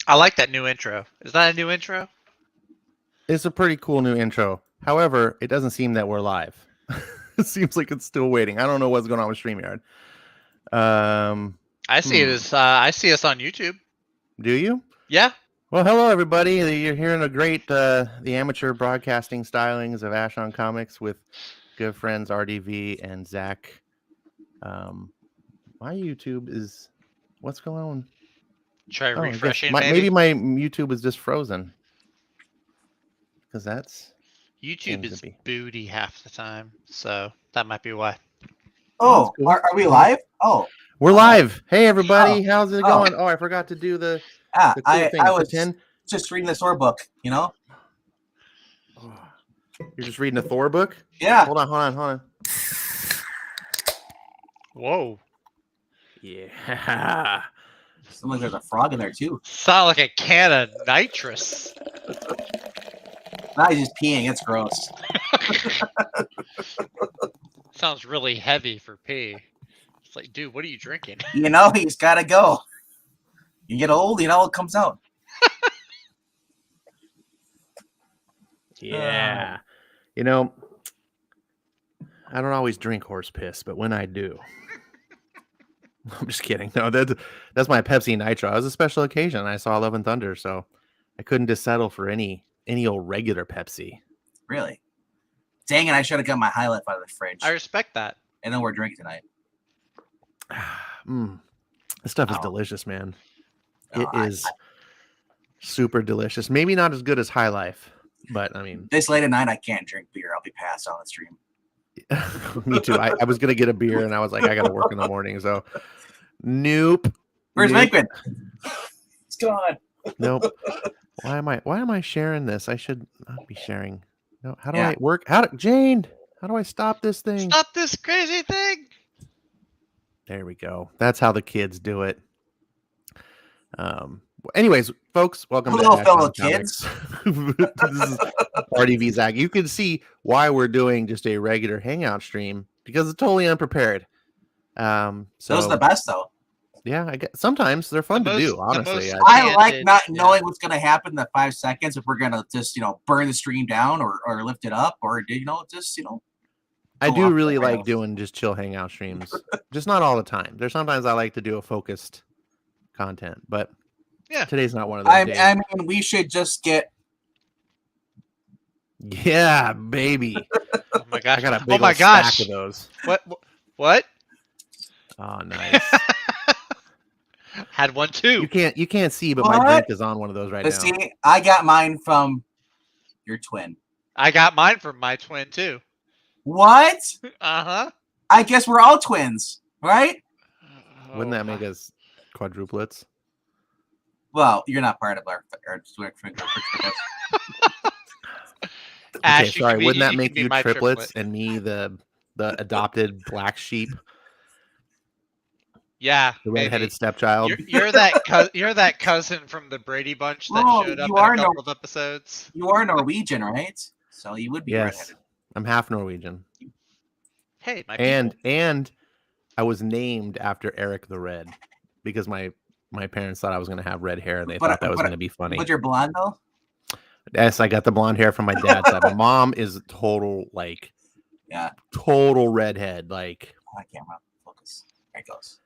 I like that new intro. Is that a new intro? It's a pretty cool new intro. However, it doesn't seem that we're live. It seems like it's still waiting. I don't know what's going on with StreamYard. I see it as I see us on YouTube. Do you? Yeah. Well, hello everybody. You're hearing a great the amateur broadcasting stylings of Ashon Comics with good friends RDV and Zach. My YouTube is what's going on? Try refreshing. Maybe my YouTube is just frozen because that's YouTube is booty half the time, so that might be why. Oh, cool. Are we live? Oh, we're live. Hey everybody, how's it going? Oh, I forgot to do the cool thing. I was just reading the Thor book, you know. You're just reading a Thor book? Yeah. Hold on. Whoa. Yeah. Sounds like there's a frog in there too. Sound like a can of nitrous. Now he's just peeing. It's gross. Sounds really heavy for pee. It's like, dude, what are you drinking? You know, he's got to go. You get old, you know, it comes out. Yeah. You know, I don't always drink horse piss, but when I do, I'm just kidding. No, that's my Pepsi Nitro. It was a special occasion. I saw Love and Thunder, so I couldn't just settle for any old regular Pepsi. Really? Dang it, I should have got my High Life out of the fridge. I respect that. And then we're drinking tonight. This stuff is delicious, man. It is super delicious. Maybe not as good as High Life, but I mean... This late at night, I can't drink beer. I'll be passed on the stream. Me too. I was going to get a beer, and I was like, I got to work in the morning, so... Nope. Where's Mankman? What's going on? Nope. Why am I sharing this? I should not be sharing. No, how do I work? Jane, how do I stop this thing? Stop this crazy thing. There we go. That's how the kids do it. Anyways, folks, welcome to fellow kids. This is RDV Zach. You can see why we're doing just a regular Hangout stream because it's totally unprepared. So those are the best though. Yeah, I guess sometimes they're fun to do. Honestly, I like not knowing what's going to happen in the 5 seconds if we're going to just burn the stream down or lift it up or just I do really like doing just chill hangout streams, just not all the time. There's sometimes I like to do a focused content, but today's not one of those days. I mean, we should just get. Yeah, baby. Oh my gosh! I got a big stack of those. What? Oh, nice. Had one too. You can't see, but my drink is on one of those right now. See, I got mine from your twin. I got mine from my twin too. What? Uh-huh. I guess we're all twins, right? Wouldn't that make us quadruplets? Well, you're not part of our twin. Okay, sorry. Wouldn't that make you triplets and me the adopted black sheep? Yeah, the redheaded stepchild. You're that cousin from the Brady Bunch that showed up in a couple of episodes. You are Norwegian, right? So you would be redheaded. I'm half Norwegian. Hey, and I was named after Eric the Red because my parents thought I was going to have red hair and they thought that was going to be funny. But you're blonde though? Yes, I got the blonde hair from my dad's side. My mom is total redhead. Like I can't focus. There it goes.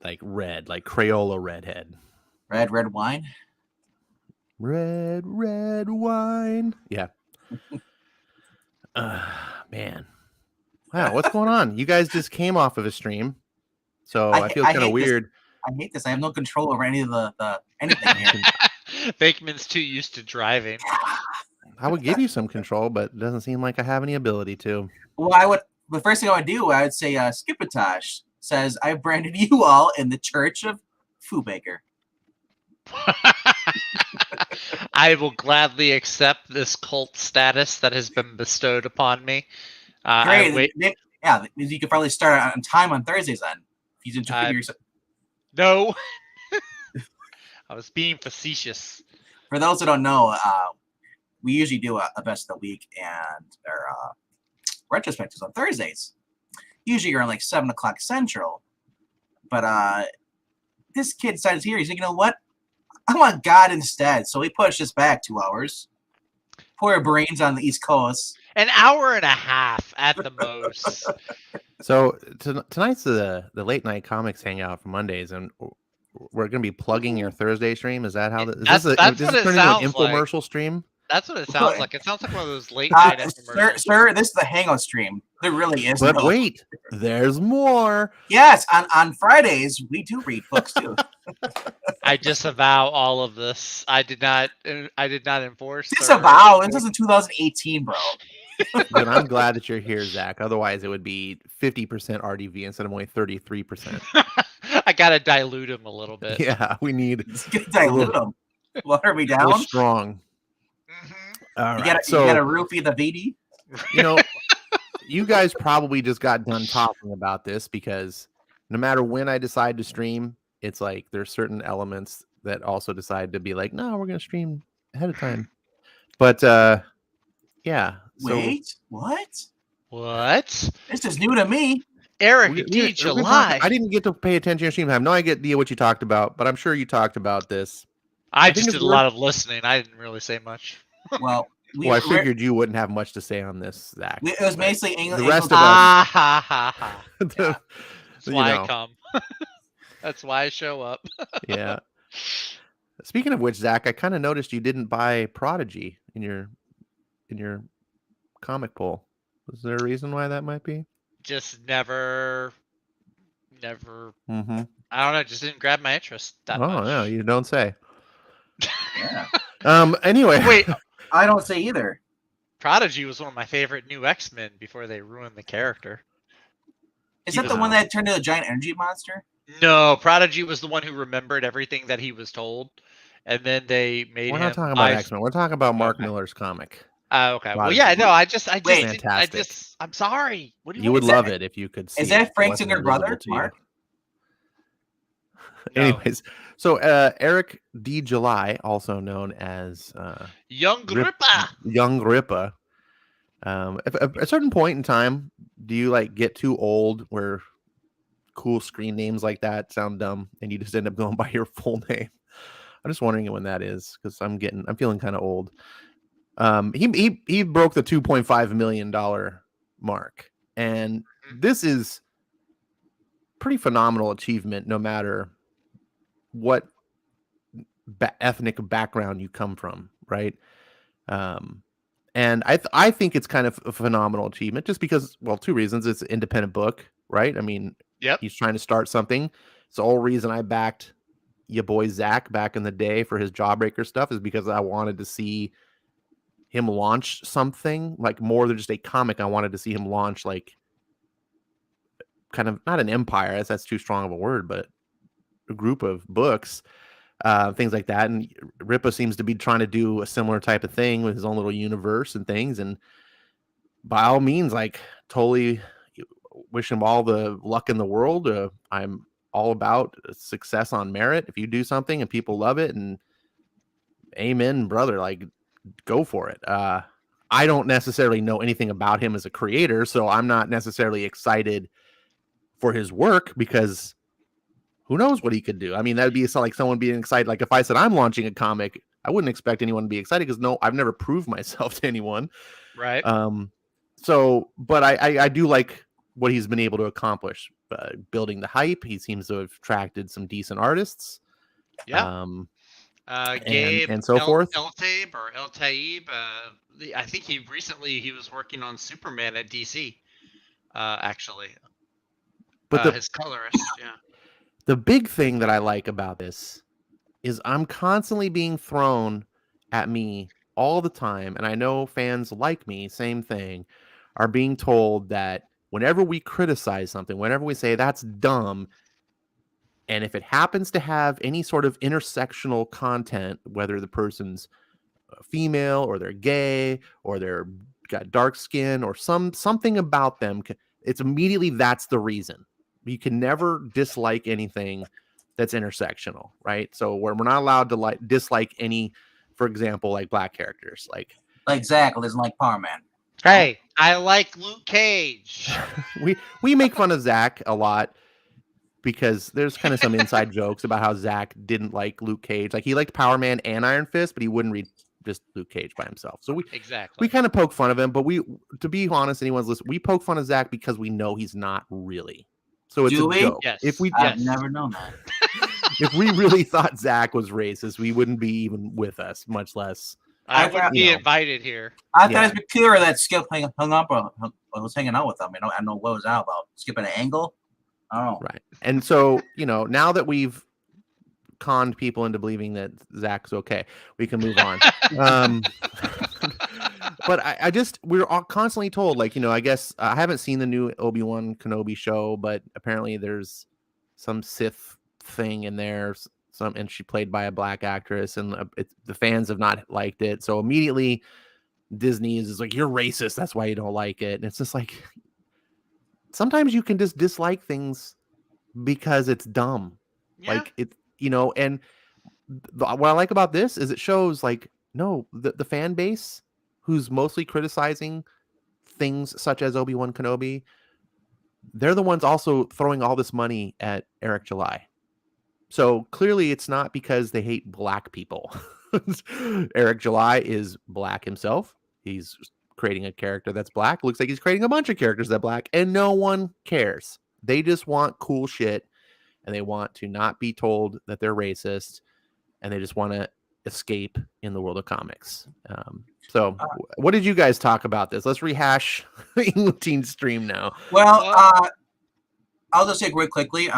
Like red, like Crayola redhead. Red wine. Red wine. Yeah. Man. Wow, what's going on? You guys just came off of a stream, so I feel kind of weird. I hate this. I have no control over any of the anything here. Bakeman's too used to driving. I would give you some control, but it doesn't seem like I have any ability to. Well, the first thing I would do, I would say, Skippatosh says, I branded you all in the Church of Foo Baker. I will gladly accept this cult status that has been bestowed upon me. Great. Yeah, you could probably start on time on Thursdays then. If you No. I was being facetious. For those that don't know, we usually do a best of the week and our retrospectives on Thursdays. Usually around like 7 o'clock Central. But this kid decided here, he's like, you know what? I want God instead. So we pushed this back 2 hours. Poor brains on the East Coast. An hour and a half at the most. So tonight's the late night comics hangout for Mondays, and we're gonna be plugging your Thursday stream. Is that how? That's Does what this it turn into an sounds like. infomercial stream? That's what it sounds like. It sounds like one of those late night infomercials. Sir, this is the Hangout stream. There really is But no. wait, there's more. Yes, on Fridays we do read books too. I disavow all of this. I did not enforce. Disavow. This is in 2018, bro. But I'm glad that you're here, Zach. Otherwise, it would be 50% RDV instead of only 33%. I gotta dilute him a little bit. Yeah, we need Let's get dilute them. Water me a little down. strong. All You right, gotta roofie the VD. You guys probably just got done talking about this because no matter when I decide to stream, it's like there's certain elements that also decide to be like, no, we're gonna stream ahead of time. But yeah. Wait, what? What? This is new to me. Eric D. July. I didn't get to pay attention to your stream. I have no idea what you talked about, but I'm sure you talked about this. I just did a lot of listening. I didn't really say much. Well, I figured you wouldn't have much to say on this, Zach. It was basically English. The rest of us. That's why I come. That's why I show up. Yeah. Speaking of which, Zach, I kind of noticed you didn't buy Prodigy in your comic poll. Is there a reason why that might be? Just never. Mm-hmm. I don't know. Just didn't grab my interest that much. Oh yeah, you don't say. Yeah. Anyway. Wait. I don't say either. Prodigy was one of my favorite new X-Men before they ruined the character. Is that the one that turned into a giant energy monster? No, Prodigy was the one who remembered everything that he was told, and then they made him. We're not talking about X-Men. We're talking about Mark Miller's comic. Okay. Well, yeah, no, Fantastic. I'm sorry. What do you would love it if you could see. Is that it. Frank's younger brother, Mark? No. Anyways, so Eric D. July, also known as Young Rippa. Young Rippa. At a certain point in time, do you like get too old where cool screen names like that sound dumb and you just end up going by your full name? I'm just wondering when that is because I'm feeling kind of old. He broke the $2.5 million mark, and this is pretty phenomenal achievement no matter what ethnic background you come from, right? And I think it's kind of a phenomenal achievement just because, well, two reasons. It's an independent book, right? I mean, he's trying to start something. It's the whole reason I backed your boy Zach back in the day for his Jawbreaker stuff is because I wanted to see him launch something like more than just a comic. I wanted to see him launch like kind of not an empire, that's too strong of a word, but a group of books, things like that. And Ripa seems to be trying to do a similar type of thing with his own little universe and things. And by all means, like totally wish him all the luck in the world. I'm all about success on merit. If you do something and people love it, and amen, brother, like go for it. I don't necessarily know anything about him as a creator, so I'm not necessarily excited for his work because who knows what he could do. I mean, that would be like someone being excited. Like if I said I'm launching a comic, I wouldn't expect anyone to be excited because no, I've never proved myself to anyone. Right. So, but I do like what he's been able to accomplish, building the hype. He seems to have attracted some decent artists. Yeah. Gabe and so forth. El Taib. I think he was working on Superman at DC. Actually, but his colorist. Yeah. The big thing that I like about this is I'm constantly being thrown at me all the time, and I know fans like me, same thing, are being told that whenever we criticize something, whenever we say that's dumb, and if it happens to have any sort of intersectional content, whether the person's female or they're gay or they're got dark skin or something about them, it's immediately that's the reason. You can never dislike anything that's intersectional, right? So we're not allowed to dislike any, for example, like black characters, like Zach doesn't like Power Man. Hey, I like Luke Cage. we make fun of Zach a lot because there's kind of some inside jokes about how Zach didn't like Luke Cage. Like he liked Power Man and Iron Fist, but he wouldn't read just Luke Cage by himself. So we kind of poke fun of him, but to be honest, anyone's listening, we poke fun of Zach because we know he's not really. So it's a joke. Yes. I've never known that. If we really thought Zach was racist, we wouldn't be even with us, much less. I wouldn't be invited here. I thought it was peculiar that Skip hung up or was hanging out with them. I don't know what was that about. Skip at an angle? I don't know. Right. And so, now that we've conned people into believing that Zach's okay, we can move on. But we're all constantly told, like, I guess I haven't seen the new Obi-Wan Kenobi show, but apparently there's some Sith thing in there, and she played by a black actress, and the fans have not liked it. So immediately Disney is like, you're racist, that's why you don't like it. And it's just like, sometimes you can just dislike things because it's dumb. Yeah. Like it, and what I like about this is it shows like, no, the fan base who's mostly criticizing things such as Obi-Wan Kenobi, they're the ones also throwing all this money at Eric July. So clearly it's not because they hate black people. Eric July is black himself. He's creating a character that's black. Looks like he's creating a bunch of characters that are black, and no one cares. They just want cool shit, and they want to not be told that they're racist, and they just want to escape in the world of comics. So what did you guys talk about this? Let's rehash Teen Stream now. Well, I'll just say real quickly.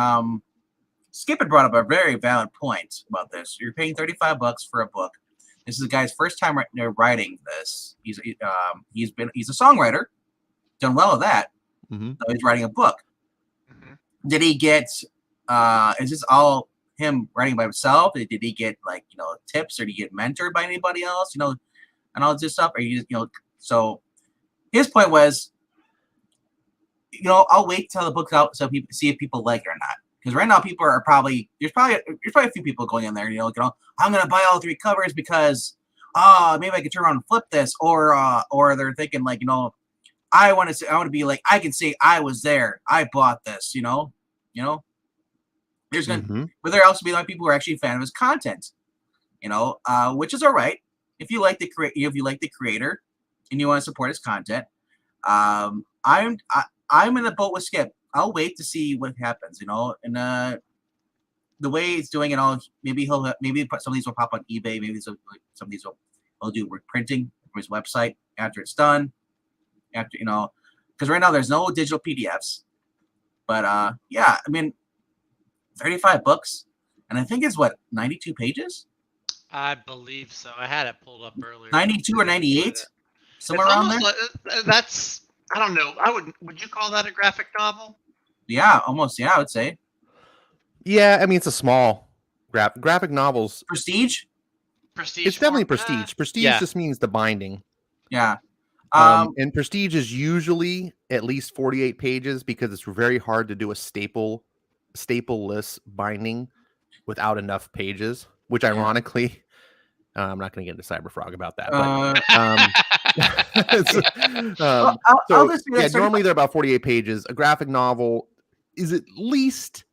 Skip had brought up a very valid point about this. You're paying $35 for a book. This is the guy's first time writing this. He's a songwriter, done well at that. Mm-hmm. So he's writing a book. Mm-hmm. Did he get? Is this all him writing by himself? Did he get tips, or did he get mentored by anybody else? And all this stuff. Or so his point was, I'll wait till the book's out so people see if people like it or not. Because right now people are there's probably a few people going in there, I'm gonna buy all 3 covers because maybe I could turn around and flip this, or they're thinking like, I want to be like, I can say I was there, I bought this, there's gonna but there also be like people who are actually a fan of his content, which is all right if you like the creator and you want to support his content. I'm in the boat with Skip. I'll wait to see what happens, and the way it's doing it all. Maybe some of these will pop on eBay. Maybe some of these will do reprinting from his website after it's done. Because right now there's no digital PDFs. But yeah, I mean, $35, and I think it's 92 pages. I believe so. I had it pulled up earlier. 92 or 98, somewhere around there. That's, I don't know. Would you call that a graphic novel? Yeah, almost. Yeah, I would say. Yeah, I mean, it's a small graphic novels. Prestige. It's definitely prestige. Prestige just means the binding. Yeah. And prestige is usually at least 48 pages because it's very hard to do a stapleless binding without enough pages. Which, ironically, I'm not going to get into Cyberfrog about that. But, normally they're about 48 pages. A graphic novel is at least,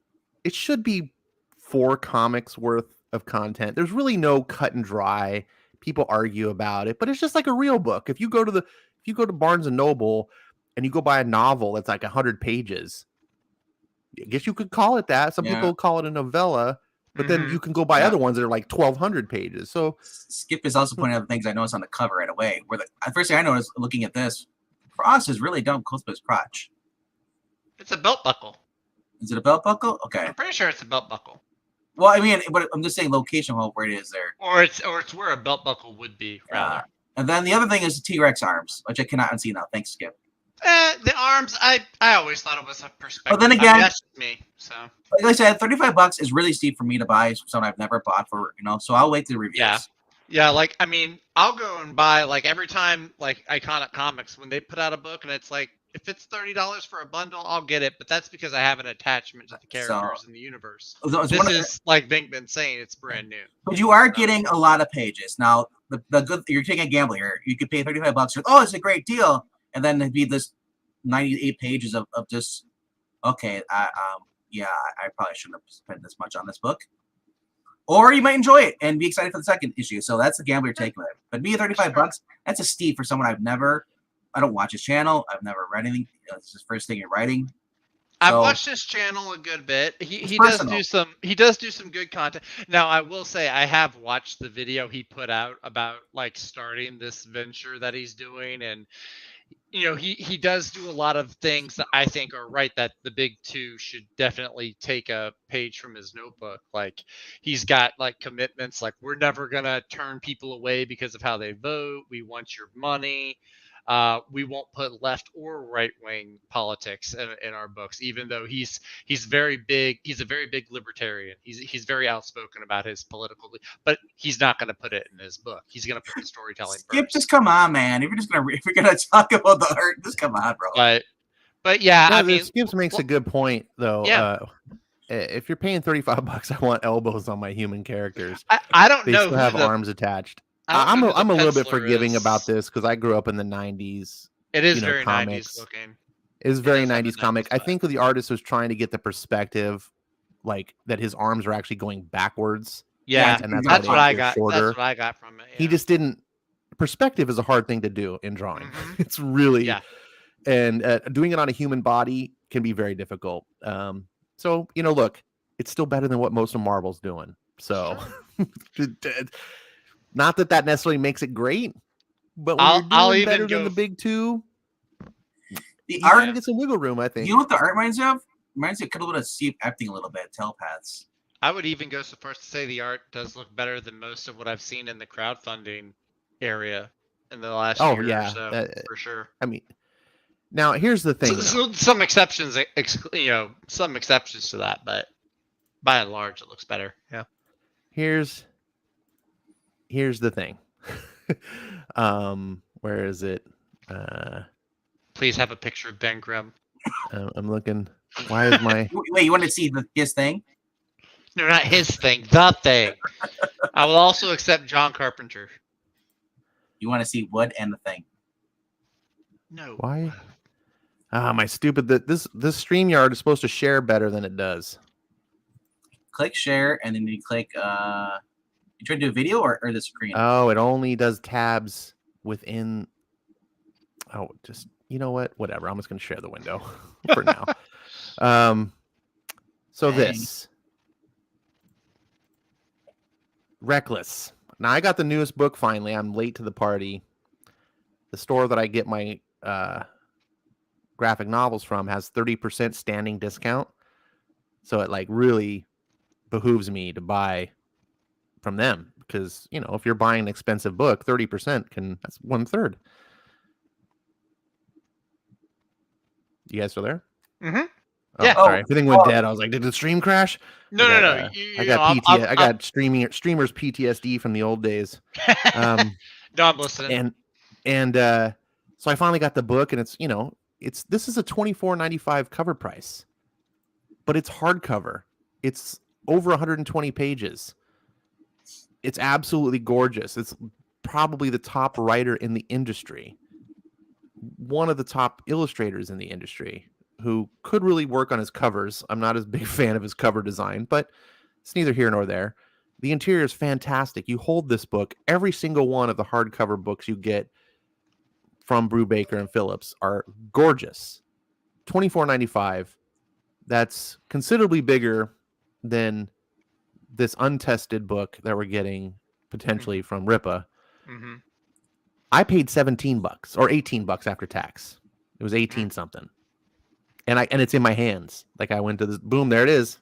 it should be 4 comics worth of content. There's really no cut and dry. People argue about it, but it's just like a real book. If you go to Barnes and Noble and you go buy a novel that's like 100 pages, I guess you could call it that. Some people call it a novella. But then you can go buy other ones that are like 1,200 pages. So Skip is also pointing out the things I noticed on the cover right away. Where the first thing I noticed looking at this, Frost is really done close to his crotch. It's a belt buckle. Is it a belt buckle? Okay. I'm pretty sure it's a belt buckle. Well, I mean, but I'm just saying location where it is there. Or it's where a belt buckle would be, rather. And then the other thing is the T-Rex arms, which I cannot unsee now. Thanks, Skip. The arms, I always thought it was a perspective. But then again, that's just me. So, like I said, $35 is really steep for me to buy something I've never bought for, So I'll wait to the reviews. Yeah. Like, I mean, I'll go and buy like every time like Iconic Comics when they put out a book and it's like if it's $30 for a bundle, I'll get it. But that's because I have an attachment to the characters in the universe. This is like Vinkman saying, it's brand new. But you are getting a lot of pages now. The good, you're taking a gamble here. You could pay $35. It's a great deal. And then it'd be this 98 pages of just, okay, yeah, I probably shouldn't have spent this much on this book. Or you might enjoy it and be excited for the second issue. So that's the gamble you're taking with it. But me, $35, that's a steep for someone I don't watch his channel. I've never read anything. It's his first thing in writing. I've watched his channel a good bit. He does do some good content. Now I will say I have watched the video he put out about like starting this venture that he's doing, and you know, he does do a lot of things that I think are right, that the big two should definitely take a page from his notebook. Like he's got like commitments, like we're never gonna turn people away because of how they vote. We want your money. We won't put left or right wing politics in our books, even though he's very big. He's a very big libertarian. He's very outspoken about his political, but he's not going to put it in his book. He's going to put the storytelling Skip, first. just come on, man. If we're gonna talk about the art, just come on, bro. But yeah, no, I mean, Skips makes a good point though. Yeah. If you're paying $35, I want elbows on my human characters. I don't They know. still have arms attached. I'm a little bit forgiving about this because I grew up in the 90s. It is very comics. 90s looking. It's very 90s comic. I think the artist was trying to get the perspective, like that his arms are actually going backwards. Yeah, and that's what I got. Shorter. That's what I got from it. Yeah. He just didn't. Perspective is a hard thing to do in drawing. It's really, and doing it on a human body can be very difficult. So look, it's still better than what most of Marvel's doing. So, not that necessarily makes it great, but when you're doing better than the big two, the art gets some wiggle room. I think. You know what the art reminds me of? Reminds me of a little bit of Steve Epting, a little bit, Telepaths. I would even go so far as to say the art does look better than most of what I've seen in the crowdfunding area in the last year or so, for sure. I mean, now here's the thing. Some exceptions, some exceptions to that, but by and large, it looks better. Yeah. Here's the thing. Where is it? Please have a picture of Ben Grimm. I'm looking. Why is my wait? You want to see his thing? No, not his thing. The thing. I will also accept John Carpenter. You want to see Wood and the thing? No. Why? My stupid. This StreamYard is supposed to share better than it does. Click share, and then you click. You try to do a video or the screen? Oh, it only does tabs within. Oh, just you know what? Whatever. I'm just going to share the window for now. So Dang. This Reckless. Now I got the newest book finally. I'm late to the party. The store that I get my graphic novels from has 30% standing discount. So it like really behooves me to buy from them because, if you're buying an expensive book, 30% that's 1/3. You guys still there? Mm-hmm. Oh, yeah. Sorry. Everything went dead. I was like, did the stream crash? No. I got streamers PTSD from the old days. No, I'm listening. And so I finally got the book, and it's this is a $24.95 cover price, but it's hardcover. It's over 120 pages. It's absolutely gorgeous. It's probably the top writer in the industry, one of the top illustrators in the industry, who could really work on his covers. I'm not as big a fan of his cover design, but it's neither here nor there. The interior is fantastic. You hold this book. Every single one of the hardcover books you get from Brubaker and Phillips are gorgeous. $24.95. That's considerably bigger than this untested book that we're getting potentially from Ripa. Mm-hmm. I paid $17 or $18 after tax. It was 18 something. And it's in my hands. Like I went to this, boom, there it is.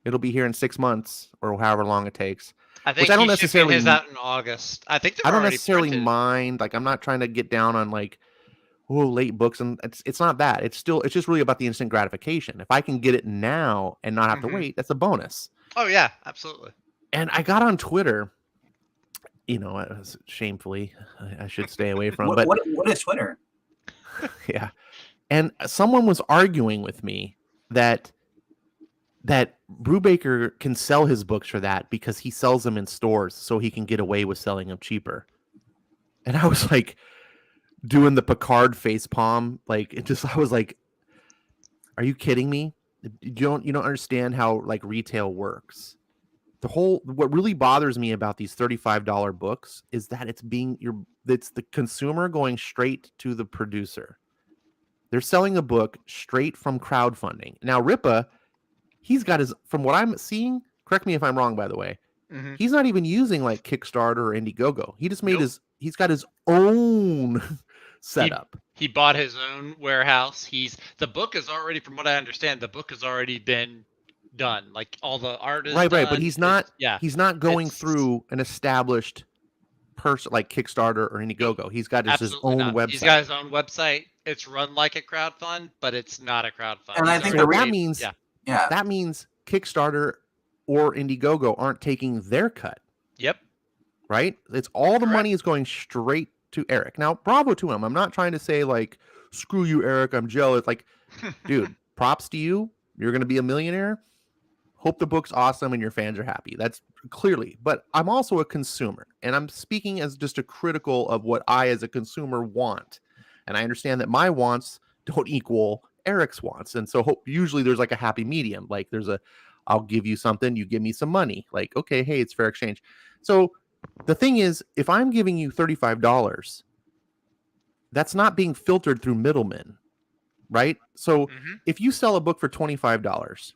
It'll be here in 6 months or however long it takes. I think I don't necessarily his out in August. I don't necessarily printed. Mind. Like I'm not trying to get down on like, late books, and it's not that. It's just really about the instant gratification. If I can get it now and not have to wait, that's a bonus. Oh yeah, absolutely. And I got on Twitter. Shamefully, I should stay away from. What is Twitter? Yeah. And someone was arguing with me that Brubaker can sell his books for that because he sells them in stores, so he can get away with selling them cheaper. And I was like, doing the Picard face palm, I was like, are you kidding me? you don't understand how like retail works. What really bothers me about these $35 books is that it's the consumer going straight to the producer. They're selling a book straight from crowdfunding. Now Ripa, he's got from what I'm seeing, correct me if I'm wrong by the way, he's not even using like Kickstarter or Indiegogo. He just made he's got his own setup. He bought his own warehouse. The book is already, from what I understand, the book has already been done. Like all the art is right, done. But he's not going through an established person like Kickstarter or Indiegogo. He's got his own website. He's got his own website. It's run like a crowdfund, but it's not a crowdfund. And I think that means Kickstarter or Indiegogo aren't taking their cut. Yep. Right? It's all the money is going straight to Eric. Now, bravo to him. I'm not trying to say like, screw you, Eric, I'm jealous. Like, dude, props to you. You're going to be a millionaire. Hope the book's awesome and your fans are happy. That's clearly. But I'm also a consumer, and I'm speaking as just a critical of what I as a consumer want. And I understand that my wants don't equal Eric's wants. And so usually there's like a happy medium. Like I'll give you something, you give me some money. Like, okay, hey, it's fair exchange. So the thing is, if I'm giving you $35, that's not being filtered through middlemen, right? So if you sell a book for $25,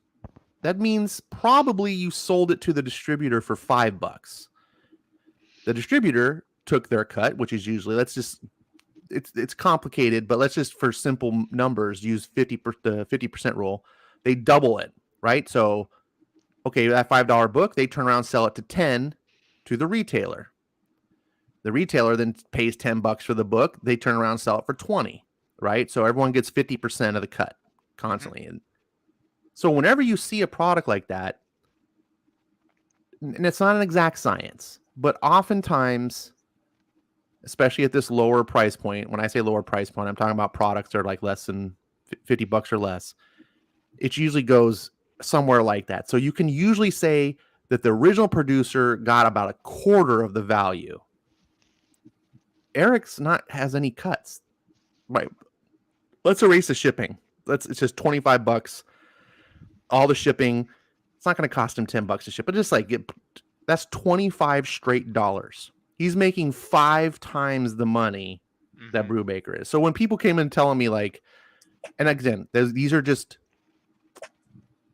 that means probably you sold it to the distributor for $5. The distributor took their cut, which is usually, it's complicated, but let's just, for simple numbers, use the 50% rule. They double it, right? So, okay, that $5 book, they turn around and sell it to 10 to the retailer. The retailer then pays $10 for the book. They turn around and sell it for 20, right? So everyone gets 50% of the cut constantly. And so whenever you see a product like that, and it's not an exact science, but oftentimes, especially at this lower price point, when I say lower price point, I'm talking about products that are like less than $50 or less. It usually goes somewhere like that. So you can usually say that the original producer got about a quarter of the value. Eric's has any cuts. Right. Let's erase the shipping. It's just $25. All the shipping. It's not going to cost him $10 to ship, but just like that's 25 straight dollars. He's making 5 times the money that Brubaker is. So when people came in telling me like, and again, these are just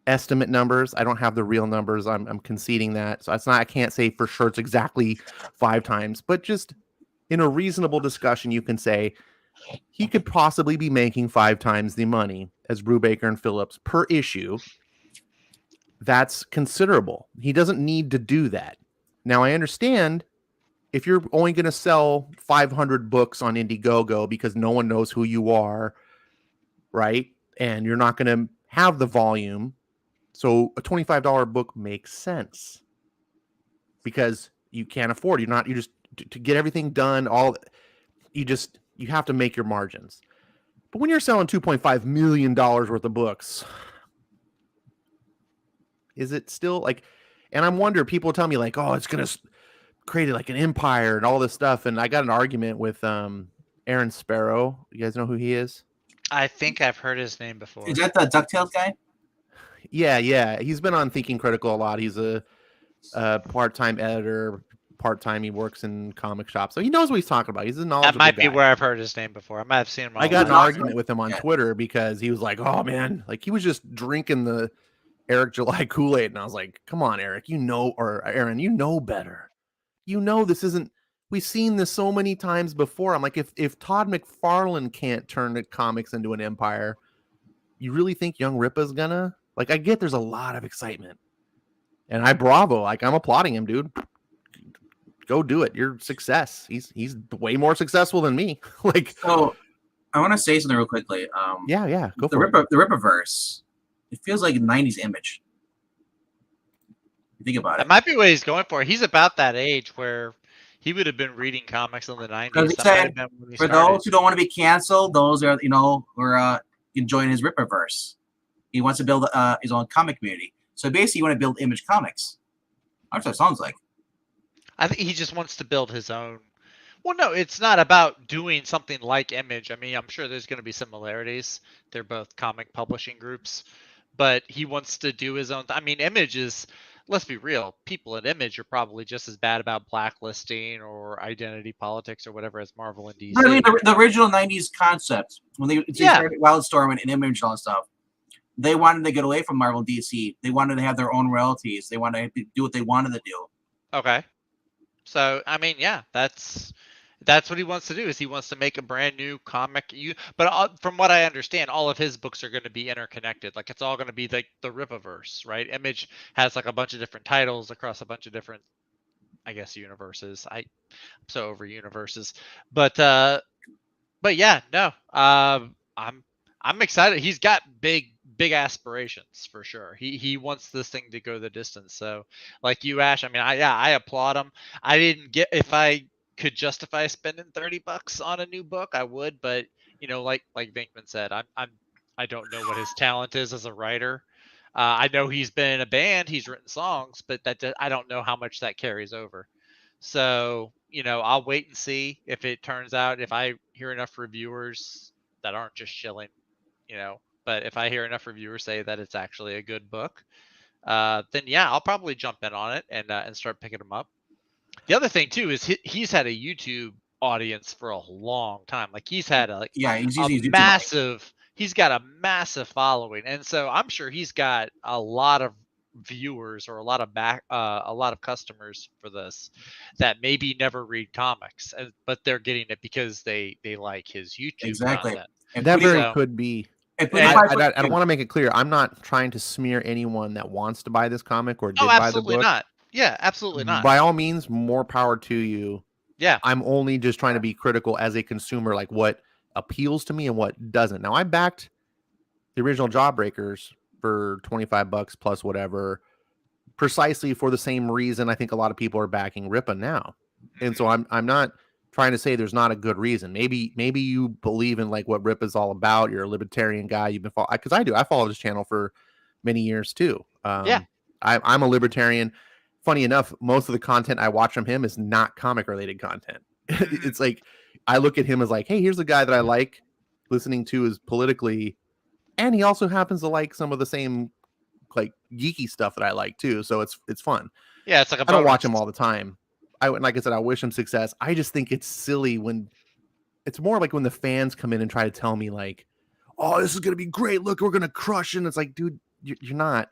estimate numbers. I don't have the real numbers. I'm conceding that. So I can't say for sure it's exactly 5 times, but just in a reasonable discussion, you can say he could possibly be making 5 times the money as Brubaker and Phillips per issue. That's considerable. He doesn't need to do that. Now, I understand if you're only going to sell 500 books on Indiegogo because no one knows who you are, right? And you're not going to have the volume. So a $25 book makes sense because you can't afford. You just to get everything done. You have to make your margins. But when you're selling $2.5 million worth of books, is it still like? And I'm wondering, people tell me like, oh, it's gonna create like an empire and all this stuff. And I got an argument with Aaron Sparrow. You guys know who he is? I think I've heard his name before. Is that the DuckTales guy? Yeah. He's been on Thinking Critical a lot. He's a part-time editor. Part-time, he works in comic shops, so he knows what he's talking about. He's a knowledgeable guy. That might be where I've heard his name before. I might have seen him. I got an argument with him on Twitter because he was like, "Oh man," like he was just drinking the Eric July Kool-Aid, and I was like, "Come on, Eric, or Aaron, you know better. You know this isn't. We've seen this so many times before." I'm like, if Todd McFarlane can't turn the comics into an empire, you really think Young Ripa's gonna? Like, I get there's a lot of excitement, and I'm applauding him, dude. Go do it. Your success. He's way more successful than me. Like, so I want to say something real quickly. Yeah. Go for it. The Ripaverse. It feels like a 90s image. Think about it. That might be what he's going for. He's about that age where he would have been reading comics in the 90s. He said, for those who don't want to be canceled, those are who are enjoying his Ripaverse. He wants to build his own comic community. So basically, you want to build Image Comics. That's what it sounds like. I think he just wants to build his own. Well, no, it's not about doing something like Image. I mean, I'm sure there's going to be similarities. They're both comic publishing groups, but he wants to do his own. I mean, Image is. Let's be real. People at Image are probably just as bad about blacklisting or identity politics or whatever as Marvel and DC. But I mean, the original '90s concept when they started Wildstorm and Image and all that stuff, they wanted to get away from Marvel and DC. They wanted to have their own royalties. They wanted to do what they wanted to do. Okay. So I mean, yeah, that's what he wants to do. Is he wants to make a brand new comic? But from what I understand, all of his books are going to be interconnected. Like it's all going to be like the Rippaverse, right? Image has like a bunch of different titles across a bunch of different, I guess, universes. I'm so over universes, but yeah, no. I'm excited. He's got big aspirations for sure. He wants this thing to go the distance. So like you, Ash, I mean, I applaud him. I didn't get, if I could justify spending $30 on a new book, I would, but you know, like Venkman said, I don't know what his talent is as a writer. I know he's been in a band, he's written songs, but I don't know how much that carries over. So, you know, I'll wait and see if it turns out, if I hear enough reviewers that aren't just shilling, you know, but if I hear enough reviewers say that it's actually a good book, then yeah, I'll probably jump in on it and start picking them up. The other thing too is he's had a YouTube audience for a long time. Like he's had he's got a massive following, and so I'm sure he's got a lot of viewers or a lot of customers for this that maybe never read comics, but they're getting it because they like his YouTube content. And that very could be. I don't want to make it clear. I'm not trying to smear anyone that wants to buy this comic or did buy the book. Not. Yeah, absolutely not. By all means, more power to you. Yeah. I'm only just trying to be critical as a consumer, like what appeals to me and what doesn't. Now, I backed the original Jawbreakers for $25 plus whatever, precisely for the same reason I think a lot of people are backing Rippa now. And so I'm not trying to say there's not a good reason. Maybe you believe in like what Rippa's all about. You're a libertarian guy. You've been following, because I do. I followed his channel for many years too. Yeah. I'm a libertarian. Funny enough, most of the content I watch from him is not comic related content. It's like, I look at him as like, hey, here's a guy that I like listening to is politically, and he also happens to like some of the same like geeky stuff that I like too. So it's fun. Yeah. It's like I don't watch him all the time. Like I said, I wish him success. I just think it's silly when it's more like when the fans come in and try to tell me like, oh, this is going to be great. Look, we're going to crush it. And it's like, dude, you're not.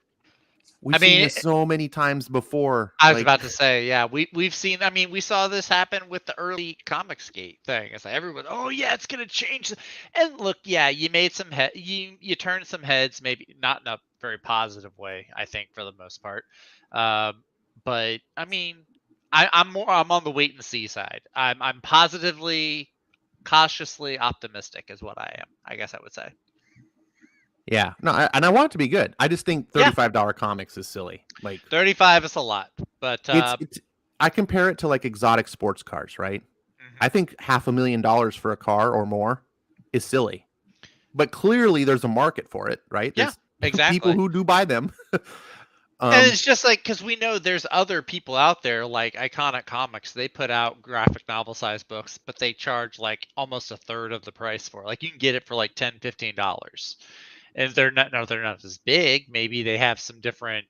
We've seen this so many times before. I was about to say, yeah, we've seen. I mean, we saw this happen with the early Comicsgate thing. It's like everyone, oh yeah, it's gonna change. And look, yeah, you made some you turned some heads, maybe not in a very positive way, I think, for the most part. But I mean, I'm on the wait and see side. I'm positively, cautiously optimistic, is what I am. I guess I would say. Yeah, no, and I want it to be good. I just think $35 comics is silly. Like 35 is a lot, but it's I compare it to like exotic sports cars, right? Mm-hmm. I think $500,000 for a car or more is silly, but clearly there's a market for it, right? Yeah, there's exactly. People who do buy them. And it's just like, because we know there's other people out there like Iconic Comics. They put out graphic novel size books, but they charge like almost a third of the price for it. Like you can get it for like $10-15. And they're not as big. Maybe they have some different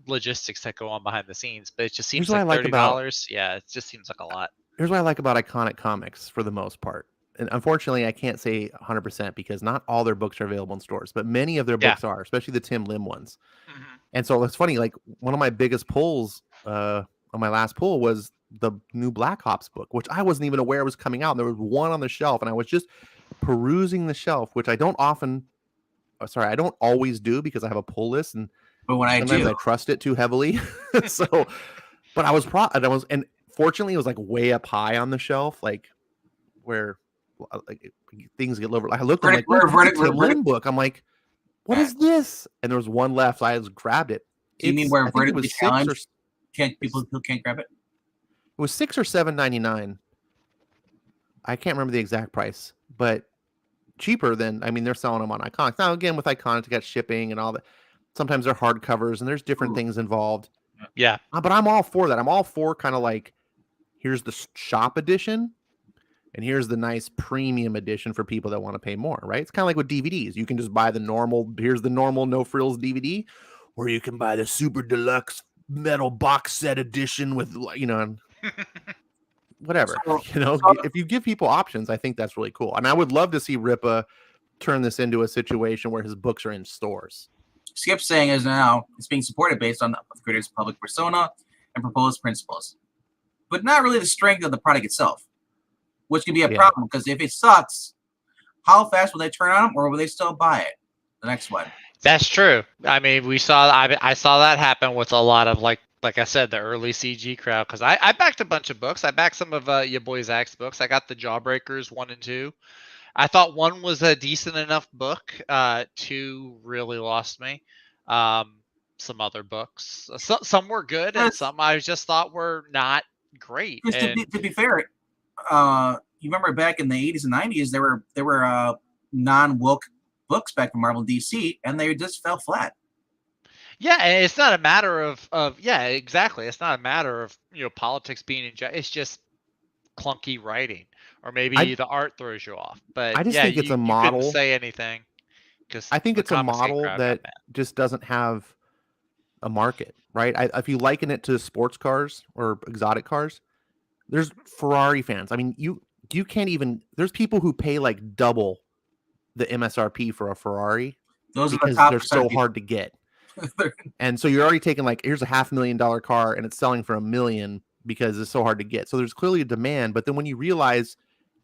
logistics that go on behind the scenes, but it just seems like $30. Yeah, it just seems like a lot. Here's what I like about Iconic Comics for the most part. And unfortunately, I can't say 100% because not all their books are available in stores, but many of their books are, especially the Tim Lim ones. Mm-hmm. And so it's funny, like one of my biggest pulls on my last pull was the new Black Ops book, which I wasn't even aware was coming out. And there was one on the shelf, and I was just perusing the shelf, which I don't always do because I have a pull list, but when sometimes I trust it too heavily. So, but and fortunately it was like way up high on the shelf, like where like things get lower. I looked at the book. I'm like, what is this? And there was one left. So I just grabbed it. Do you mean where vertically challenged? People can't grab it? It was $6 or $7.99. I can't remember the exact price, but cheaper than, I mean, they're selling them on Iconic. Now, again, with Iconic, you got shipping and all that. Sometimes they're hardcovers and there's different things involved. Yeah. But I'm all for that. I'm all for kind of like, here's the shop edition. and here's the nice premium edition for people that want to pay more, right? It's kind of like with DVDs. You can just buy the normal, here's the normal no frills DVD, or you can buy the super deluxe metal box set edition with, whatever. If you give people options, I think that's really cool. And I would love to see Ripa turn this into a situation where his books are in stores. Skip's saying is now it's being supported based on the creator's public persona and proposed principles, but not really the strength of the product itself, which can be a problem because if it sucks, how fast will they turn on them, or will they still buy it? The next one. That's true. I mean, I saw that happen with a lot of like I said, the early CG crowd. Because I backed a bunch of books. I backed some of your boy Zach's books. I got the Jawbreakers 1 and 2. I thought 1 was a decent enough book. 2 really lost me. Some other books, some were good, and some I just thought were not great. To be fair, you remember back in the 80s and 90s, there were non-woke books back from Marvel and DC, and they just fell flat. Yeah, and it's not a matter of exactly. It's not a matter of politics being it's just clunky writing, or maybe the art throws you off. But I just think it's a model. You couldn't say anything because I think it's a model that just doesn't have a market, right? If you liken it to sports cars or exotic cars, there's Ferrari fans. I mean, you can't even. There's people who pay like double the MSRP for a Ferrari because they're so hard to get. And so you're already taking like, here's a $500,000 car and it's selling for $1 million because it's so hard to get. So there's clearly a demand. But then when you realize,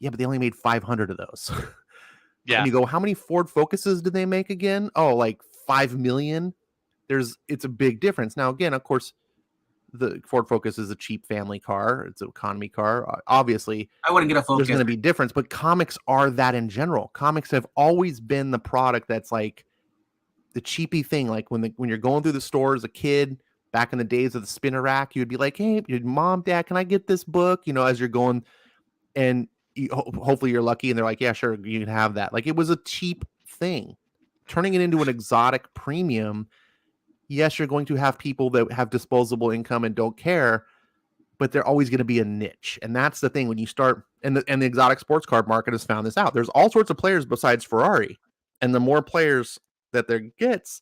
but they only made 500 of those. Yeah. And you go, how many Ford Focuses did they make again? Oh, like 5 million. It's a big difference. Now, again, of course, the Ford Focus is a cheap family car. It's an economy car. Obviously, I wouldn't get a Focus. There's going to be difference, but comics are that in general. Comics have always been the product that's like the cheapy thing. Like when you're going through the store as a kid, back in the days of the spinner rack, you'd be like, hey, mom, dad, can I get this book? As you're going, and hopefully you're lucky. And they're like, yeah, sure, you can have that. Like it was a cheap thing. Turning it into an exotic premium. Yes, you're going to have people that have disposable income and don't care, but they're always going to be a niche. And that's the thing when you start, and the exotic sports car market has found this out. There's all sorts of players besides Ferrari. And the more players that there gets,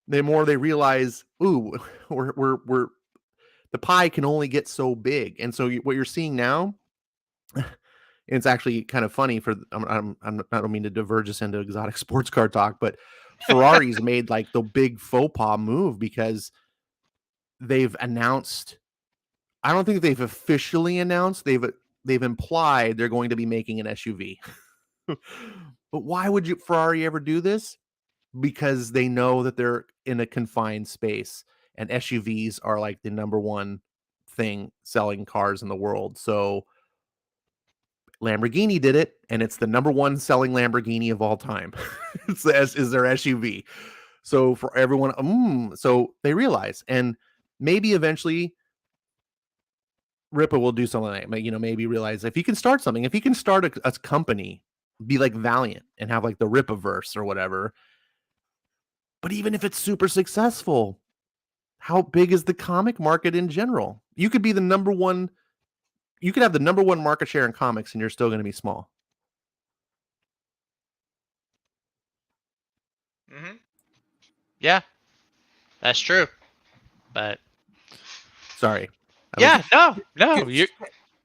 the more they realize, ooh, we're the pie can only get so big. And so what you're seeing now, it's actually kind of funny I don't mean to diverge us into exotic sports car talk, but Ferrari's made like the big faux pas move because they've announced. I don't think they've officially announced. They've implied they're going to be making an SUV. But why would Ferrari ever do this? Because they know that they're in a confined space, and SUVs are like the number one thing selling cars in the world. So Lamborghini did it, and it's the number one selling Lamborghini of all time. Is their SUV. So for everyone, so they realize, and maybe eventually Ripa will do something like, maybe realize if he can start something, if he can start a company, be like Valiant and have like the Ripaverse or whatever. But even if it's super successful, how big is the comic market in general? You could be the number one. You could have the number one market share in comics and you're still going to be small. Mm-hmm. Yeah, that's true. But sorry. No.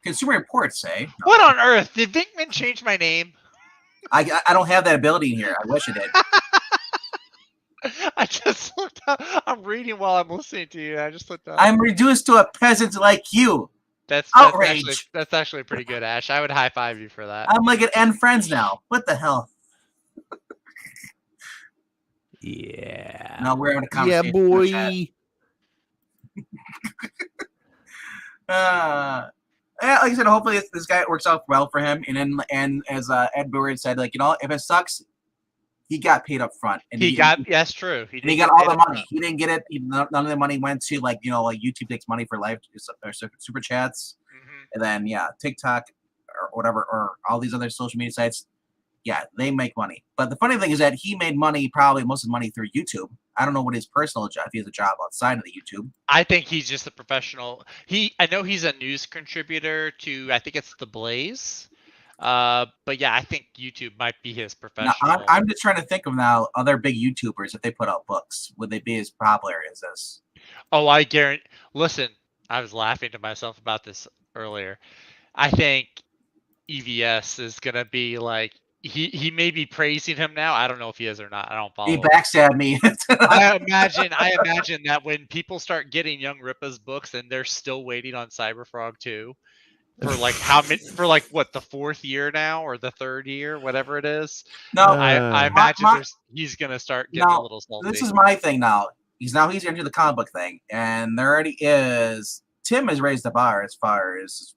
Consumer Reports say. What on earth? Did Vinkman change my name? I don't have that ability in here. I wish it did. I just looked up. I'm reading while I'm listening to you. I just looked up. I'm reduced to a peasant like you. That's actually pretty good, Ash. I would high five you for that. I'm like an N friends now. What the hell? Yeah. No, we're having a conversation. Yeah, boy. Like I said, hopefully this guy works out well for him. And as Ed Brewer said, like, if it sucks, he got paid up front. And that's true. He got all the money. He didn't get it. None of the money went to like YouTube takes money for live or super chats. And then TikTok or whatever, or all these other social media sites, they make money. But the funny thing is that he made money, probably most of the money through YouTube. I don't know what his personal job. If he has a job outside of the YouTube. I think he's just a professional. I know he's a news contributor to, I think it's The Blaze. But yeah, I think YouTube might be his Now, professional. I'm just trying to think of now other big YouTubers if they put out books, would they be as popular as this? Oh, I guarantee. Listen, I was laughing to myself about this earlier. I think EVS is gonna be like he may be praising him now. I don't know if he is or not. I don't He follow him. backstabbed me. I imagine that when people start getting Young Ripa's books and they're still waiting on Cyberfrog 2 for like how many for like what the 4th year now or the 3rd year, whatever it is. No, I imagine my- he's gonna start getting a now little this salty. is my thing now. He's into the comic book thing, and there already is. Tim has raised the bar as far as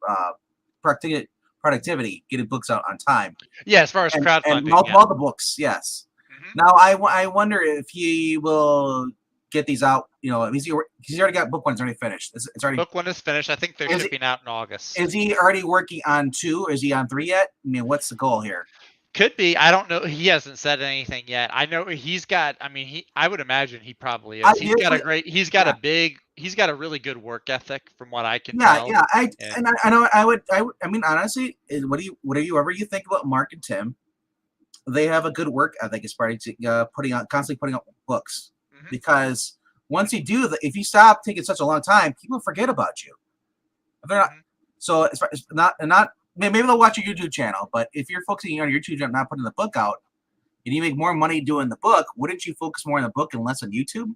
productivity, getting books out on time, Yeah, as far as and crowdfunding. multiple books. Yes. Mhm. Now I wonder if he will get these out. You know, he's already got book one's already finished. It's already. Book 1 is finished. I think they're Is it- shipping out in August. Is he already working on 2? Is he on 3 yet? I mean, what's the goal here? Could be. I don't know. He hasn't said anything yet. I know he's got. I mean, I would imagine he probably is. He's got a great. He's got a big. He's got a really good work ethic, from what I can tell. Yeah. I know. I mean, honestly, whatever you think about Mark and Tim, they have a good work ethic as far as constantly putting out books. Mhm. Because once you do that, if you stop taking such a long time, people forget about you. If they're not, so as far as not maybe they'll watch your YouTube channel, but if you're focusing on your YouTube channel, not putting the book out, and you make more money doing the book, wouldn't you focus more on the book and less on YouTube?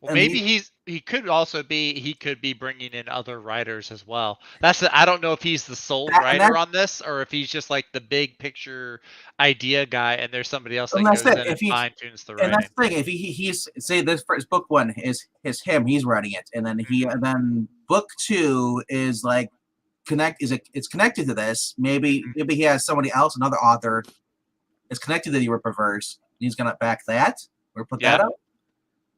Well, maybe he could be bringing in other writers as well. I don't know if he's the sole writer on this or if he's just like the big picture idea guy and there's somebody else that goes in and fine tunes the writing. And that's the thing. If he's say this first book 1 is him, he's writing it, and then book 2 is like it's connected to this. Maybe he has somebody else, another author, is connected to the Rippaverse. He's gonna back that or put that up.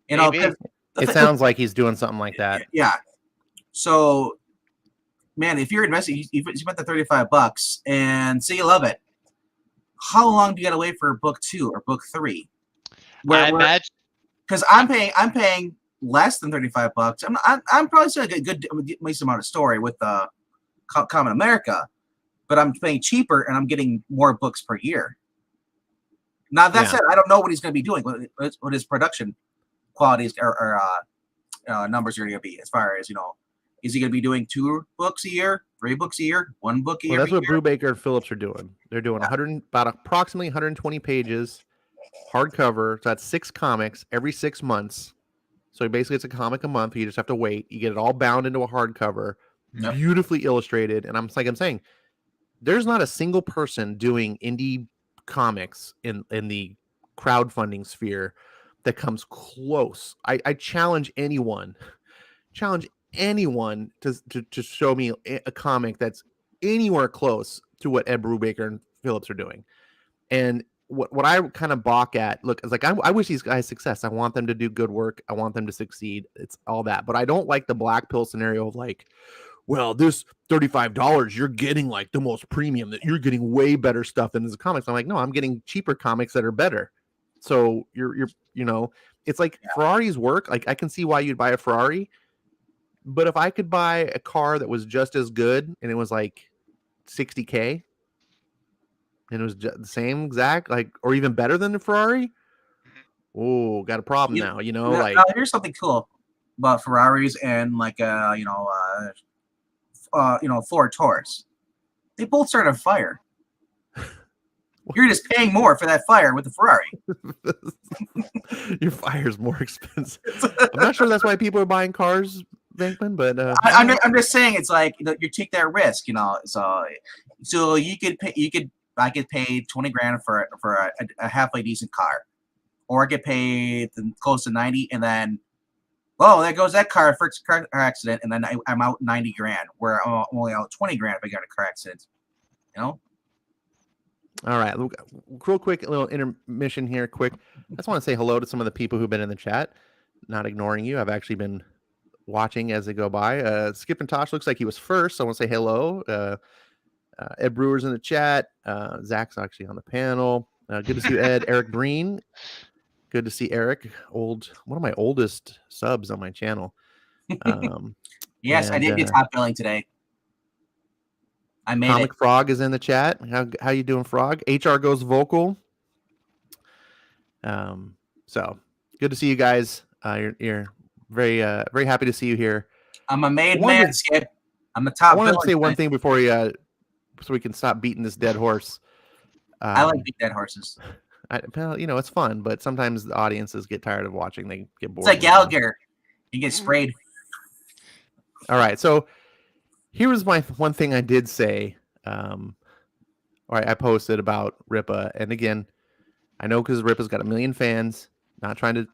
You know, it sounds like he's doing something like that. Yeah. So, man, if you're investing, you spent the $35 and say you love it. How long do you gotta wait for book 2 or book 3? Because I'm paying less than $35. I'm probably still a good decent amount of story with Common America, but I'm paying cheaper and I'm getting more books per year. Now that said, I don't know what he's going to be doing, what his production qualities or numbers are going to be, as far as, you know, is he going to be doing 2 books a year, 3 books a year, 1 book a year? Well, that's what Brubaker and Phillips are doing. They're doing approximately 120 pages, hardcover. So that's 6 comics every 6 months. So basically, it's a comic a month. You just have to wait. You get it all bound into a hardcover, beautifully illustrated. And I'm saying, there's not a single person doing indie comics in the crowdfunding sphere that comes close. I challenge anyone to show me a comic that's anywhere close to what Ed Brubaker and Phillips are doing. And what I kind of balk at, look, it's like I wish these guys success. I want them to do good work. I want them to succeed. It's all that. But I don't like the black pill scenario of like, well, this $35, you're getting like the most premium, that you're getting way better stuff than the comics. I'm like, no, I'm getting cheaper comics that are better. So you're you know, it's like Ferrari's work. Like, I can see why you'd buy a Ferrari, but if I could buy a car that was just as good and it was like $60K and it was the same exact, like, or even better than the Ferrari, oh, got a problem now. You know, like, here's something cool about Ferraris and like Ford Taurus. They both start on fire. You're just paying more for that fire with the Ferrari. Your fire's more expensive. I'm not sure that's why people are buying cars, Venkman, but I'm just saying, it's like, you know, you take that risk, you know. So I could pay 20 grand for a halfway decent car, or I get paid close to 90, and then, there goes that car for a car accident, and then I'm out 90 grand, where I'm only out 20 grand if I got a car accident, you know. All right, real quick, a little intermission here. Quick, I just want to say hello to some of the people who've been in the chat. Not ignoring you. I've actually been watching as they go by. Skip and Tosh looks like he was first, so I want to say hello. Ed Brewer's in the chat. Zach's actually on the panel. Good to see you, Ed. Eric Breen. Good to see Eric. One of my oldest subs on my channel. Yes, I did get top billing today. I made Comic it. Frog is in the chat. How you doing, Frog? HR goes vocal. So good to see you guys. You're very happy to see you here. I'm a made man, Skip. I'm the top I wanted to villain say one tonight. thing before so we can stop beating this dead horse. I like beat dead horses. Well, it's fun, but sometimes the audiences get tired of watching. They get bored. It's like Gallagher. You get sprayed. All right, so here was my one thing I did say. I posted about Ripa, and again, I know because Ripa's got 1 million fans. Not trying to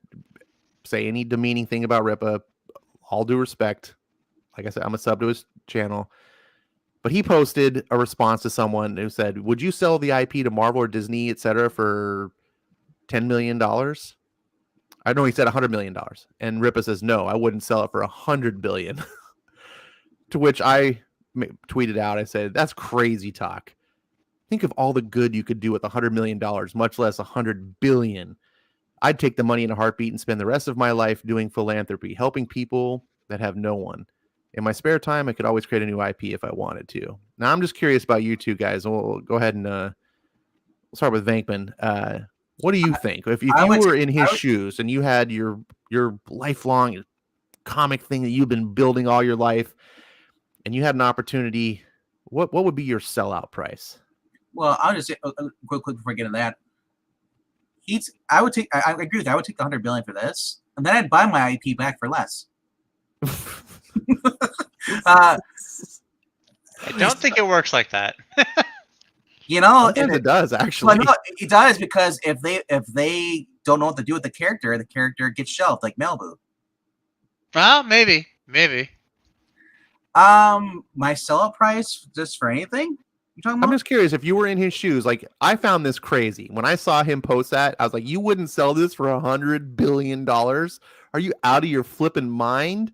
say any demeaning thing about Ripa. All due respect. Like I said, I'm a sub to his channel. But he posted a response to someone who said, would you sell the IP to Marvel or Disney, etc., for $10 million? I know he said $100 million. And Ripa says, no, I wouldn't sell it for $100 billion. To which I tweeted out, I said, that's crazy talk. Think of all the good you could do with $100 million, much less $100 billion. I'd take the money in a heartbeat and spend the rest of my life doing philanthropy, helping people that have no one. In my spare time, I could always create a new IP if I wanted to. Now, I'm just curious about you two guys. We'll go ahead and we'll start with Vankman. What do you think? If you were in his shoes and you had your lifelong comic thing that you've been building all your life, and you had an opportunity, what would be your sellout price? Well, I'll just say quick before I get into that. I agree with you. I would take the $100 billion for this, and then I'd buy my IP back for less. I don't think it works like that. Sometimes it does actually. Well, no, it does, because if they don't know what to do with the character gets shelved, like Malibu. Well, maybe. My sellout price just for anything? You talking about? I'm just curious if you were in his shoes. Like, I found this crazy when I saw him post that. I was like, you wouldn't sell this for $100 billion? Are you out of your flipping mind?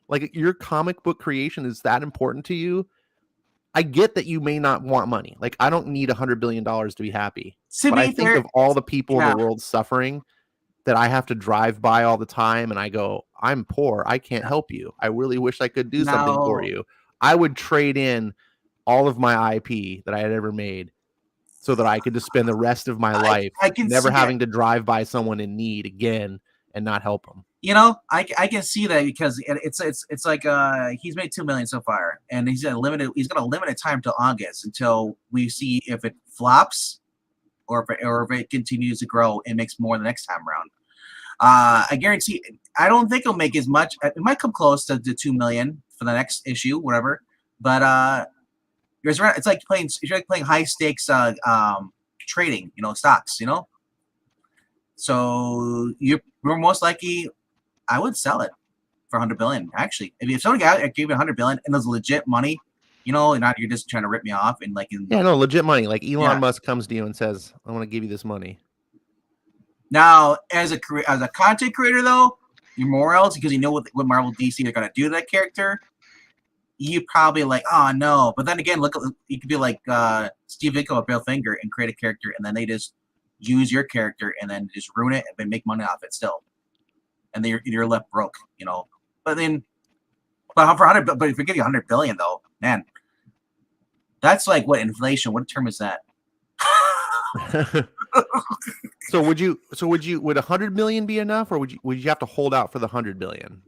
Like, your comic book creation is that important to you? I get that you may not want money. Like, I don't need $100 billion to be happy. But I think of all the people in the world suffering that I have to drive by all the time, and I go, I'm poor. I can't help you. I really wish I could do something for you. I would trade in all of my IP that I had ever made so that I could just spend the rest of my life never having to drive by someone in need again and not help them. I can see that, because it's like he's made $2 million so far, and he's got a limited time till August until we see if it flops or if it continues to grow and makes more the next time around. I guarantee. I don't think it'll make as much. It might come close to the $2 million for the next issue, whatever. But it's like playing high stakes trading, stocks, So you're most likely, I would sell it for $100 billion. Actually, if someone gave you $100 billion and it was legit money, not you're just trying to rip me off and legit money. Like Elon Musk comes to you and says, "I want to give you this money." Now, as a content creator, though, you're more else, because you know what Marvel DC are gonna do to that character. You probably like, oh no, but then again, you could be like Steve Ditko or Bill Finger and create a character, and then they just use your character and then just ruin it and make money off it still, and then you're left broke, But then, but if you're getting $100 billion though, man, that's like what inflation? What term is that? So would $100 million be enough, or would you have to hold out for the $100 billion?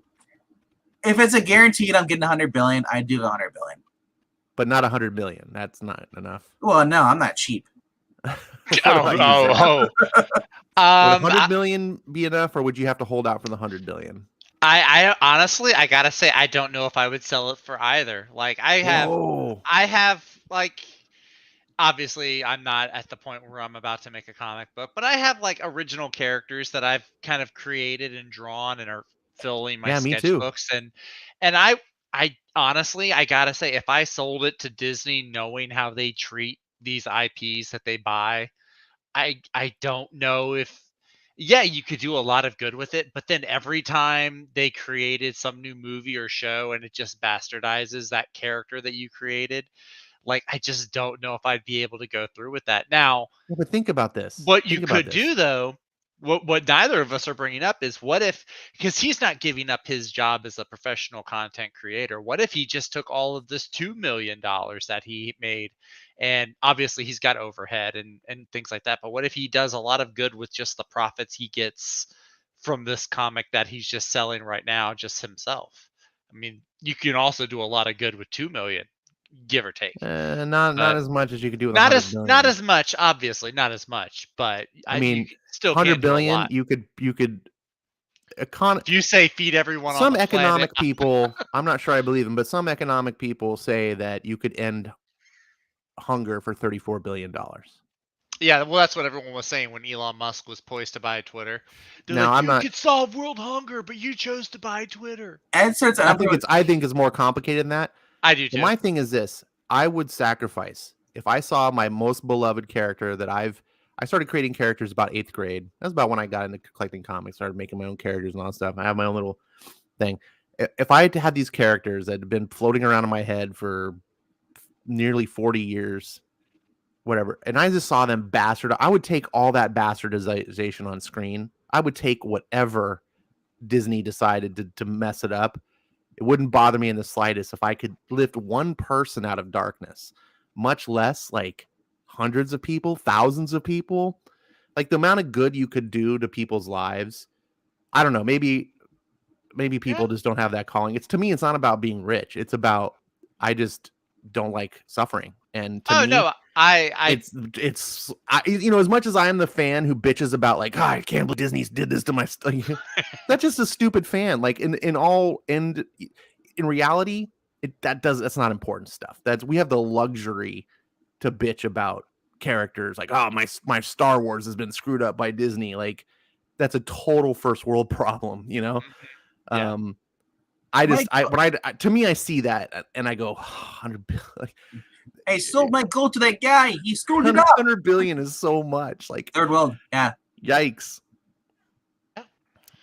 If it's a guaranteed, I'm getting $100 billion, I do the $100 billion. But not $100 million. That's not enough. Well, no, I'm not cheap. Would $100 million be enough, or would you have to hold out for the $100 billion? I honestly, I gotta say, I don't know if I would sell it for either. Like, I have like, obviously I'm not at the point where I'm about to make a comic book, but I have like original characters that I've kind of created and drawn and are filling my sketchbooks, and I honestly, I gotta say, if I sold it to Disney knowing how they treat these IPs that they buy, I don't know if you could do a lot of good with it, but then every time they created some new movie or show and it just bastardizes that character that you created, like, I just don't know if I'd be able to go through with that. Now, but think about this. What you could do though, what neither of us are bringing up is what if, because he's not giving up his job as a professional content creator, what if he just took all of this $2 million that he made, and obviously he's got overhead and things like that, but what if he does a lot of good with just the profits he gets from this comic that he's just selling right now, just himself? I mean, you can also do a lot of good with 2 million, give or take. Not as much as you could do with Not 100 billion. not as much, obviously, not as much, but I mean, you still 100 can't do a billion, lot. you could If you say feed everyone some on the economic planet, people, I'm not sure I believe them, but some economic people say that you could end hunger for $34 billion. yeah, well, that's what everyone was saying when Elon Musk was poised to buy Twitter. They're Now, like, I'm you not. could solve world hunger, but you chose to buy Twitter. And so I think it's more complicated than that. I do too. But my thing is this: I would sacrifice if I saw my most beloved character that I started creating characters about 8th grade. That's about when I got into collecting comics, started making my own characters and all that stuff. I have my own little thing. If I had had these characters that had been floating around in my head for nearly 40 years, whatever, and I just saw them bastard, I would take all that bastardization on screen. I would take whatever Disney decided to mess it up. It wouldn't bother me in the slightest if I could lift one person out of darkness, much less like hundreds of people, thousands of people. Like the amount of good you could do to people's lives. I don't know. Maybe people just don't have that calling. To me, it's not about being rich. It's about, I just don't like suffering. And to me, no, it's as much as I am the fan who bitches about like, I can't believe Disney did this to my that's just a stupid fan. Like in reality, that's not important stuff. We have the luxury to bitch about characters like, oh, my Star Wars has been screwed up by Disney. Like that's a total first world problem, Yeah. To me, I see that and I go, 100 billion. Like, I sold my gold to that guy. He screwed it up. 100 billion is so much. Like third world, yeah. Yikes.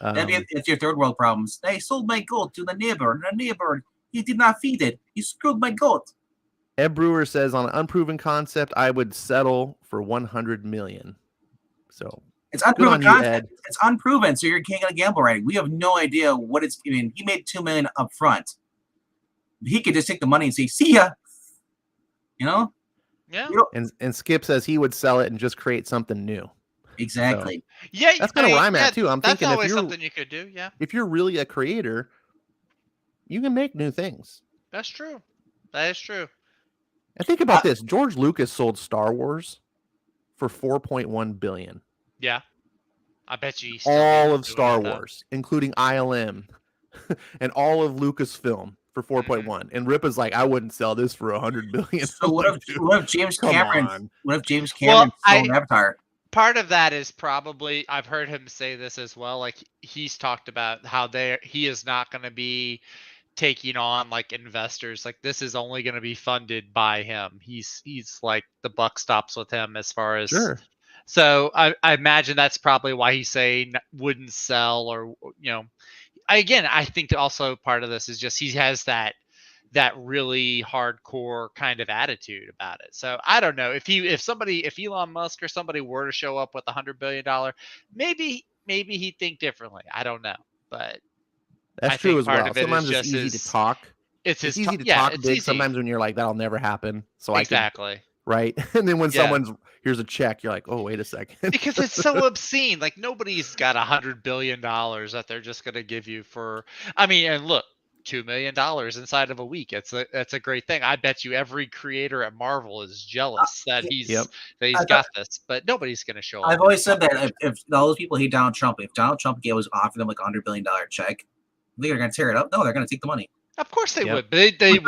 It's your third world problems. I sold my gold to the neighbor. The neighbor, he did not feed it. He screwed my goat. Ed Brewer says, on an unproven concept, I would settle for 100 million. So it's unproven concept. It's unproven, so you're gonna gamble, right? We have no idea what it's. I mean, he made $2 million up front. He could just take the money and say, "See ya." You know? Yeah. And Skip says he would sell it and just create something new. Exactly. So, yeah, that's kind of where I'm at too. I'm thinking if you're something you could do. Yeah. If you're really a creator, you can make new things. That's true. That is true. And think about this: George Lucas sold Star Wars for $4.1 billion. Yeah. I bet you all of Star Wars, including ILM, and all of Lucasfilm for 4.1. Mm-hmm. And Rip is like, I wouldn't sell this for $100 billion. So what if James Cameron? What if James Cameron sold Avatar? Part of that is probably, I've heard him say this as well. Like he's talked about how he is not going to be taking on like investors. Like this is only going to be funded by him. He's like the buck stops with him as far as. Sure. So I imagine that's probably why he's saying wouldn't sell, or I think also part of this is just he has that really hardcore kind of attitude about it. So I don't know if Elon Musk or somebody were to show up with $100 billion, maybe he'd think differently. I don't know, but that's true as well. Sometimes it's easy to talk. It's easy to talk big. Easy. Sometimes when you're like, that'll never happen. So exactly. Right. And then when here's a check, you're like, oh, wait a second. Because it's so obscene. Like nobody's got $100 billion that they're just going to give you for, and look, $2 million inside of a week. That's a great thing. I bet you every creator at Marvel is jealous that he's got this, but nobody's going to show up. I've always said that if all those people hate Donald Trump, if Donald Trump was offered them like $100 billion check, they're going to tear it up. No, they're going to take the money. Of course they would. But they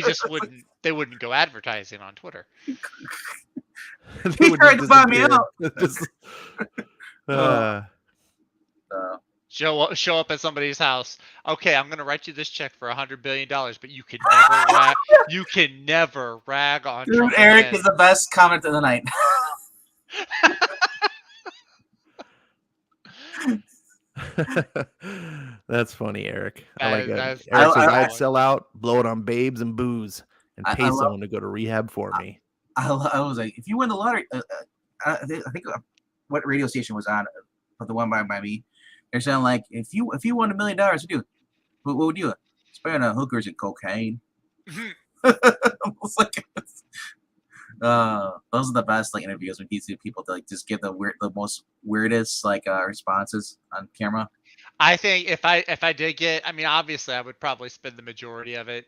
just wouldn't. They wouldn't go advertising on Twitter. He tried to buy me out. Show up at somebody's house. Okay, I'm gonna write you this check for $100 billion, but you can never rag on. Dude, Trump Eric again. is the best comment of the night. That's funny, Eric. I like it. Eric says I'd sell out, blow it on babes and booze, and pay someone to go to rehab for me. I was like, if you win the lottery, I think what radio station was on? but the one by me, they're saying like, if you won $1 million to do, what would you do? Spend on hookers and cocaine. It's like, those are the best like interviews when you see people to, like just give the most weirdest like responses on camera. I think if I did get, I mean, obviously I would probably spend the majority of it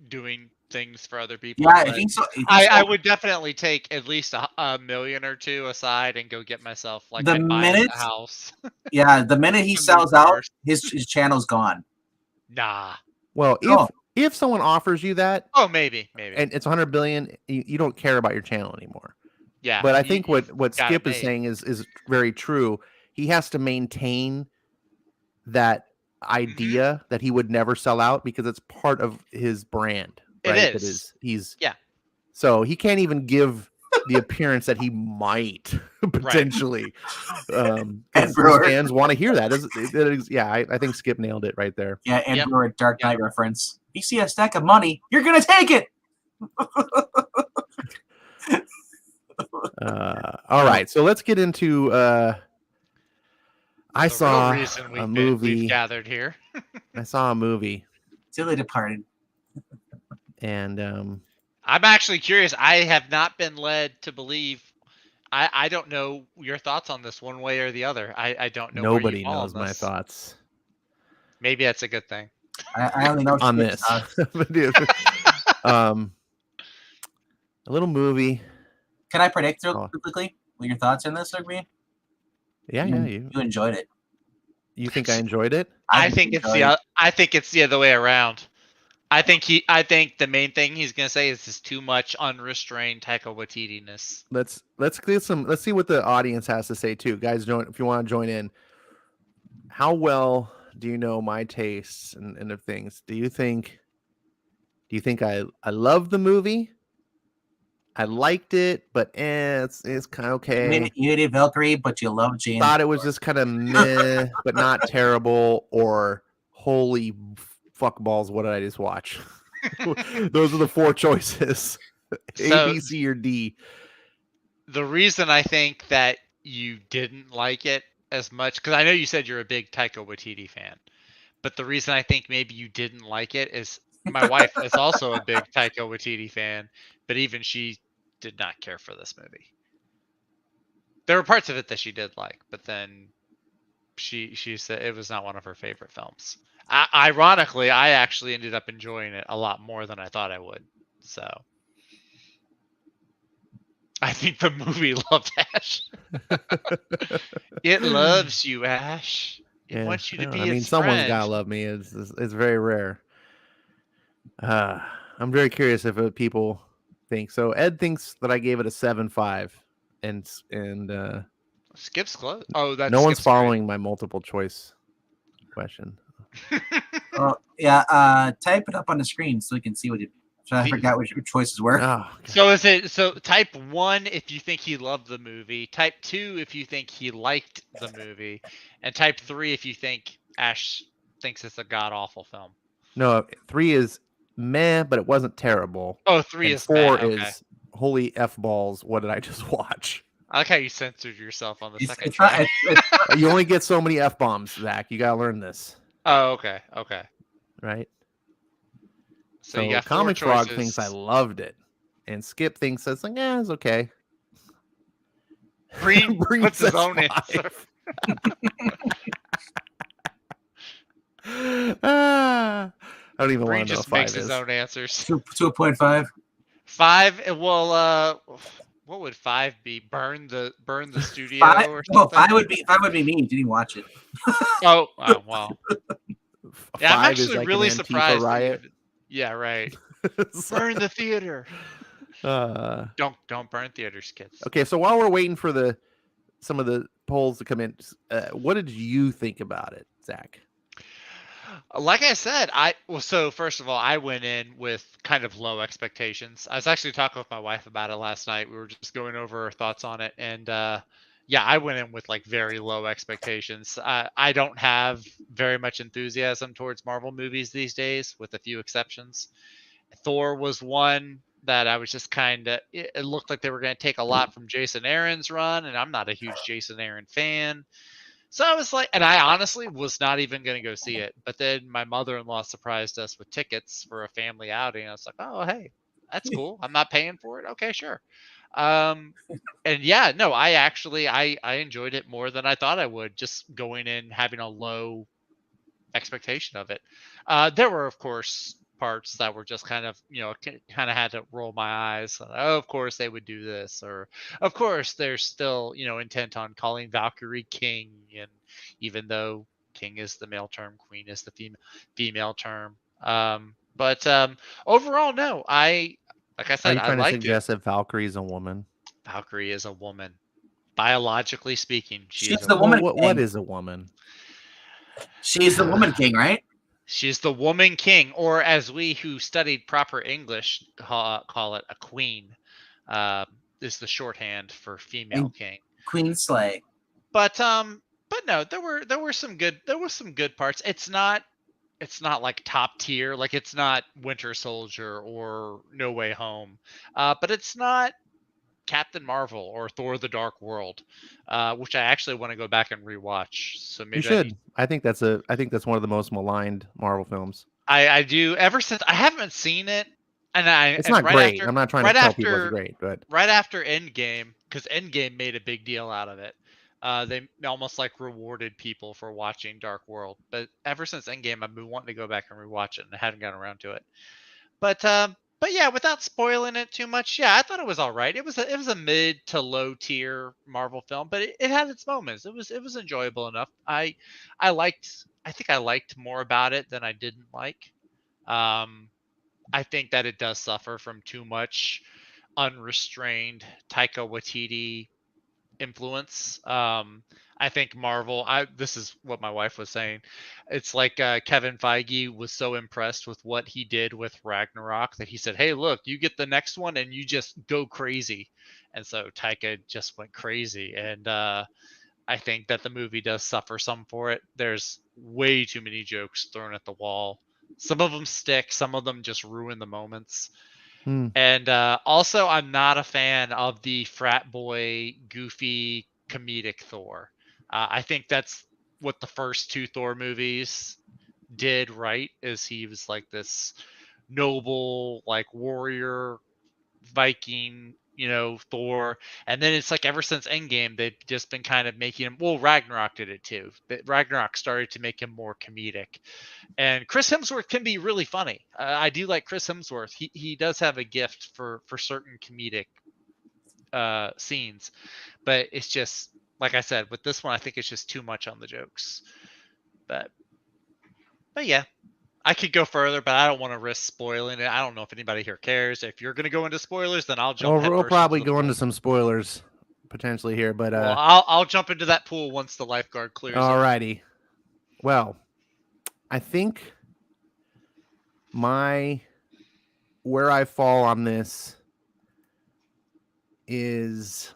doing things for other people. Yeah, I but think so. I would definitely take at least a million or two aside and go get myself like The I'd buy minute- a house. Yeah, the minute he The sells new out, cars. his channel's gone. Nah. Well, No. if someone offers you that, Oh, maybe. and it's 100 billion, you don't care about your channel anymore. Yeah. But I think what got it Skip is made. saying is very true. He has to maintain that idea that he would never sell out because it's part of his brand. Right? It That is. He's Yeah. So he can't even give the appearance that he might potentially. Because fans want to hear that. I think Skip nailed it right there. Yeah, and for a Dark Knight reference. You see a stack of money, you're gonna take it. All right, so let's get into. I saw a movie. We've gathered here. I saw a movie. Silly Departed. And I'm actually curious. I have not been led to believe. I don't know your thoughts on this one way or the other. I don't know. Nobody knows my thoughts. Maybe that's a good thing. I only know on this. A little movie. Can I predict real quickly what your thoughts on this are, me? Yeah, you enjoyed it. You think I enjoyed it? I think it's the other way around. I think the main thing he's gonna say is just too much unrestrained Taika Waititi-ness. Let's see what the audience has to say too, guys. If you want to join in, how well do you know my tastes and of things? Do you think I love the movie? I liked it, but it's kind of okay. You hated Valkyrie, but you love Jane. Thought it was just kind of meh, but not terrible. Or holy fuck balls, what did I just watch? Those are the four choices: A, B, C, or D. The reason I think that you didn't like it as much, because I know you said you're a big Taika Waititi fan, but the reason I think maybe you didn't like it is my wife is also a big Taika Waititi fan, but even she did not care for this movie. There were parts of it that she did like, but then she said it was not one of her favorite films. Ironically, I actually ended up enjoying it a lot more than I thought I would. So I think the movie loved Ash. It loves you, Ash. It wants you to be. I mean, someone's gotta love me. It's very rare. I'm very curious if people think so. Ed thinks that I gave it a 7.5, and Skip's close. Oh, that's no one's following my multiple choice question. Type it up on the screen so we can see what it. So I forgot which choices were. Oh, so type 1 if you think he loved the movie, type 2 if you think he liked the movie, and type 3 if you think Ash thinks it's a god awful film. No, 3 is meh, but it wasn't terrible. Oh, 3 and is 4 meh, is holy F balls. What did I just watch? I like how you censored yourself on the second try. You only get so many F bombs, Zach. You gotta learn this. Oh, okay. Right. So you got Comic Frog thinks I loved it, and Skip thinks it's like, it's okay. Breen puts his own answer. I don't even want to know. Just makes his own answers. 2.5. 5. Well, what would 5 be? Burn the studio 5? or No, something? 5 would be me. Didn't even watch it. Oh wow. Yeah, I'm 5 is actually like really an Antifa surprised. riot. Yeah, right. Burn the theater. Don't burn theaters, kids. Okay, so while we're waiting for some of the polls to come in, what did you think about it, Zach? Like I said, so first of all, I went in with kind of low expectations. I was actually talking with my wife about it last night. We were just going over our thoughts on it, and I went in with like very low expectations. I don't have very much enthusiasm towards Marvel movies these days, with a few exceptions. Thor was one. that I was just kind of, it looked like they were going to take a lot from Jason Aaron's run, and I'm not a huge Jason Aaron fan. So I was like, and I honestly was not even going to go see it. But then my mother-in-law surprised us with tickets for a family outing. I was like, oh, hey, that's cool. I'm not paying for it. Okay, sure. Um, and yeah, no, I enjoyed it more than I thought I would, just going in having a low expectation of it. There were, of course, parts that were just kind of, kind of had to roll my eyes. Oh, of course they would do this, or of course they're still, intent on calling Valkyrie King, and even though King is the male term, Queen is the female term. But overall, no, like I Are said, you I trying to liked it. suggest that Valkyrie is a woman? Valkyrie is a woman. Biologically speaking, she She's is a the woman. woman What king. is a woman? She's the woman king, right? She's the woman king, or as we who studied proper English call it, a queen. Uh, is the shorthand for female king. Queen Slay. But no, there were some good parts. It's not like top tier, like it's not Winter Soldier or No Way Home, but it's not Captain Marvel or Thor: The Dark World, which I actually want to go back and rewatch. So You maybe should. I think that's one of the most maligned Marvel films. I do. Ever since I haven't seen it, It's and not great. I'm not trying to tell people it's great, but right after Endgame, because Endgame made a big deal out of it. They almost like rewarded people for watching Dark World. But ever since Endgame, I've been wanting to go back and rewatch it, and I haven't gotten around to it. But yeah, without spoiling it too much, yeah, I thought it was all right. It was a mid to low tier Marvel film, but it had its moments. It was enjoyable enough. I think I liked more about it than I didn't like. Um, I think that it does suffer from too much unrestrained Taika Waititi influence. I think Marvel. This is what my wife was saying. It's like Kevin Feige was so impressed with what he did with Ragnarok that he said, "Hey, look, you get the next one and you just go crazy." And so Taika just went crazy, and I think that the movie does suffer some for it. There's way too many jokes thrown at the wall. Some of them stick, some of them just ruin the moments. And also, I'm not a fan of the frat boy, goofy, comedic Thor. I think that's what the first two Thor movies did right. Is he was like this noble, like warrior, Viking, Thor. And then it's like ever since Endgame, they've just been kind of making him. Well, Ragnarok did it too. But Ragnarok started to make him more comedic. And Chris Hemsworth can be really funny. I do like Chris Hemsworth. He does have a gift for certain comedic scenes, but it's just like I said with this one. I think it's just too much on the jokes. But yeah, I could go further, but I don't want to risk spoiling it. I don't know if anybody here cares. If you're going to go into spoilers, then I'll jump. we'll probably go into some spoilers potentially here. But well, I'll jump into that pool once the lifeguard clears. Alrighty. Well, I think where I fall on this is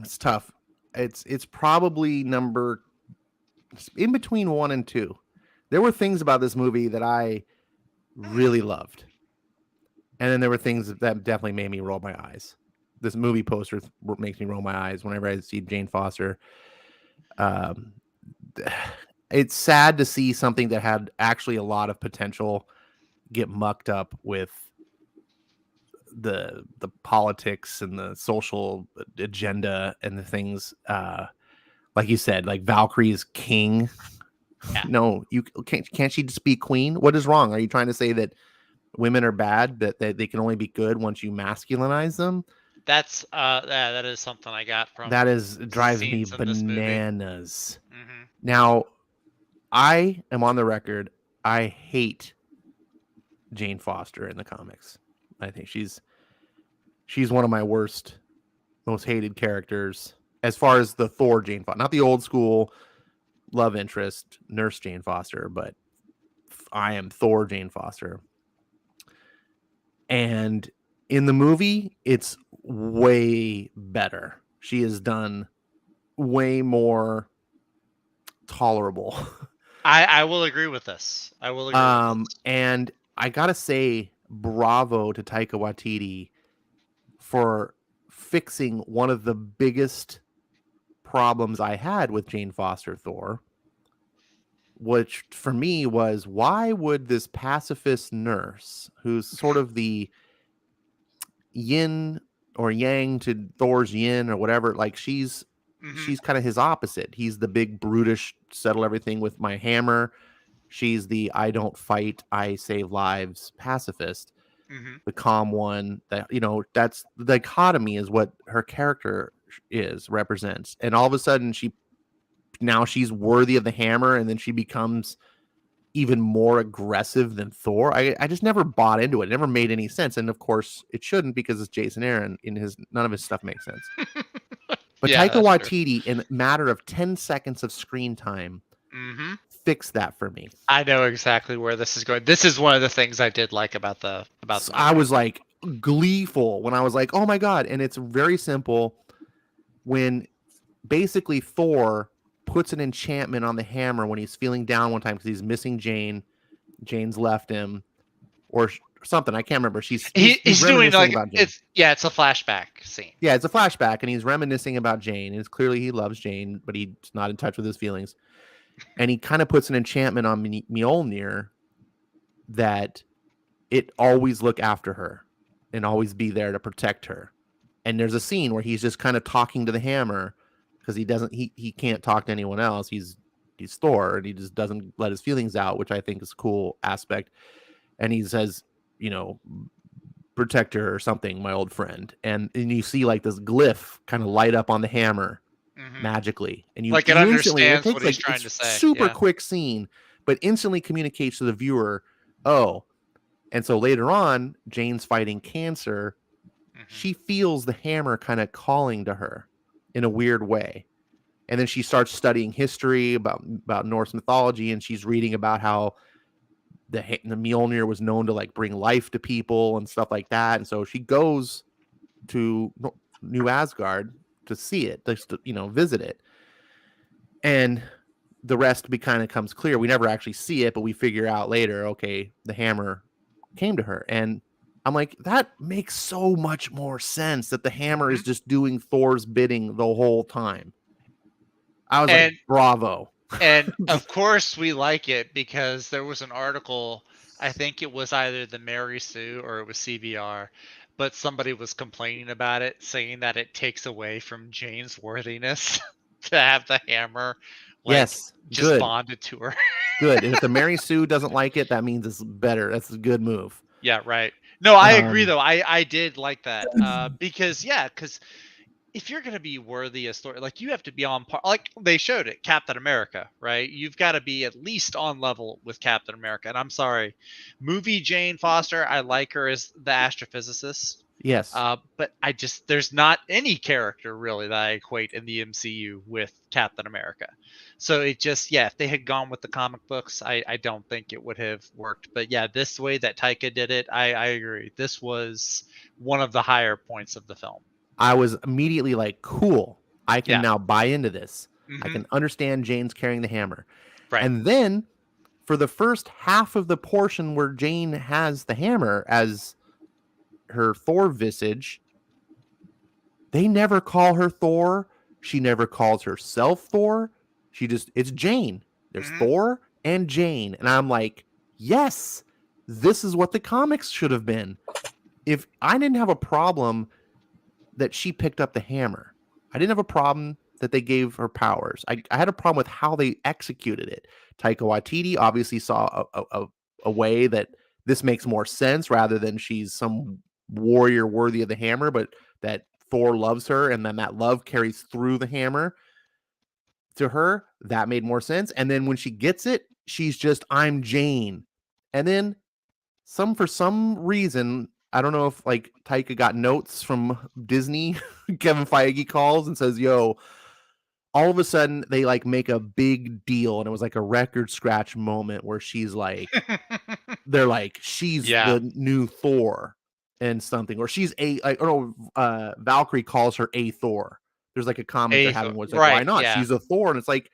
it's tough. It's probably in between 1 and 2. There were things about this movie that I really loved, and then there were things that definitely made me roll my eyes. This movie poster makes me roll my eyes whenever I see Jane Foster. It's sad to see something that had actually a lot of potential get mucked up with the politics and the social agenda and the things like you said, like Valkyrie's king. Yeah. No, you can't she just be queen? What is wrong? Are you trying to say that women are bad, that they can only be good once you masculinize them? That's that is something I got from drives me bananas. Now, I am on the record. I hate Jane Foster in the comics. I think she's one of my worst, most hated characters as far as the Thor Jane Foster, not the old school love interest nurse Jane Foster, but I am Thor Jane Foster. And in the movie, it's way better. She is done way more tolerable. I will agree with this. And I gotta say, bravo to Taika Waititi for fixing one of the biggest problems I had with Jane Foster Thor, which for me was, why would this pacifist nurse, who's sort of the yin or yang to Thor's yin or whatever, like she's kind of his opposite. He's the big brutish, settle everything with my hammer. She's the I don't fight, I save lives pacifist. The calm one, that, you know, that's the dichotomy is what her character represents. And all of a sudden she's worthy of the hammer, and then she becomes even more aggressive than Thor. I just never bought into it. It never made any sense. And of course it shouldn't, because it's Jason Aaron. None of his stuff makes sense. But Yeah, Taika that's Waititi, in a matter of 10 seconds of screen time, fixed that for me. I know exactly where this is going. This is one of the things I did like about the So I was like gleeful when I was like, oh my God. And it's very simple. When basically Thor puts an enchantment on the hammer when he's feeling down one time because he's missing Jane. Jane's left him or something. I can't remember. He's doing like it's a flashback scene. Yeah, it's a flashback, and he's reminiscing about Jane. And it's clearly he loves Jane, but he's not in touch with his feelings. And he kind of puts an enchantment on Mjolnir that it always look after her and always be there to protect her. And there's a scene where he's just kind of talking to the hammer because he can't talk to anyone else. He's Thor, and he just doesn't let his feelings out, which I think is a cool aspect. And he says, you know, protect her or something, my old friend. And you see like this glyph kind of light up on the hammer magically, and you like it understands what he's trying to say. Super quick scene, but instantly communicates to the viewer, oh. And so later on, Jane's fighting cancer. She feels the hammer kind of calling to her in a weird way. And then she starts studying history about Norse mythology, and she's reading about how the Mjolnir was known to like bring life to people and stuff like that. And so she goes to New Asgard to see it, just to, you know, visit it. And the rest kind of comes clear. We never actually see it, but we figure out later, okay, the hammer came to her. And I'm like, that makes so much more sense that the hammer is just doing Thor's bidding the whole time. I was like, bravo. And of course we like it because there was an article, I think it was either the Mary Sue or it was CBR, but somebody was complaining about it, saying that it takes away from Jane's worthiness to have the hammer just bonded to her. Good. And if the Mary Sue doesn't like it, that means it's better. That's a good move. Yeah, right. No, I agree though. I did like that because if you're going to be worthy of story, like you have to be on par, like they showed it, Captain America, right? You've got to be at least on level with Captain America. And I'm sorry, movie Jane Foster, I like her as the astrophysicist. Yes. But there's not any character really that I equate in the MCU with Captain America. So it just, if they had gone with the comic books, I don't think it would have worked. But yeah, this way that Taika did it, I agree. This was one of the higher points of the film. I was immediately like, cool, I can now buy into this. I can understand Jane's carrying the hammer. Right. And then for the first half of the portion where Jane has the hammer as her Thor visage, they never call her Thor. She never calls herself Thor. It's Jane. There's Thor and Jane. And I'm like, yes, this is what the comics should have been. If I didn't have a problem that she picked up the hammer, I didn't have a problem that they gave her powers. I had a problem with how they executed it. Taika Waititi obviously saw a way that this makes more sense rather than she's some warrior worthy of the hammer, but that Thor loves her and then that love carries through the hammer to her. That made more sense. And then when she gets it, she's just, I'm Jane. And then for some reason, I don't know if like Taika got notes from Disney. Kevin Feige calls and says, yo, all of a sudden they like make a big deal. And it was like a record scratch moment where she's like, they're like, she's the new Thor and something, or she's Valkyrie calls her a Thor. There's like a comment they're having was like, why not? She's a Thor. And it's like,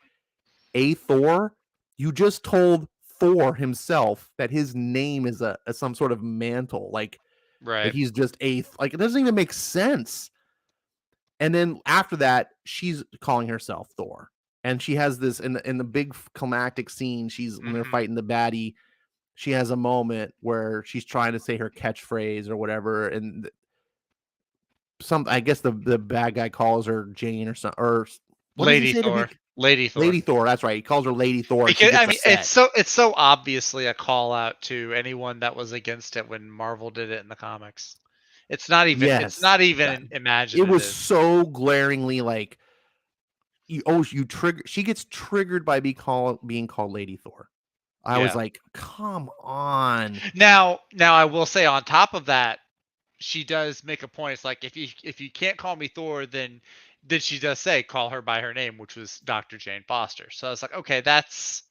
a Thor? You just told Thor himself that his name is a some sort of mantle, like Right. he's just like it doesn't even make sense. And then after that, she's calling herself Thor, and she has this in the big climactic scene. When they're fighting the baddie, she has a moment where she's trying to say her catchphrase or whatever, and I guess the bad guy calls her Jane or something, or what does he Lady say Thor. to me? Lady Thor. Lady Thor. That's right. He calls her Lady Thor. Because, I mean, it's so obviously a call out to anyone that was against it when Marvel did it in the comics. It's not even. It's not even imaginative. It was so glaringly like, you trigger. She gets triggered by being called Lady Thor. I was like, come on. Now I will say on top of that, she does make a point. It's like if you can't call me Thor, then she does say call her by her name, which was Dr. Jane Foster. So I was like, okay, that's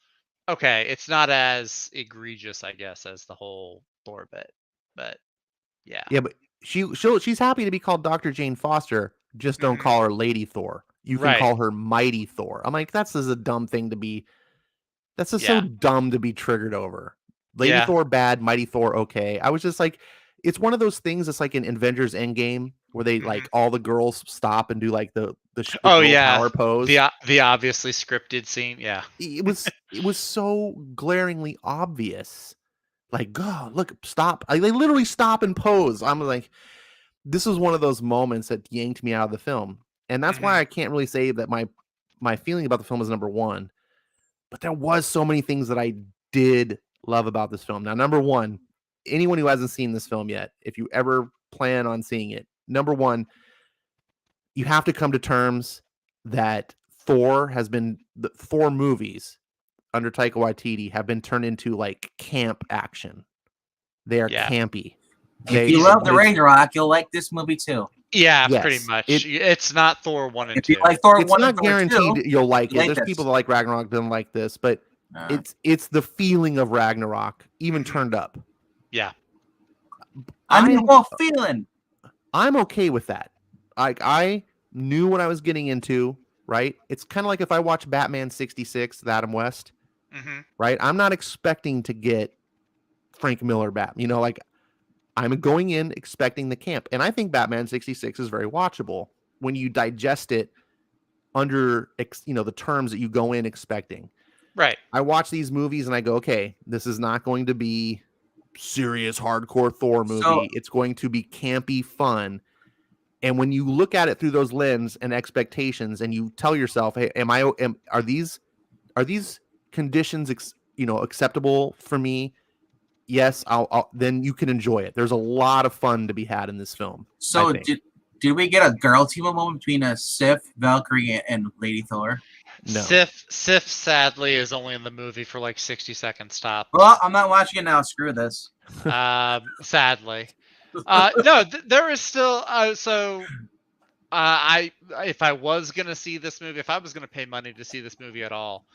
okay. It's not as egregious, I guess, as the whole Thor bit, but yeah. Yeah, but she's happy to be called Dr. Jane Foster. Just don't call her Lady Thor. You can call her Mighty Thor. I'm like, that's just a dumb thing to be. That's just so dumb to be triggered over. Lady Thor bad, Mighty Thor okay. I was just like, it's one of those things that's like in Avengers Endgame where they like all the girls stop and do like the power pose. The obviously scripted scene. Yeah. It was so glaringly obvious. Like, God, look, stop. They literally stop and pose. I'm like, this is one of those moments that yanked me out of the film. And that's why I can't really say that my feeling about the film is number one. But there was so many things that I did love about this film. Now, number one, anyone who hasn't seen this film yet, if you ever plan on seeing it, number one, you have to come to terms that the Thor movies under Taika Waititi have been turned into like camp action. They are campy. If you love the Ragnarok, you'll like this movie too. Yeah, pretty much. It's not Thor 1 and 2. If you like Thor 1 it's not guaranteed you'll like it. There's this. people that like Ragnarok didn't like this, but it's the feeling of Ragnarok, even turned up. Yeah. I mean, what feeling? I'm okay with that. I knew what I was getting into, right? It's kind of like if I watch Batman 66 with Adam West, right? I'm not expecting to get Frank Miller Batman. You know, like I'm going in expecting the camp. And I think Batman 66 is very watchable when you digest it under, the terms that you go in expecting. Right. I watch these movies and I go, okay, this is not going to be serious hardcore Thor movie. It's going to be campy fun. And when you look at it through those lens and expectations and you tell yourself, hey, are these conditions, acceptable for me? Yes, I'll then you can enjoy it. There's a lot of fun to be had in this film. So did we get a girl team up moment between Sif, Valkyrie, and Lady Thor? No. Sif sadly is only in the movie for like 60 seconds top. Well, I'm not watching it now. Screw this. Sadly. No, there is still if I was gonna see this movie, if I was gonna pay money to see this movie at all,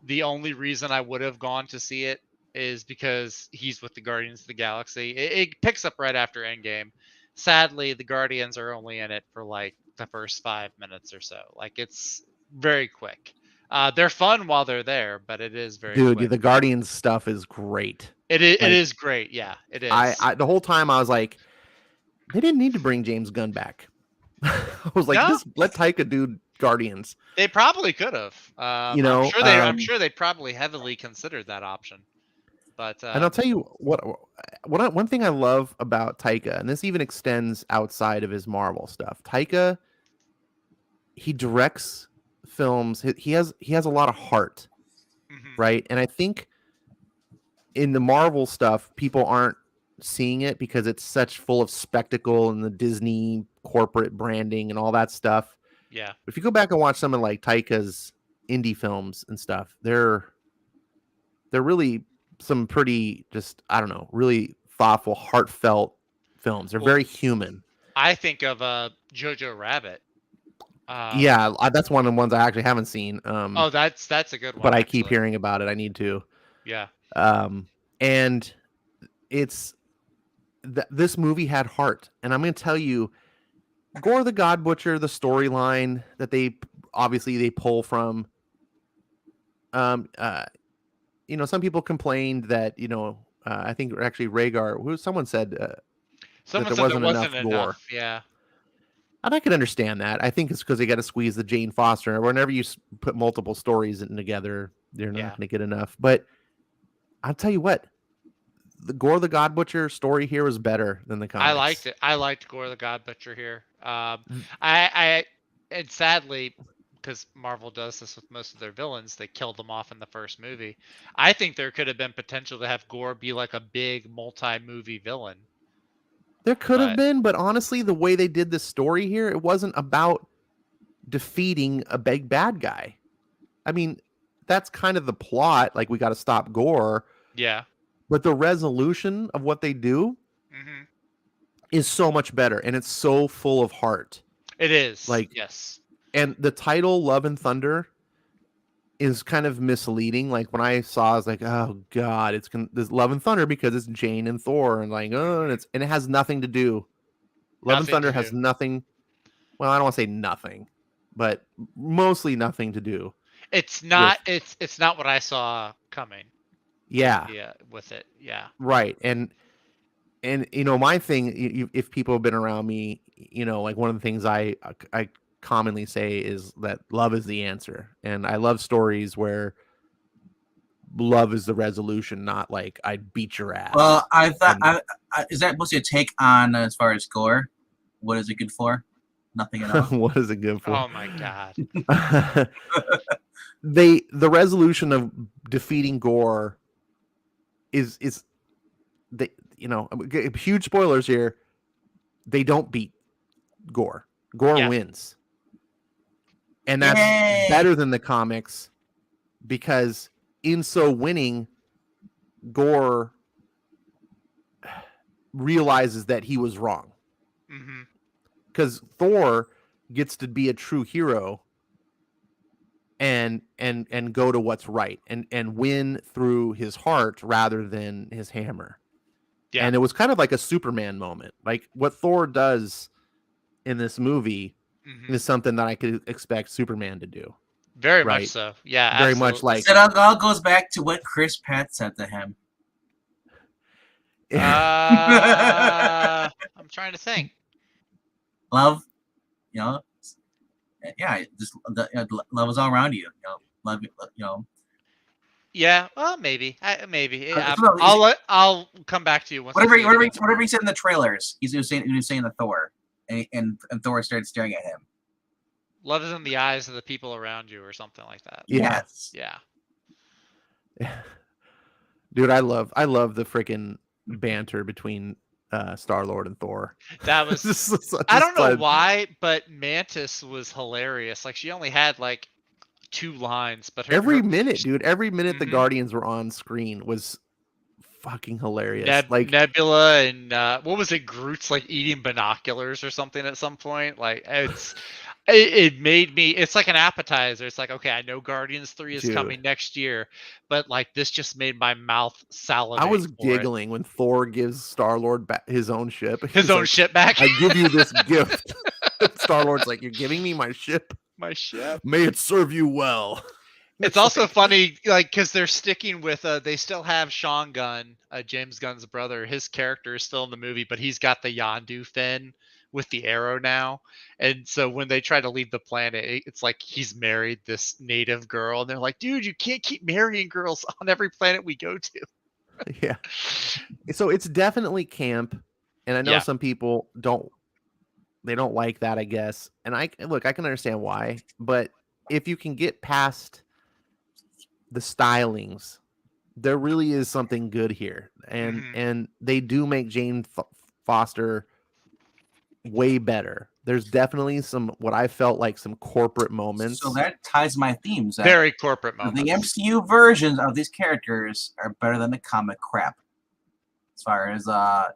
the only reason I would have gone to see it is because he's with the Guardians of the Galaxy. It picks up right after Endgame. Sadly, the Guardians are only in it for like the first 5 minutes or so. Like it's very quick. They're fun while they're there, but it is very quick. The Guardians stuff is great. It is great. Yeah, it is. I the whole time I was like, they didn't need to bring James Gunn back. I was like, just let Taika do Guardians. They probably could have. I'm sure they probably heavily considered that option. But and I'll tell you one thing I love about Taika, and this even extends outside of his Marvel stuff. Taika, he directs films. He has a lot of heart, right? And I think in the Marvel stuff, people aren't seeing it because it's such full of spectacle and the Disney corporate branding and all that stuff. Yeah. If you go back and watch some of like Taika's indie films and stuff, they're really some pretty really thoughtful, heartfelt films. They're very human. I think of Jojo Rabbit. That's one of the ones I actually haven't seen. That's a good one. But I keep hearing about it. I need to. Yeah. And it's this movie had heart, and I'm going to tell you, Gore the God Butcher, the storyline that they pull from, some people complained that I think actually Rhaegar, someone said that Someone there said there wasn't enough wasn't gore. enough. Yeah. And I can understand that. I think it's because they got to squeeze the Jane Foster. Whenever you put multiple stories in together, you're not Yeah. going to get enough. But I'll tell you what, the Gore the God Butcher story here was better than the comics. I liked it. I liked Gore the God Butcher here. I and sadly, because Marvel does this with most of their villains, they killed them off in the first movie. I think there could have been potential to have Gore be like a big multi-movie villain. There could have But- been, but honestly, the way they did this story here, it wasn't about defeating a big bad guy. I mean, that's kind of the plot. Like, we got to stop Gore. Yeah. But the resolution of what they do hmm is so much better, and it's so full of heart. It is. Like, yes. and the title Love and Thunder is kind of misleading. Like, when I saw, I was like, oh god, this Love and Thunder because it's Jane and Thor, and like, oh, and it has nothing to do. Love and Nothing Thunder to has do. nothing. Well, I don't want to say nothing, but mostly nothing to do. It's not. It's not what I saw coming. Yeah. Yeah. With it. Yeah. Right. And my thing, if people have been around me, like one of the things I commonly say is that love is the answer. And I love stories where love is the resolution, not like I beat your ass. Well, I thought, is that mostly a take on as far as Gore? What is it good for? Nothing at all. What is it good for? Oh my god. The resolution of defeating Gore is they, huge spoilers here. They don't beat Gore. Gore wins. And that's better than the comics because in so winning, Gore realizes that he was wrong. Because Thor gets to be a true hero and go to what's right and win through his heart rather than his hammer. Yeah. And it was kind of like a Superman moment. Like what Thor does in this movie is something that I could expect Superman to do. Very much so. Yeah, very absolutely. much like it all goes back to what Chris Pratt said to him. I'm trying to think. Love, yeah, just love is all around you. Love, Yeah, well, maybe. Maybe. Yeah, no, I'll come back to you once. Whatever he said in the trailers, he was saying the Thor, and Thor started staring at him. Love is in the eyes of the people around you, or something like that. Yes. Yeah. Dude, I love the freaking banter between Star-Lord and Thor. That was I don't know why, but Mantis was hilarious. Like she only had like 2 lines, but every minute the Guardians were on screen was fucking hilarious. Like Nebula and what was it? Groot's like eating binoculars or something at some point. Like it made me. It's like an appetizer. It's like, okay, I know Guardians 3 is coming next year, but like this just made my mouth salivate. I was giggling when Thor gives Star-Lord back his own ship. His own ship back. I give you this gift. Star-Lord's like, you're giving me my ship. My ship. May it serve you well. It's also funny, like, because they're sticking with they still have Sean Gunn, James Gunn's brother. His character is still in the movie, but he's got the Yondu fin with the arrow now. And so when they try to leave the planet, it's like he's married this native girl, and they're like, dude, you can't keep marrying girls on every planet we go to. Yeah. So it's definitely camp, and I know some people don't like that, I guess. And I can understand why, but if you can get past the stylings, there really is something good here. And they do make Jane Foster way better. There's definitely what I felt like some corporate moments. So that ties my themes. Very corporate moments. The MCU versions of these characters are better than the comic crap. As far as the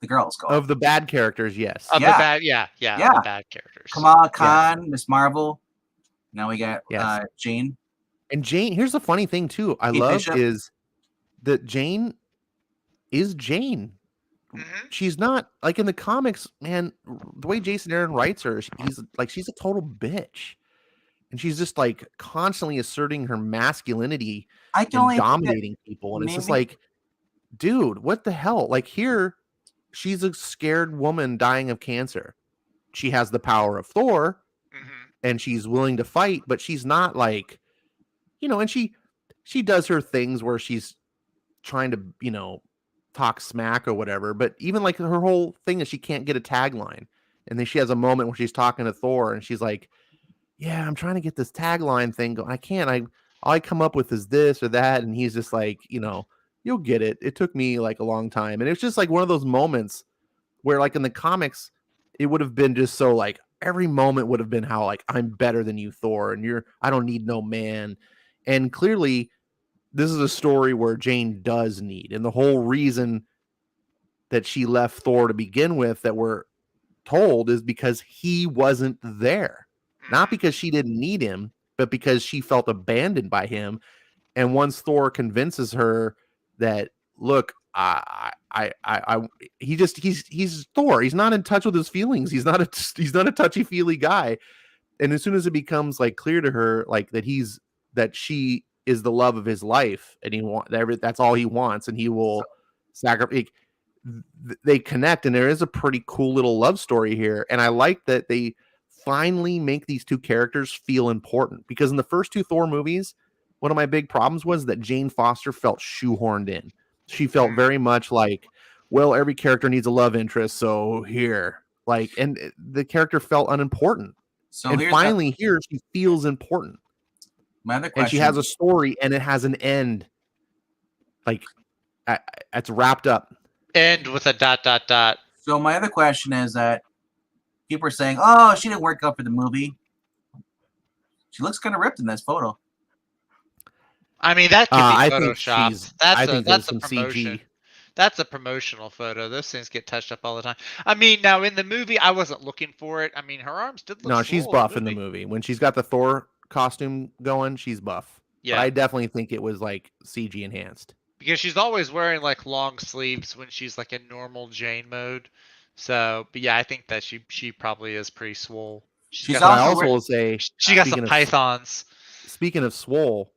girls go. Of the bad characters, yes. Of the bad, the bad characters. Kamala Khan, Miss Marvel. Now we got Jane. And Jane, here's the funny thing too. I love Bishop. is that Jane is Jane. She's not like in the comics, man. The way Jason Aaron writes her, she's a total bitch, and she's just like constantly asserting her masculinity I can and only think that dominating people. And it's just maybe like, dude, what the hell? Like here, she's a scared woman dying of cancer. She has the power of Thor Mhm. and she's willing to fight, but she's not like, and she does her things where she's trying to, talk smack or whatever. But even like her whole thing is she can't get a tagline. And then she has a moment where she's talking to Thor and she's like, yeah, I'm trying to get this tagline thing going. I can't. All I come up with is this or that. And he's just like, you'll get it. It took me like a long time. And it's just like one of those moments where like in the comics, it would have been just so like every moment would have been how like I'm better than you, Thor, and I don't need no man. And clearly this is a story where Jane does need. And the whole reason that she left Thor to begin with that we're told is because he wasn't there. Not because she didn't need him, but because she felt abandoned by him. And once Thor convinces her that, look, he's Thor. He's not in touch with his feelings. He's not a touchy feely guy. And as soon as it becomes like clear to her, like that she is the love of his life, and that's all he wants, and he will sacrifice. They connect, and there is a pretty cool little love story here. And I like that they finally make these two characters feel important, because in the first two Thor movies, one of my big problems was that Jane Foster felt shoehorned in. She felt very much like, well, every character needs a love interest, so here, like, and the character felt unimportant. so. And finally, here she feels important. My other question, and she has a story, and it has an end. Like, it's wrapped up. End with a ... So my other question is that people are saying, "Oh, she didn't work out for the movie. She looks kind of ripped in this photo." I mean, that could be I photoshopped. think That's a some promotion. CG. That's a promotional photo. Those things get touched up all the time. I mean, now in the movie, I wasn't looking for it. I mean, her arms did look. No, she's buff in the movie. When she's got the Thor costume going, she's buff. Yeah, but I definitely think it was like CG enhanced. Because she's always wearing like long sleeves when she's like in normal Jane mode. So, but yeah, I think that she probably is pretty swole. She's I also will say she got some pythons. Speaking of swole,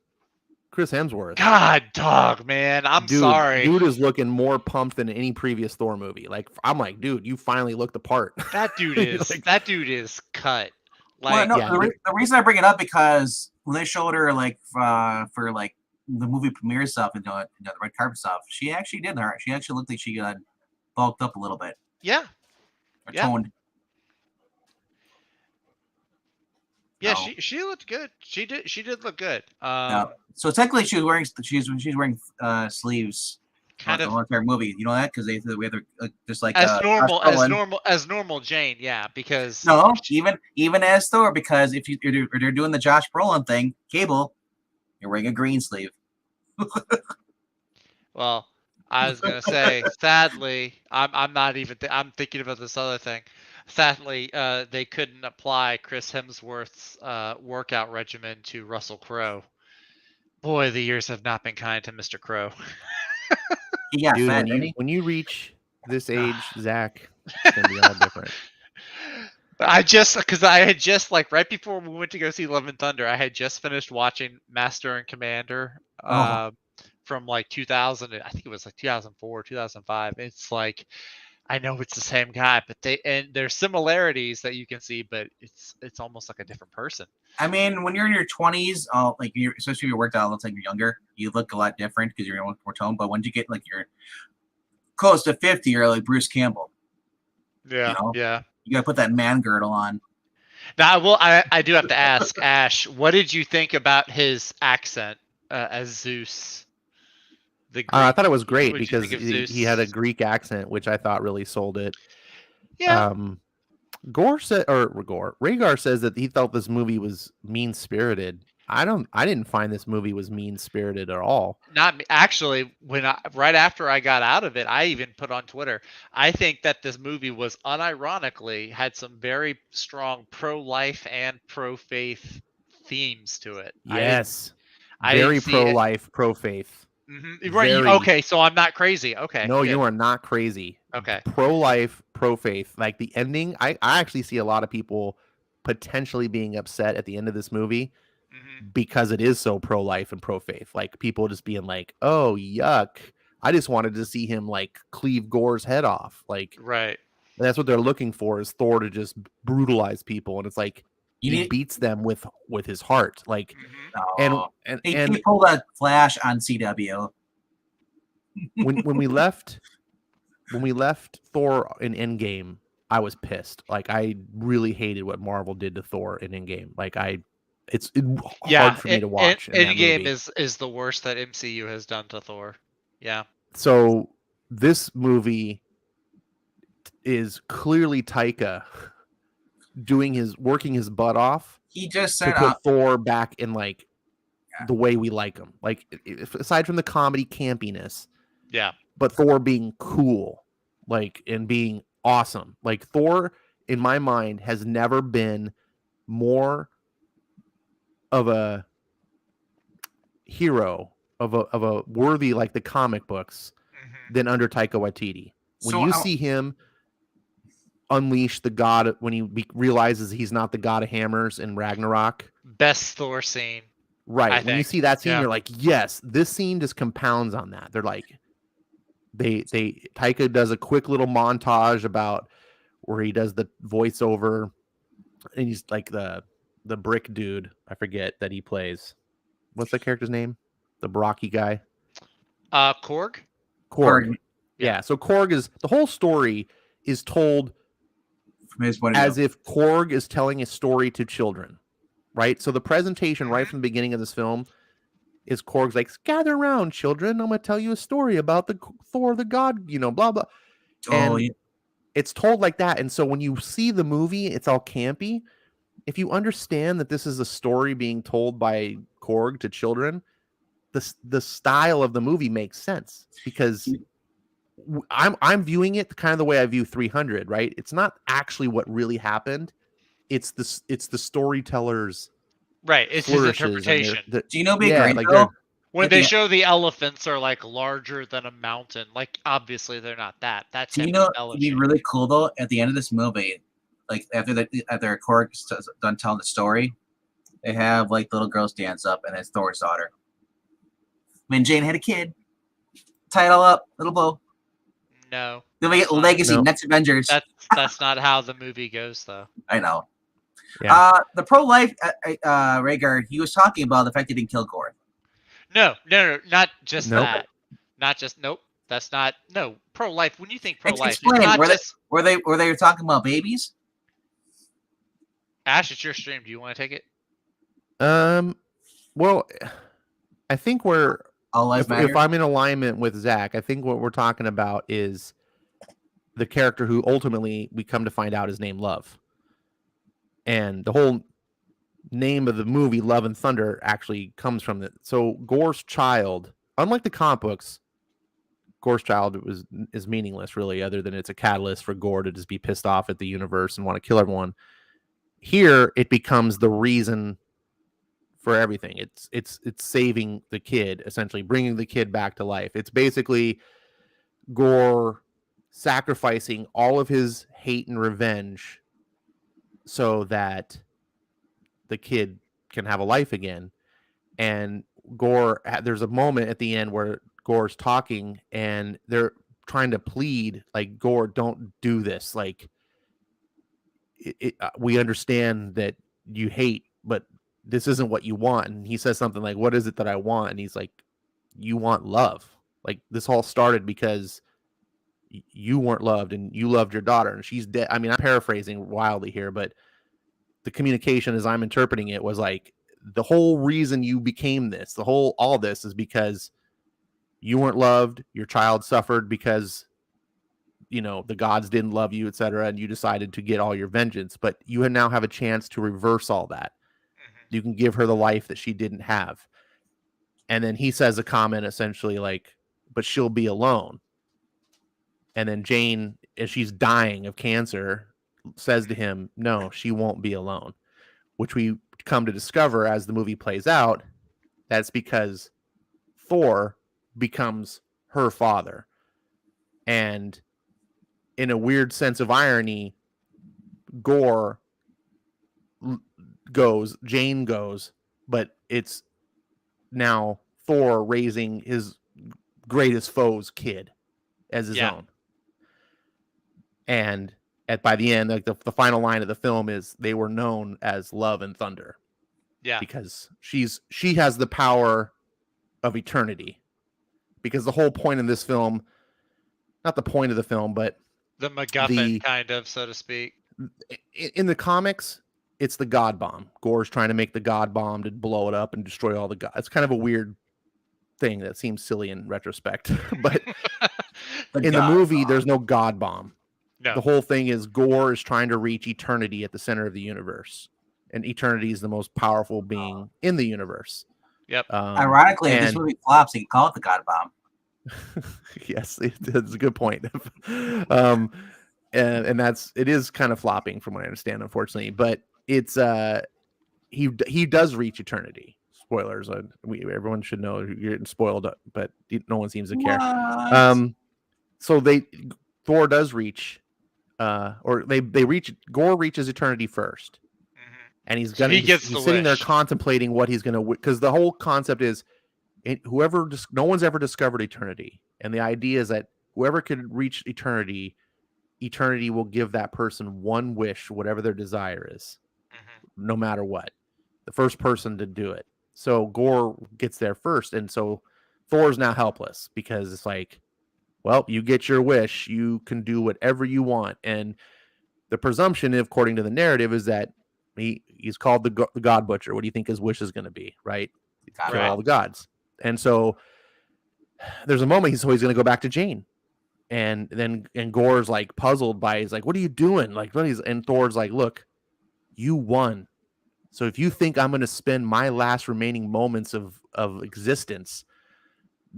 Chris Hemsworth. God, dog, man, sorry. Dude is looking more pumped than any previous Thor movie. Like, I'm like, dude, you finally looked the part. That dude is that dude is cut. Like, well, no, the reason I bring it up because when they showed her like for like the movie premiere stuff and the red carpet stuff, she actually did her. She actually looked like she got bulked up a little bit. Yeah. Or toned. Yeah, no. she looked good. She did look good. No. So technically, she's wearing sleeves. Kind of the entire movie, you know that because they have just like as normal Jane, yeah. Because no, even as Thor, because if they're doing the Josh Brolin thing, Cable, you're wearing a green sleeve. Well, I was gonna say, sadly, I'm not even. I'm thinking about this other thing. Sadly, they couldn't apply Chris Hemsworth's workout regimen to Russell Crowe. Boy, the years have not been kind to Mr. Crowe. Yeah, dude, when you reach this age, Zach, it's gonna be all different. Because I had just like right before we went to go see Love and Thunder, I had just finished watching Master and Commander from like 2000. I think it was like 2004, 2005. It's like I know it's the same guy, but there's similarities that you can see, but it's almost like a different person. I mean, when you're in your 20s, like especially if you worked out, looks like you're younger, you look a lot different because you're more toned. But when you get like you're close to 50, you're like Bruce Campbell. Yeah, yeah. You gotta put that man girdle on. Now, I do have to ask Ash, what did you think about his accent as Zeus? I thought it was great because he had a Greek accent, which I thought really sold it. Yeah. Rhaegar says that he felt this movie was mean-spirited. I didn't find this movie was mean-spirited at all. Not actually. Right after I got out of it, I even put on Twitter, I think that this movie was unironically had some very strong pro-life and pro-faith themes to it. Yes. Very pro-life, pro-faith. Mm-hmm. Right. Okay, so I'm not crazy. Okay. No, you are not crazy. Okay. Pro-life, pro-faith. Like the ending, I actually see a lot of people potentially being upset at the end of this movie Hmm. because it is so pro-life and pro-faith. Like people just being like, "Oh, yuck. I just wanted to see him like cleave Gore's head off." Like Right. that's what they're looking for, is Thor to just brutalize people, and it's like You he need. beats them with his heart. Like Hmm. and Oh, and he and pulled a Flash on CW. when we left Thor in Endgame, I was pissed. Like I really hated what Marvel did to Thor in Endgame. Like it's Yeah. hard for me to watch in that Endgame movie. is the worst that MCU has done to Thor. Yeah. So this movie is clearly Taika working his butt off He just to set put up. Thor back in like the way we like him. Like aside from the comedy campiness, Yeah. but Thor being cool, like, and being awesome. Like Thor, in my mind, has never been more of a hero of a worthy, like the comic books, Hmm. than under Taika Waititi. When So you see him unleash the god, when he realizes he's not the god of hammers in Ragnarok, Best Thor scene, I right? When you think. see that scene, Yeah. you're like, yes, this scene just compounds on that. They're like, they Taika does a quick little montage about where he does the voiceover, and he's like the brick dude. I forget that he plays. What's that character's name? The Brocky guy. Korg. Korg. Yeah. Yeah. So Korg is the whole story is told from his point of as view. if Korg is telling a story to children, right? So the presentation right from the beginning of this film is Korg's like, gather around, children. I'm going to tell you a story about the Thor, the god, blah, blah. Oh, And it's told like that. And so when you see the movie, it's all campy. If you understand that this is a story being told by Korg to children, the style of the movie makes sense, because I'm viewing it kind of the way I view 300, right? It's not actually what really happened. It's the storytellers Right. It's his flourishes and interpretation. do you know Big yeah, Green like though? When At they the- show the elephants are like larger than a mountain, like obviously they're not that. That's Do you him know it'd be embellishing. really cool though? At the end of this movie, like after Korg's done telling the story, they have like little girls dance up, and it's Thor's daughter. When Jane had a kid, tie it all up, little bow. No. Then we get that's not- Legacy, No. Next Avengers. That's not how the movie goes though. I know. Yeah. The pro-life Rhaegar, he was talking about the fact he didn't kill Gore. No, not just Nope. that. Not just nope. That's not pro life. When you think pro life, Explain. it's not Were just they talking about babies? Ash. It's your stream. Do you want to take it? Well, I think All lives if matter. I'm in alignment with Zach, I think what we're talking about is the character who ultimately we come to find out is named Love. And the whole name of the movie, Love and Thunder, actually comes from it. So Gore's child, unlike the comic books, Gore's child is meaningless, really, other than it's a catalyst for Gore to just be pissed off at the universe and want to kill everyone. Here, it becomes the reason for everything. It's saving the kid, essentially bringing the kid back to life. It's basically Gore sacrificing all of his hate and revenge so that the kid can have a life again. And Gore, there's a moment at the end where Gore's talking and they're trying to plead, like, Gore, don't do this. Like, we understand that you hate, but this isn't what you want. And he says something like, what is it that I want? And he's like, you want love. Like, this all started because you weren't loved and you loved your daughter and she's dead. I mean, I'm paraphrasing wildly here, but the communication as I'm interpreting it was like, the whole reason you became this, all this is because you weren't loved, your child suffered because the gods didn't love you, etc., and you decided to get all your vengeance, but you now have a chance to reverse all that. You can give her the life that she didn't have. And then he says a comment essentially like, but she'll be alone. And then Jane, as she's dying of cancer, says to him, no, she won't be alone, which we come to discover as the movie plays out, that's because Thor becomes her father. And in a weird sense of irony, Gore Jane goes, but it's now Thor raising his greatest foe's kid as his own. And by the end, like the final line of the film is they were known as Love and Thunder. Yeah. Because she has the power of eternity. Because the whole point of this film, not the point of the film, but the MacGuffin kind of, so to speak. In the comics, it's the God bomb. Gore's trying to make the God bomb to blow it up and destroy all the gods. It's kind of a weird thing that seems silly in retrospect. But in the movie, there's no God bomb. No. The whole thing is Gore is trying to reach eternity at the center of the universe. And eternity is the most powerful being in the universe. Yep. Ironically, if this movie flops, they can call it the God bomb. Yes, that's a good point. And it is kind of flopping from what I understand, unfortunately. But it's he does reach eternity. Spoilers. Everyone should know you're getting spoiled, but no one seems to care. So Thor does reach, or they reach. Gore reaches eternity first, and he's sitting there contemplating what he's gonna. Because the whole concept is, no one's ever discovered eternity, and the idea is that whoever could reach eternity will give that person one wish, whatever their desire is, no matter what. The first person to do it. So Gore gets there first, and so Thor's now helpless because it's like, well, you get your wish, you can do whatever you want, and the presumption, according to the narrative, is that he's called the God Butcher. What do you think his wish is going to be? Right? Kill all the gods. And so there's a moment he's going to go back to Jane, and Gore's like puzzled by, he's like, what are you doing? Like, and Thor's like, look, you won. So if you think I'm going to spend my last remaining moments of existence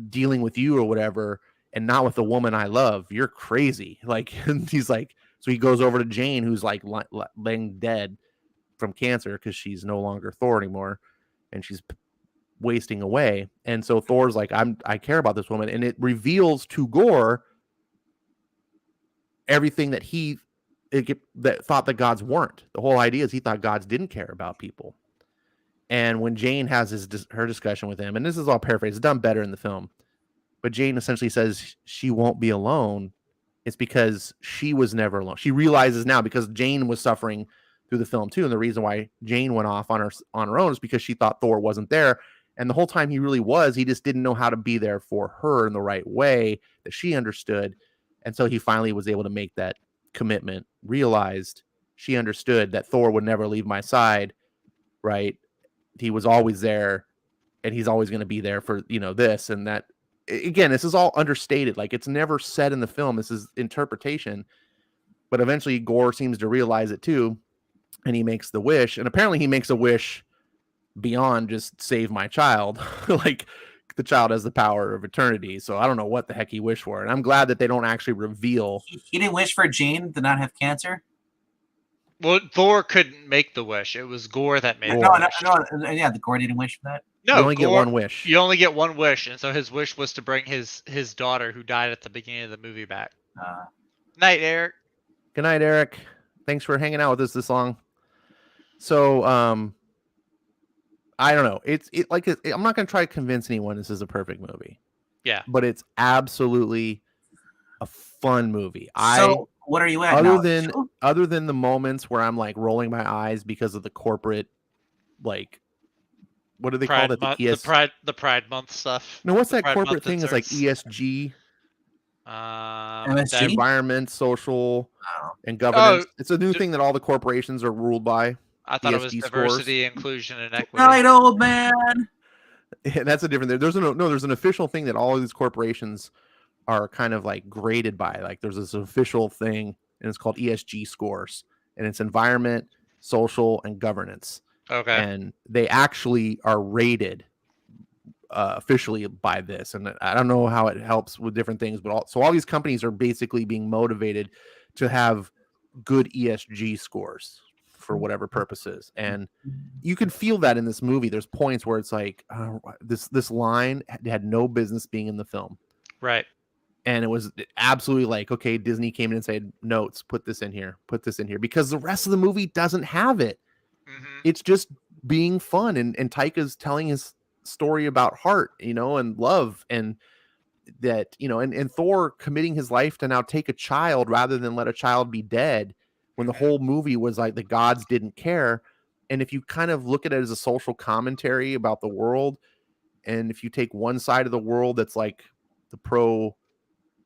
dealing with you or whatever, and not with the woman I love, you're crazy. Like, and he's like, so he goes over to Jane, who's like laying dead from cancer because she's no longer Thor anymore, and she's wasting away. And so Thor's like, I care about this woman, and it reveals to Gore everything that that thought the gods weren't. The whole idea is he thought gods didn't care about people. And when Jane has her discussion with him, and this is all paraphrased, it's done better in the film, but Jane essentially says she won't be alone. It's because she was never alone. She realizes now, because Jane was suffering through the film too, and the reason why Jane went off on her own is because she thought Thor wasn't there, and the whole time he really was. He just didn't know how to be there for her in the right way that she understood, and so he finally was able to make that commitment, realized she understood that Thor would never leave my side, right? He was always there, and he's always going to be there for, this and that. Again, this is all understated. Like, it's never said in the film. This is interpretation. But eventually Gore seems to realize it too, and he makes the wish. And apparently he makes a wish beyond just save my child. Like, the child has the power of eternity. So I don't know what the heck he wished for. And I'm glad that they don't actually reveal. He didn't wish for Jane to not have cancer? Well, Thor couldn't make the wish. It was Gore that made the wish. Yeah, the Gore didn't wish for that. No, you only get one wish. You only get one wish, and so his wish was to bring his daughter, who died at the beginning of the movie, back. Night, Eric. Good night, Eric. Thanks for hanging out with us this long. So, I don't know. I'm not going to try to convince anyone this is a perfect movie. Yeah. But it's absolutely a fun movie. So, what are you at other than the moments where I'm like rolling my eyes because of the corporate, like, what do they call it? The Pride Month stuff. No, what's that corporate thing? It's like ESG. MSG? Environment, social, and governance. It's a new thing that all the corporations are ruled by. I thought it was diversity, inclusion, and equity. Right, old man. Yeah, that's a different thing. There's an official thing that all of these corporations are kind of like graded by. Like, there's this official thing, and it's called ESG scores, and it's environment, social, and governance. Okay. And they actually are rated officially by this. And I don't know how it helps with different things, but all these companies are basically being motivated to have good ESG scores for whatever purposes. And you can feel that in this movie. There's points where it's like, this line had no business being in the film. Right. And it was absolutely like, okay, Disney came in and said, notes, put this in here, because the rest of the movie doesn't have it. It's just being fun, and Taika's telling his story about heart, and love, and that, and Thor committing his life to now take a child rather than let a child be dead, when the whole movie was like the gods didn't care. And if you kind of look at it as a social commentary about the world, and if you take one side of the world that's like the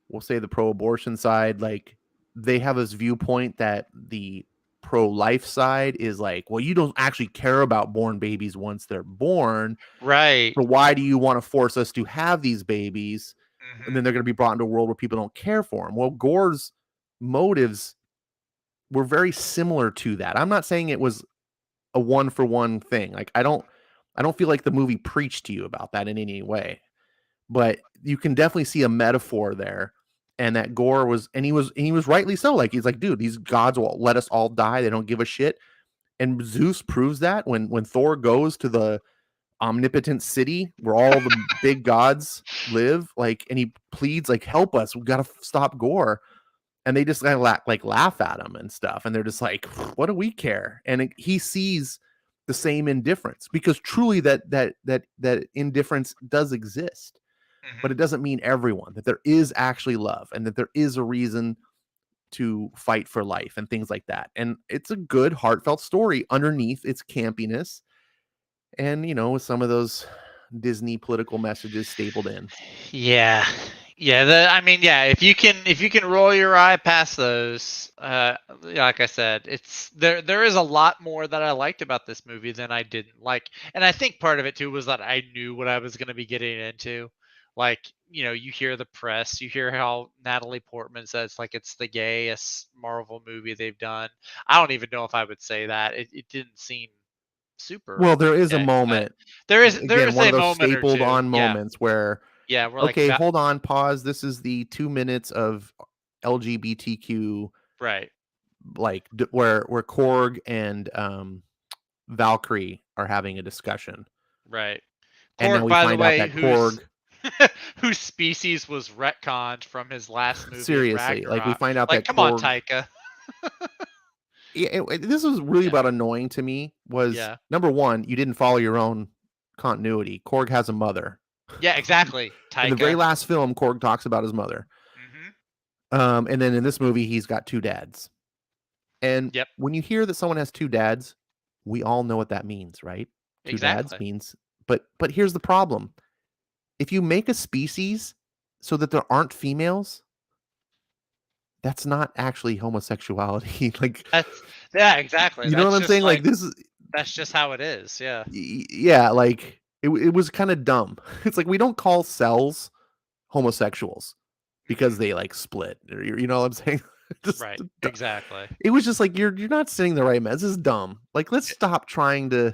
we'll say the pro-abortion side, like they have this viewpoint that the pro-life side is like, well, you don't actually care about born babies once they're born. Right. So why do you want to force us to have these babies? And then they're going to be brought into a world where people don't care for them. Well, Gore's motives were very similar to that. I'm not saying it was a one-for-one thing. Like I don't feel like the movie preached to you about that in any way. But you can definitely see a metaphor there, and that Gore was, and he was rightly so. Like he's like, dude, these gods will let us all die. They don't give a shit. And Zeus proves that when Thor goes to the omnipotent city where all the big gods live, like, and he pleads like, help us, we got to stop Gore. And they just kind of laugh at him and stuff, and they're just like, what do we care? And he sees the same indifference, because truly that indifference does exist. But it doesn't mean everyone, that there is actually love, and that there is a reason to fight for life and things like that. And it's a good, heartfelt story underneath its campiness, and with some of those Disney political messages stapled in. Yeah. If you can roll your eye past those, like I said, it's there is a lot more that I liked about this movie than I didn't like. And I think part of it too was that I knew what I was going to be getting into. Like, you hear the press, you hear how Natalie Portman says like it's the gayest Marvel movie they've done. I don't even know if I would say that. It didn't seem super. Well, there is a gay, moment, there is one a of those moment or stapled two. on moments where, Yeah, we're okay, like, hold on, pause. This is the 2 minutes of LGBTQ, right, like where Korg and Valkyrie are having a discussion. right. And then Korg, we by the find out way, that Korg, whose species was retconned from his last movie, seriously, like we Ragnarok. find out Like, that come on, Korg, Taika. this was really Yeah. about annoying to me, was Yeah. number one, you didn't follow your own continuity. Korg has a mother. Yeah, exactly. In the very Taika. last film, Korg talks about his mother. And then in this movie, he's got two dads. And Yep. when you hear that someone has two dads, we all know what that means, right? Two dads Exactly. means, but here's the problem. If you make a species so that there aren't females, that's not actually homosexuality. Like, Yeah, exactly. you know That's what I'm just saying? Like, this is, that's just how it is. Yeah. yeah, like it was kind of dumb. It's like, we don't call cells homosexuals because they like split, or you know what I'm saying? Just Right. Exactly. it was just like, you're not saying the right message. This is dumb. Like, let's stop trying to,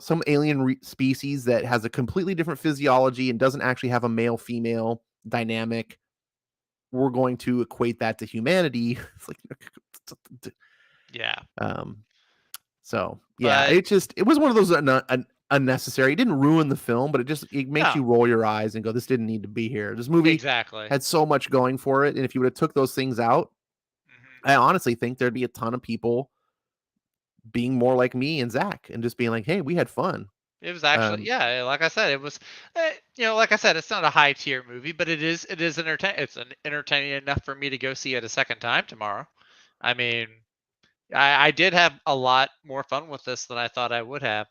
some alien species that has a completely different physiology and doesn't actually have a male female dynamic. We're going to equate that to humanity. It's like, Yeah. So yeah, But it was one of those unnecessary. It didn't ruin the film, but it makes no, you roll your eyes and go, this didn't need to be here. This movie exactly. had so much going for it, and if you would have took those things out, I honestly think there'd be a ton of people being more like me and Zach and just being like, hey, we had fun. It was actually, yeah, like I said, it was, like I said, it's not a high tier movie, but it is entertaining. It's entertaining enough for me to go see it a second time tomorrow. I mean, I did have a lot more fun with this than I thought I would have.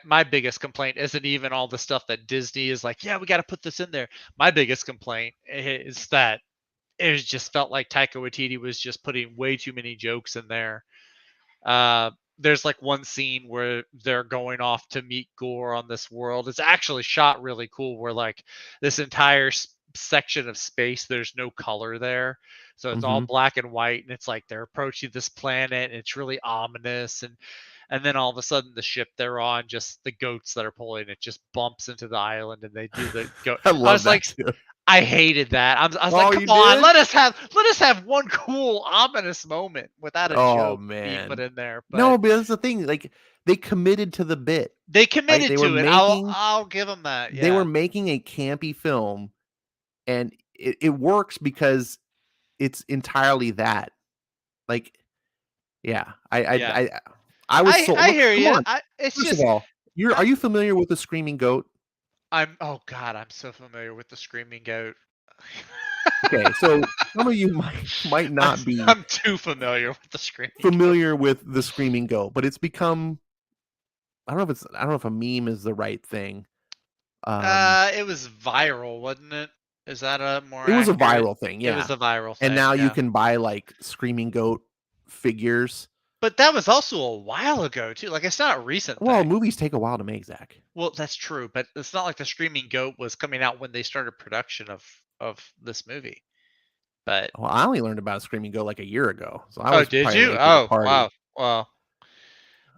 My biggest complaint isn't even all the stuff that Disney is like, yeah, we got to put this in there. My biggest complaint is that it just felt like Taika Waititi was just putting way too many jokes in there. There's like one scene where they're going off to meet Gore on this world. It's actually shot really cool, where like this entire section of space, there's no color there, so it's all black and white, and it's like they're approaching this planet, and it's really ominous, and then all of a sudden the ship they're on, just the goats that are pulling it, just bumps into the island, and they do the goat. I love I was that like, too. I hated that. I was Oh, like, you come on, did? let us have one cool ominous moment without a Oh joke being put man. in there. No, But but that's the thing. Like, they committed to the bit. they Right? committed They were to it. making I'll give them that. they were Yeah. making a campy film, and it works because it's entirely that. Like, Yeah, Yeah. I was so. I Look, hear come you. on. It's First just of all, are I, you familiar with the screaming goat? oh god, I'm so familiar with the screaming goat. Okay, so some of you might I'm, not be I'm too familiar with the screaming goat. familiar with the screaming goat, but it's become I don't know if a meme is the right thing. It was viral, wasn't it? Is that a more It was a accurate? viral thing, It was yeah. a viral And thing, now you yeah. can buy like screaming goat figures. But that was also a while ago too. Like it's not a recent Well, thing. movies take a while to make, Zach. Well, that's true, but it's not like the screaming goat was coming out when they started production of this movie. But Well, I only learned about a screaming goat like a year ago, so I oh, was did probably you? late to the Oh, wow. party. Well,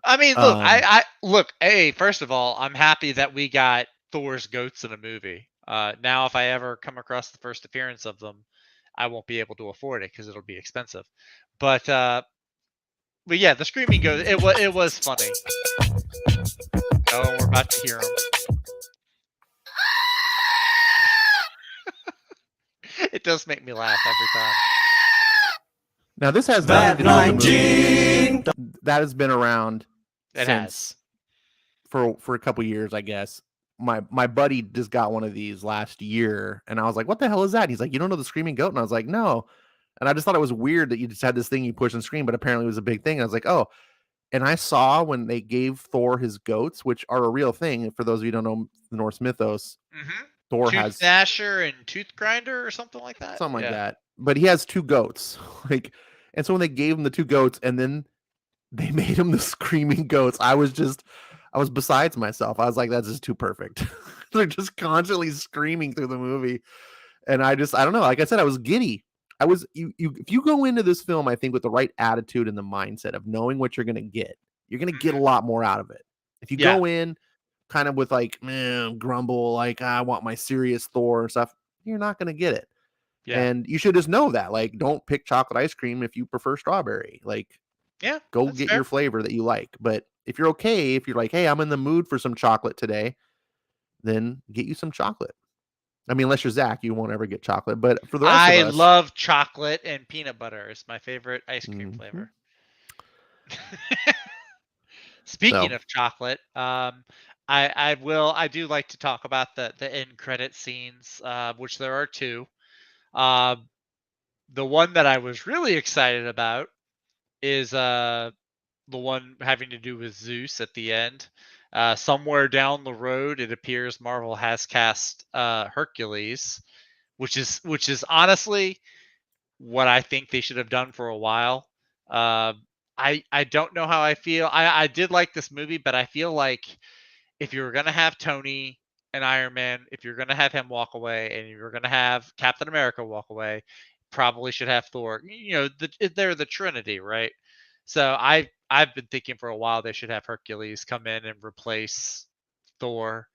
I mean, look, Um, look. Hey, first of all, I'm happy that we got Thor's goats in a movie. Now if I ever come across the first appearance of them, I won't be able to afford it because it'll be expensive. But yeah, the screaming goat. It was funny. Oh, we're about to hear them. It does make me laugh every time. now this has Bad nothing to do with the 19. movie. That has been around It since has. for a couple years, I guess. My buddy just got one of these last year, and I was like, "What the hell is that?" And he's like, "You don't know the screaming goat?" And I was like, "No." And I just thought it was weird that you just had this thing you push and scream, but apparently it was a big thing. And I was like, "Oh." And I saw when they gave Thor his goats, which are a real thing. For those of you who don't know the Norse mythos, Mm-hmm. Thor Tooth has Gnasher and Tooth Grinder or something like that. something like Yeah. that, but he has two goats. Like, and so when they gave him the two goats, and then they made him the screaming goats, I was besides myself. I was like, that's just too perfect. They're just constantly screaming through the movie, and I don't know. Like I said, I was giddy. I was if you go into this film, I think with the right attitude and the mindset of knowing what you're gonna get, you're gonna get a lot more out of it. If you Yeah. go in kind of with like, man, grumble, like I want my serious Thor and stuff, you're not gonna get it. Yeah. And you should just know that. Like, don't pick chocolate ice cream if you prefer strawberry. Like, Yeah. go that's get fair. your flavor that you like. But if you're okay, if you're like, hey, I'm in the mood for some chocolate today, then get you some chocolate. I mean, unless you're Zach, you won't ever get chocolate. But for the rest I of us, love chocolate and peanut butter. It's my favorite ice cream flavor. Speaking So. of chocolate, I do like to talk about the end credit scenes, which there are two. The one that I was really excited about is the one having to do with Zeus at the end. Somewhere down the road, it appears Marvel has cast Hercules, which is honestly what I think they should have done for a while. I don't know how I feel. I did like this movie, but I feel like if you were gonna have Tony and Iron Man, if you're gonna have him walk away, and you're gonna have Captain America walk away, probably should have Thor. You know, they're the Trinity, right? So I've been thinking for a while they should have Hercules come in and replace Thor.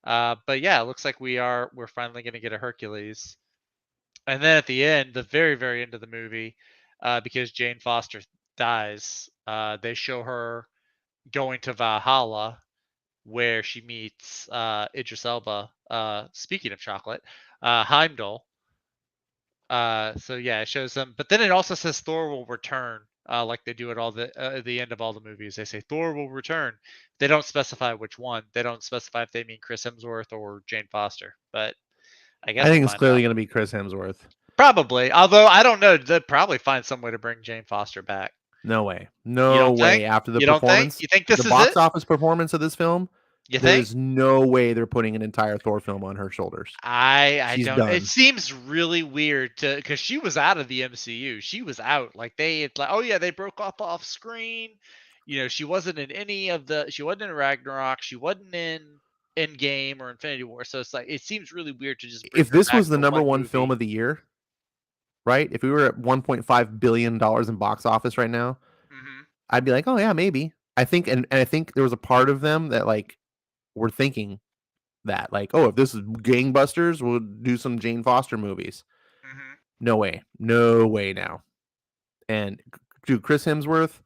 But yeah, it looks like we're finally gonna get a Hercules. And then at the end, the very, very end of the movie, because Jane Foster dies, they show her going to Valhalla, where she meets Idris Elba. Speaking of chocolate, Heimdall. So yeah, it shows them, but then it also says Thor will return, like they do at the end of all the movies. They say Thor will return. They don't specify which one. They don't specify if they mean Chris Hemsworth or Jane Foster. But I guess I think we'll it's find clearly out. going to be Chris Hemsworth. Probably, although I don't know. They'd probably find some way to bring Jane Foster back. No way. You No don't way. think? After the You don't think? performance, You think this the is box it? office performance of this film, You think? there's no way they're putting an entire Thor film on her shoulders. I She's don't. done. It seems really weird because she was out of the MCU. She was out. Like it's like, oh yeah, they broke off screen. You know, she wasn't in any of the. She wasn't in Ragnarok. She wasn't in Endgame or Infinity War. So it's like it seems really weird to just bring If her this back was the for number one one film movie. of the year, right? If we were at $1.5 billion in box office right now, Mm-hmm. I'd be like, oh yeah, maybe. I think, and I think there was a part of them that like were thinking that, like, oh, if this is gangbusters, we'll do some Jane Foster movies. Mm-hmm. No way now. And dude, Chris Hemsworth,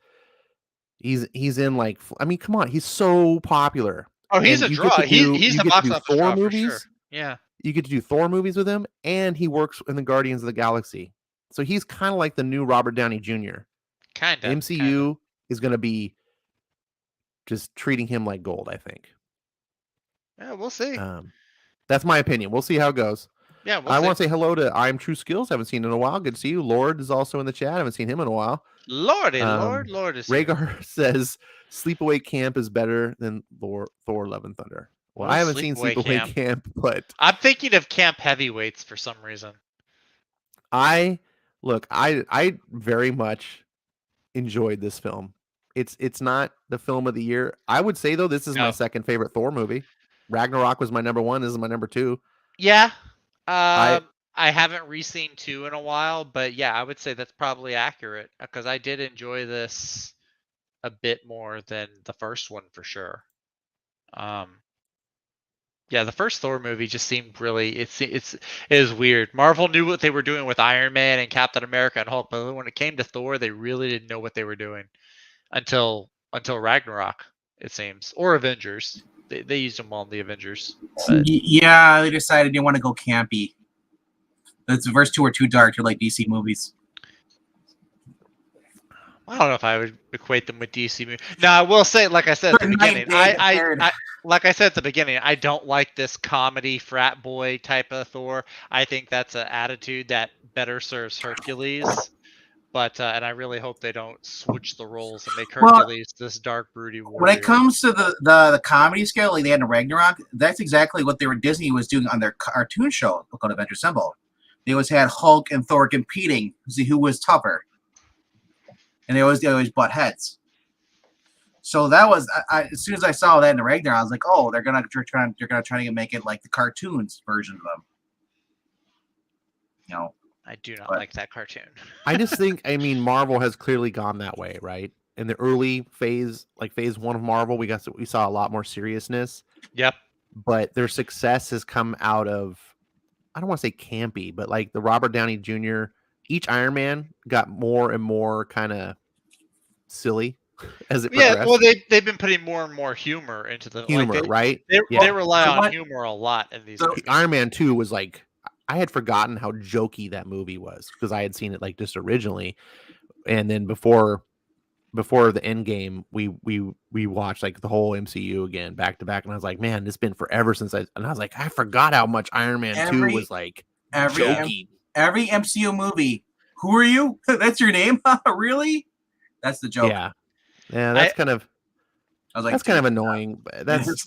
he's in like, I mean, come on, he's so popular. Oh, he's And a you get draw. to do He's you a get to box do office Thor draw for movies. sure. Yeah. You get to do Thor movies with him, and he works in the Guardians of the Galaxy. So he's kind of like the new Robert Downey Jr. The MCU is going to be just treating him like gold, I think. Yeah, we'll see. That's my opinion. We'll see how it goes. Yeah, I want to say hello to I'm True Skills. Haven't seen in a while. Good to see you. Lord is also in the chat. Haven't seen him in a while. Lord is here. Rhaegar says Sleepaway Camp is better than Thor Love and Thunder. Well, What I is haven't seen Sleepaway Sleepaway Camp, but I'm thinking of Camp Heavyweights for some reason. I very much enjoyed this film. It's not the film of the year. I would say though, this is my second favorite Thor movie. Ragnarok was my number 1. This is my number 2. Yeah. I haven't re-seen 2 in a while, but yeah, I would say that's probably accurate because I did enjoy this a bit more than the first one for sure. Yeah, the first Thor movie just seemed really it is weird. Marvel knew what they were doing with Iron Man and Captain America and Hulk, but when it came to Thor, they really didn't know what they were doing until Ragnarok, it seems, or Avengers. They used them all in the Avengers. But... Yeah, they decided they want to go campy. The first 2 are too dark to like DC movies. I don't know if I would equate them with DC movies. No, I will say, like I said at the beginning, I like I said at the beginning, I don't like this comedy frat boy type of Thor. I think that's an attitude that better serves Hercules. But and I really hope they don't switch the roles and make Hercules this dark, broody warrior. When it comes to the comedy scale, like they had in Ragnarok, that's exactly what Disney was doing on their cartoon show called Adventure Symbol. They always had Hulk and Thor competing to see who was tougher, and they always butt heads. So that was as soon as I saw that in the Ragnarok, I was like, oh, they're gonna try to make it like the cartoons version of them. You know. I do not like that cartoon. I just think, I mean, Marvel has clearly gone that way, right? In the early phase, like phase 1 of Marvel, we saw a lot more seriousness. Yep. But their success has come out of, I don't want to say campy, but like the Robert Downey Jr. Each Iron Man got more and more kind of silly as it progressed. Yeah, well, they've been putting more and more humor into the humor, right? They rely on humor a lot in these. Iron Man 2 was like, I had forgotten how jokey that movie was because I had seen it like just originally, and then before the end game, we watched like the whole MCU again back to back, and I was like, man, it's been forever since I was like, I forgot how much Iron Man 2 was like jokey. Every MCU movie, who are you? That's your name? Really? That's the joke. Yeah, that's kind of. I was like, that's kind of annoying. That's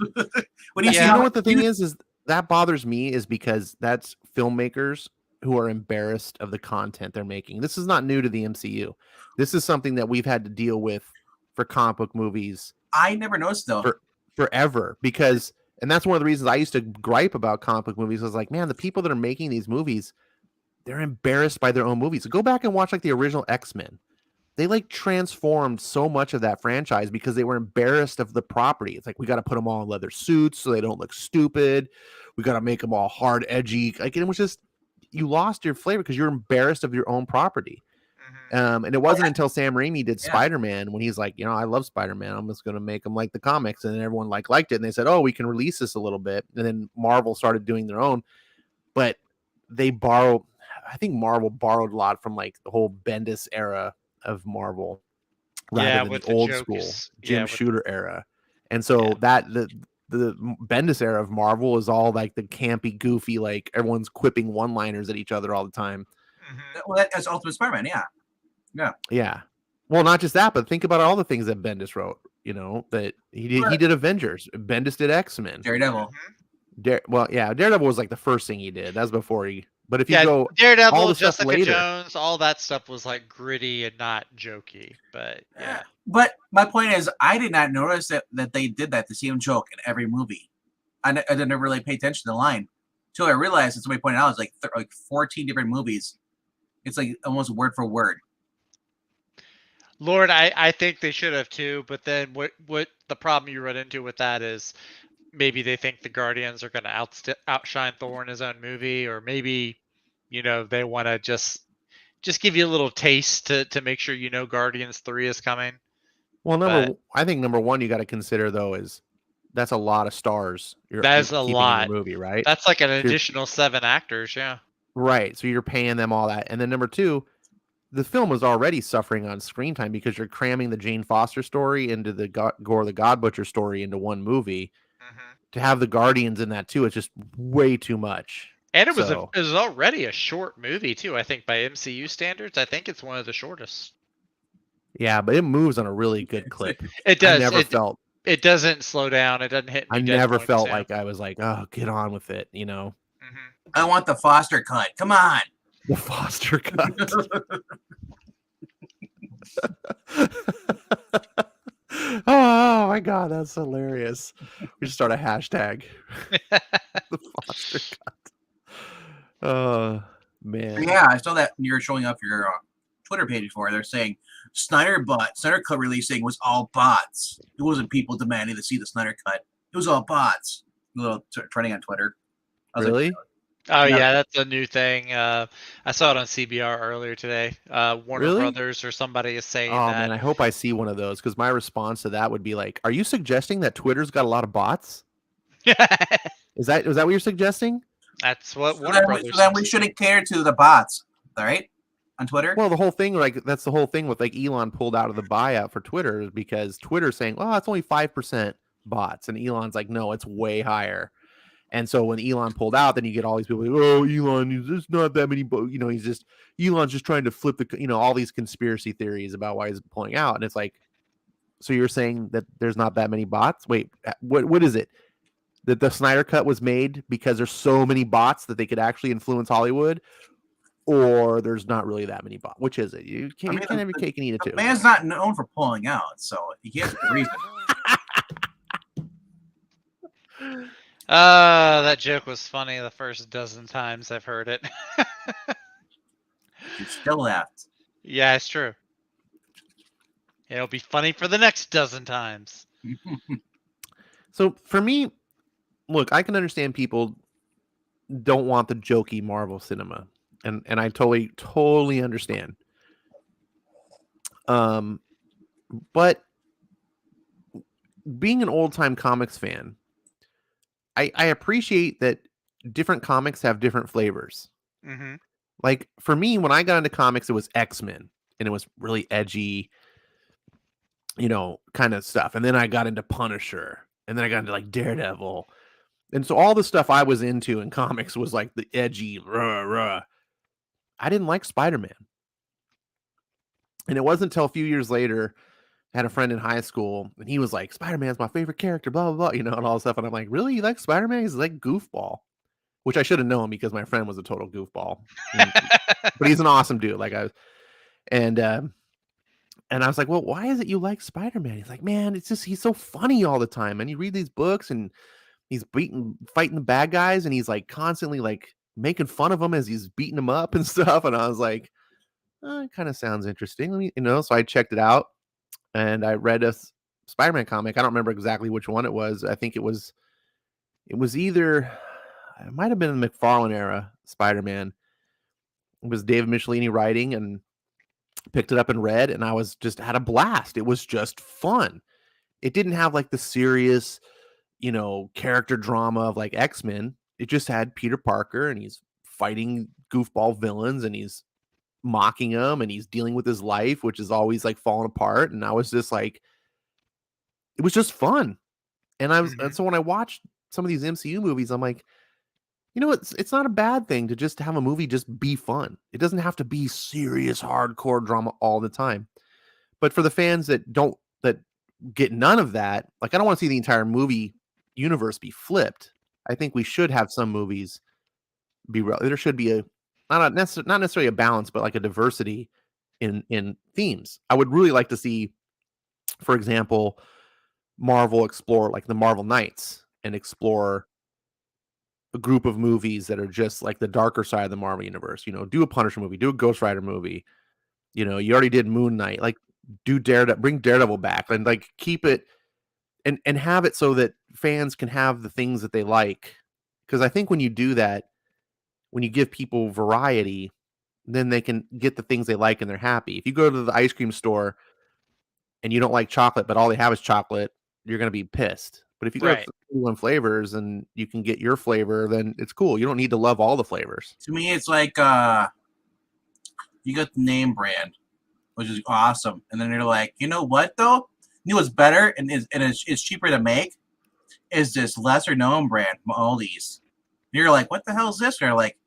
what do you know what the thing is that bothers me is because that's filmmakers who are embarrassed of the content they're making. This is not new to the MCU. This is something that we've had to deal with for comic book movies. I never noticed though. Forever. Because, and that's one of the reasons I used to gripe about comic book movies. I was like, man, the people that are making these movies, they're embarrassed by their own movies. So go back and watch like the original X-Men. They like transformed so much of that franchise because they were embarrassed of the property. It's like, we got to put them all in leather suits so they don't look stupid. We got to make them all hard, edgy. Like, it was just, you lost your flavor because you're embarrassed of your own property. And it wasn't until Sam Raimi did Spider-Man when he's like, you know, I love Spider-Man. I'm just going to make them like the comics. And then everyone liked it. And they said, oh, we can release this a little bit. And then Marvel started doing their own. But I think Marvel borrowed a lot from like the whole Bendis era of Marvel rather than the old school Jim Shooter era. And so that the Bendis era of Marvel is all like the campy, goofy, like everyone's quipping one-liners at each other all the time. Well, that's Ultimate Spider-Man, yeah. Well, not just that, but think about all the things that Bendis wrote. You know that he did Avengers. Bendis did X-Men. Daredevil. Daredevil was like the first thing he did. That's before he. But if you go Daredevil, all the Jessica later, Jones, all that stuff was like gritty and not jokey. But yeah. But my point is, I did not notice that they did that to see him joke in every movie. I didn't really pay attention to the line until I realized, as somebody pointed out, it's like 14 different movies. It's like almost word for word. Lord, I think they should have too. But then what the problem you run into with that is maybe they think the Guardians are going to outshine Thor in his own movie, or maybe, you know, they want to just give you a little taste to make sure you know Guardians 3 is coming. Well, I think number one you got to consider though is that's a lot of stars. That's a lot. In the movie, right? That's like an additional 7 actors, yeah. Right. So you're paying them all that, and then number two, the film was already suffering on screen time because you're cramming the Jane Foster story into the Gore the God Butcher story into one movie. Mm-hmm. To have the Guardians in that too, it's just way too much. And it was already a short movie too. I think by MCU standards, I think it's one of the shortest. Yeah, but it moves on a really good clip. It does. It doesn't slow down. It doesn't hit. I never felt like I was like, oh, get on with it, you know. Mm-hmm. I want the Foster cut. Come on. The Foster cut. Oh my god, that's hilarious. We should start a hashtag. The Foster cut. Oh man. Yeah, I saw that you're showing up your Twitter page before. They're saying Snyder Cut releasing was all bots. It wasn't people demanding to see the Snyder Cut. It was all bots. A little trending on Twitter. Really? Like, oh yeah, that's a new thing. I saw it on CBR earlier today. Warner Brothers or somebody is saying that. Man, I hope I see one of those because my response to that would be like, "Are you suggesting that Twitter's got a lot of bots?" Is that what you're suggesting? That's what Warner Brothers. So then we shouldn't cater to the bots, all right? On Twitter. Well, the whole thing, like that's the whole thing with like Elon pulled out of the buyout for Twitter because Twitter's saying, "Oh, it's only 5% bots," and Elon's like, "No, it's way higher." And so when Elon pulled out, then you get all these people like, "Oh, Elon, there's not that many," you know, Elon's just trying to flip the, you know, all these conspiracy theories about why he's pulling out. And it's like, so you're saying that there's not that many bots? Wait, what is it? That the Snyder Cut was made because there's so many bots that they could actually influence Hollywood, or there's not really that many bots? Which is it? You can't have your cake and eat it too. The man's not known for pulling out, so he has a reason. That joke was funny the first dozen times I've heard it. You still laughed. Yeah, it's true. It'll be funny for the next dozen times. So for me, look, I can understand people don't want the jokey Marvel cinema, and I totally understand. But being an old time comics fan, I appreciate that different comics have different flavors. Mm-hmm. Like for me, when I got into comics, it was X-Men, and it was really edgy, you know, kind of stuff. And then I got into Punisher, and then I got into like Daredevil. And so all the stuff I was into in comics was like the edgy, rah, rah. I didn't like Spider-Man. And it wasn't until a few years later, I had a friend in high school, and he was like, Spider-Man's my favorite character, blah, blah, blah, you know, and all this stuff. And I'm like, really? You like Spider-Man? He's like goofball, which I should have known because my friend was a total goofball. But he's an awesome dude. And I was like, well, why is it you like Spider-Man? He's like, man, it's just, he's so funny all the time. And you read these books and he's fighting the bad guys, and he's like constantly like making fun of them as he's beating them up and stuff. And I was like, oh, it kind of sounds interesting. Let me, you know, so I checked it out and I read a Spider-Man comic. I don't remember exactly which one it was. I think it was either, it might have been the McFarlane era Spider-Man. It was David Michelini writing, and picked it up and read, and I was just had a blast. It was just fun. It didn't have like the serious, you know, character drama of like X-Men. It just had Peter Parker, and he's fighting goofball villains, and he's mocking them, and he's dealing with his life, which is always like falling apart. And I was just like, it was just fun. And and so when I watched some of these MCU movies, I'm like, you know, it's not a bad thing to just have a movie just be fun. It doesn't have to be serious, hardcore drama all the time. But for the fans that get none of that, like I don't want to see the entire movie universe be flipped. I think we should have some movies be there should be a not necessarily a balance, but like a diversity in themes. I would really like to see, for example, Marvel explore like the Marvel Knights and explore a group of movies that are just like the darker side of the Marvel universe. You know, do a Punisher movie, do a Ghost Rider movie. You know, you already did Moon Knight. Like, do Daredevil, bring Daredevil back, and like keep it and have it so that fans can have the things that they like. Because I think when you do that, when you give people variety, then they can get the things they like and they're happy. If you go to the ice cream store and you don't like chocolate, but all they have is chocolate, you're going to be pissed. But if you go to 31 flavors and you can get your flavor, then it's cool. You don't need to love all the flavors. To me, it's like you got the name brand, which is awesome. And then you're like, you know what though? You know what's better and is cheaper to make is this lesser known brand, Aldi's. And you're like, what the hell is this? And you're like,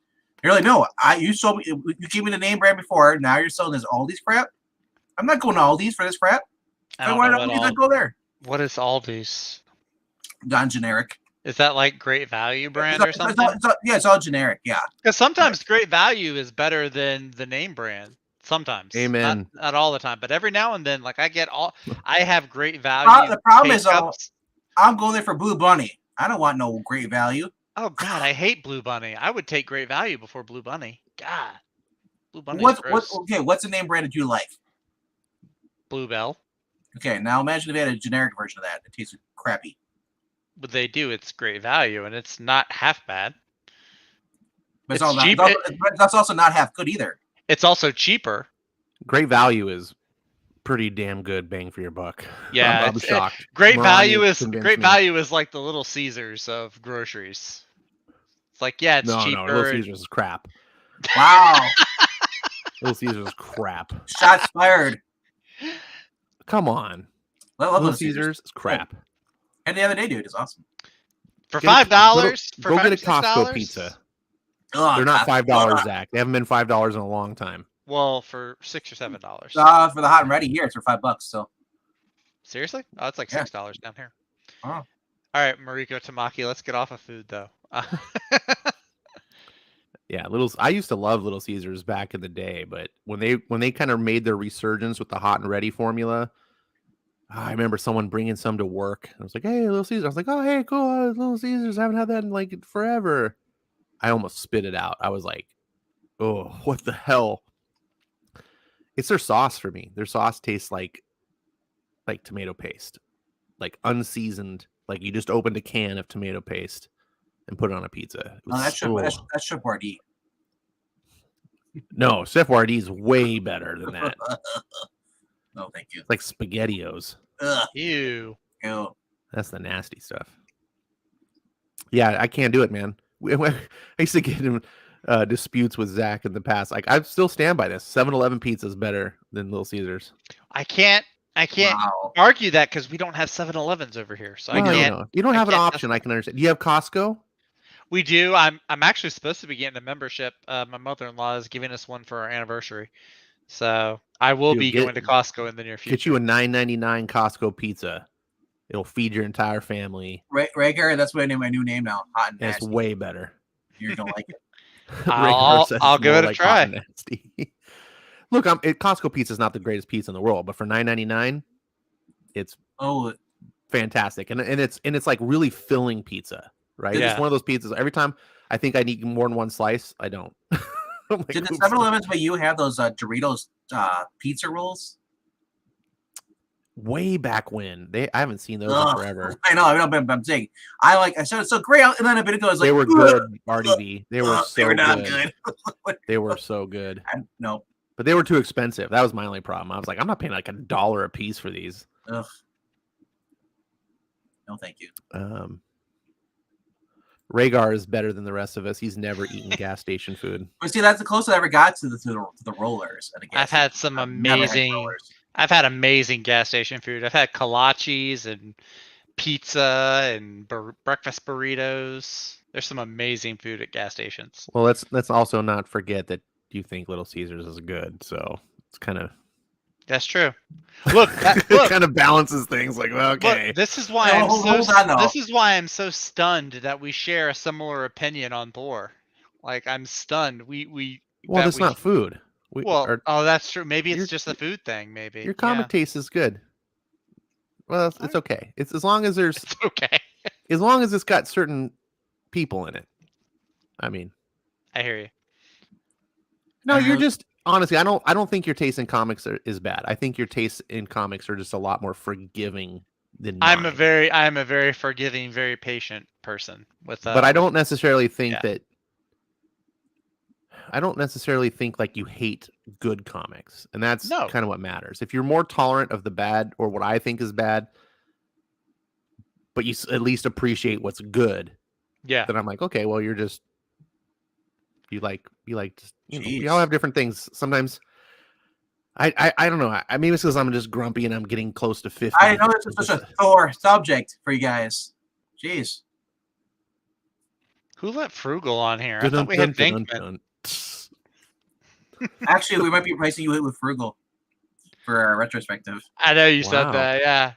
no, you gave me the name brand before. Now you're selling this Aldi's crap. I'm not going to Aldi's for this crap. I don't Why know not what go there? What is Aldi's? Gone generic. Is that like Great Value brand or something? It's all generic. Yeah. Because sometimes Great Value is better than the name brand. Sometimes. Amen. Not all the time, but every now and then, like I have Great Value. The problem is, cups. I'm going there for Blue Bunny. I don't want no Great Value. Oh God, I hate Blue Bunny. I would take Great Value before Blue Bunny. God, Blue Bunny. What's the name brand that you like? Bluebell. Okay, now imagine if they had a generic version of that. It tasted crappy. But they do. It's Great Value, and it's not half bad. But it's cheap. That's also not half good either. It's also cheaper. Great Value is pretty damn good bang for your buck. Yeah, I'm shocked. Great Value is like the Little Caesars of groceries. It's like, yeah, it's cheaper. No, Little Caesars is crap. Wow. Little Caesars is crap. Shots fired. Come on. Little Caesars is crap. And the other day, dude, is awesome. For $5, go get a Costco pizza. They're not $5, Zach. They haven't been $5 in a long time. Well, for $6 or $7. For the hot and ready here, it's for $5. So seriously? Oh, it's like $6 down here. Oh. All right, Mariko Tamaki, let's get off of food though. Yeah, I used to love Little Caesars back in the day, but when they kind of made their resurgence with the hot and ready formula, I remember someone bringing some to work. I was like, "Hey, Little Caesars!" I was like, "Oh, hey, cool, Little Caesars! I haven't had that in like forever." I almost spit it out. I was like, "Oh, what the hell?" It's their sauce for me. Their sauce tastes like tomato paste, like unseasoned. Like you just opened a can of tomato paste and put it on a pizza. That's Chef Boyardee. No, Chef Boyardee is way better than that. No, thank you. It's like SpaghettiOs. Ugh. Ew. That's the nasty stuff. Yeah, I can't do it, man. I used to get in disputes with Zach in the past. Like, I still stand by this. 7-Eleven pizza is better than Little Caesars. I can't argue that because we don't have 7-Elevens over here. So I can't. You don't have an option. I can understand. Do you have Costco? We do. I'm actually supposed to be getting a membership. My mother-in-law is giving us one for our anniversary. So I will be going to Costco in the near future. Get you a $9.99 Costco pizza. It'll feed your entire family. Rager, that's my new name now. Hot and nasty. It's way better. You're gonna like it. I'll give it a try. Look, Costco pizza is not the greatest pizza in the world, but for $9.99, it's fantastic, and it's like really filling pizza, right? Yeah. It's one of those pizzas. Every time I think I need more than one slice, I don't. Did the 7-Elevens but you have those Doritos pizza rolls? Way back when I haven't seen those in forever. I know, I'm saying I said it's so great, and then a bit ago I was like, they were good, RDV. They were so they were not good. They were so good. No, but they were too expensive. That was my only problem. I was like, I'm not paying like $1 a piece for these. Ugh. No, thank you. Rhaegar is better than the rest of us. He's never eaten gas station food. But see, that's the closest I ever got to the rollers. I've had some amazing. I've had amazing gas station food. I've had kolaches and pizza and breakfast burritos. There's some amazing food at gas stations. Well, let's also not forget that you think Little Caesars is good, so it's kind of. That's true. Look, it kind of balances things. Like, well, okay, look, this is why this is why I'm so stunned that we share a similar opinion on Thor. Like, I'm stunned. Well, that's not food. That's true. Maybe it's just a food thing. Maybe your comic taste is good. Well, it's okay. It's as long as there's it's okay. As long as it's got certain people in it. I mean, I hear you. No, you're just honestly. I don't think your taste in comics is bad. I think your taste in comics are just a lot more forgiving than mine. I'm a very forgiving, very patient person. But I don't necessarily think that. I don't necessarily think like you hate good comics, and that's kind of what matters. If you're more tolerant of the bad or what I think is bad, but you at least appreciate what's good, then I'm like, okay, well, you're You like just, we Jeez. all have different things. Sometimes I don't know. Maybe it's because I'm just grumpy and I'm getting close to 50. I know this is such a sore subject for you guys. Jeez. Who let Frugal on here? I thought we had Venkman. Dun. Actually, we might be replacing you with Frugal for our retrospective. I know you said Wow. that, yeah.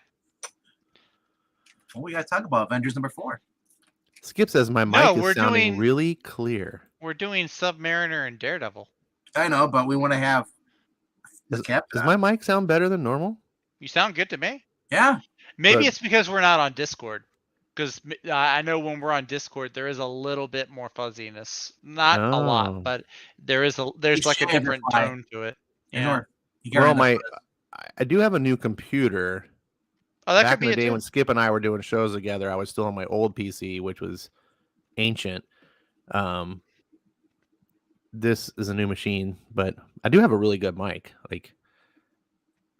Well, we got to talk about Avengers number 4. Skip says my No, mic we're is sounding doing- really clear. We're doing Submariner and Daredevil. I know, but we want to have the cap. Does my mic sound better than normal? You sound good to me. Yeah. Maybe Good. it's because we're not on Discord. Because I know when we're on Discord, there is a little bit more fuzziness. Not a Oh. lot, but there's like a should different amplify. tone to it. Yeah. Yeah. Well, I do have a new computer. Oh, that Back could be in the it day too. when Skip and I were doing shows together, I was still on my old PC, which was ancient. This is a new machine, but I do have a really good mic. Like,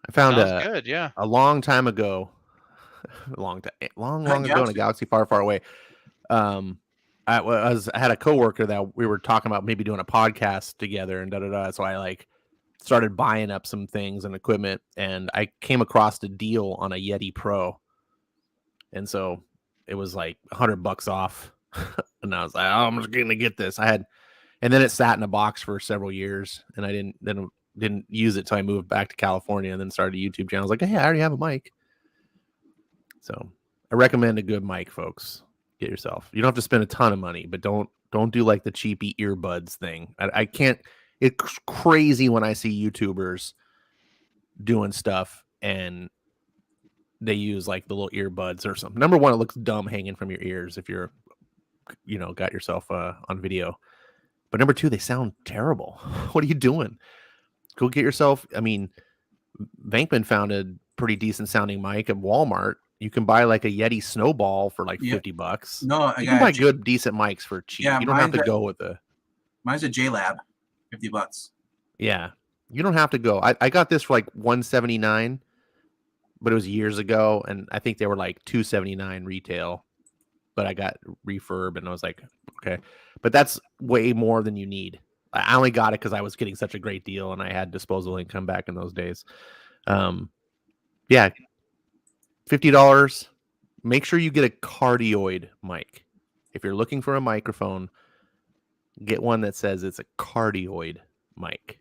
I found Sounds good, yeah. a long time ago, long ago in a galaxy far, far away. I had a coworker that we were talking about maybe doing a podcast together and So I started buying up some things and equipment, and I came across a deal on a Yeti Pro, and so it was like $100 off, and I was like, oh, I'm just gonna get this. And then it sat in a box for several years, and I didn't use it till I moved back to California, and then started a YouTube channel. I was like, hey, I already have a mic. So I recommend a good mic, folks. Get yourself. You don't have to spend a ton of money, but don't do like the cheapy earbuds thing. I can't. It's crazy when I see YouTubers doing stuff and they use like the little earbuds or something. Number one, it looks dumb hanging from your ears if you're, got yourself on video. But number two, they sound terrible. What are you doing? Go get yourself. I mean, Venkman found a pretty decent sounding mic at Walmart. You can buy like a Yeti Snowball for like $50. No, you can buy good, decent mics for cheap. Yeah, you don't have to go with mine's a JLab, $50. Yeah, you don't have to go. I got this for like $179, but it was years ago, and I think they were like $279 retail. But I got refurb, and I was like, okay, but that's way more than you need. I only got it because I was getting such a great deal, and I had disposable income back in those days. Yeah, $50. Make sure you get a cardioid mic. If you're looking for a microphone, get one that says it's a cardioid mic.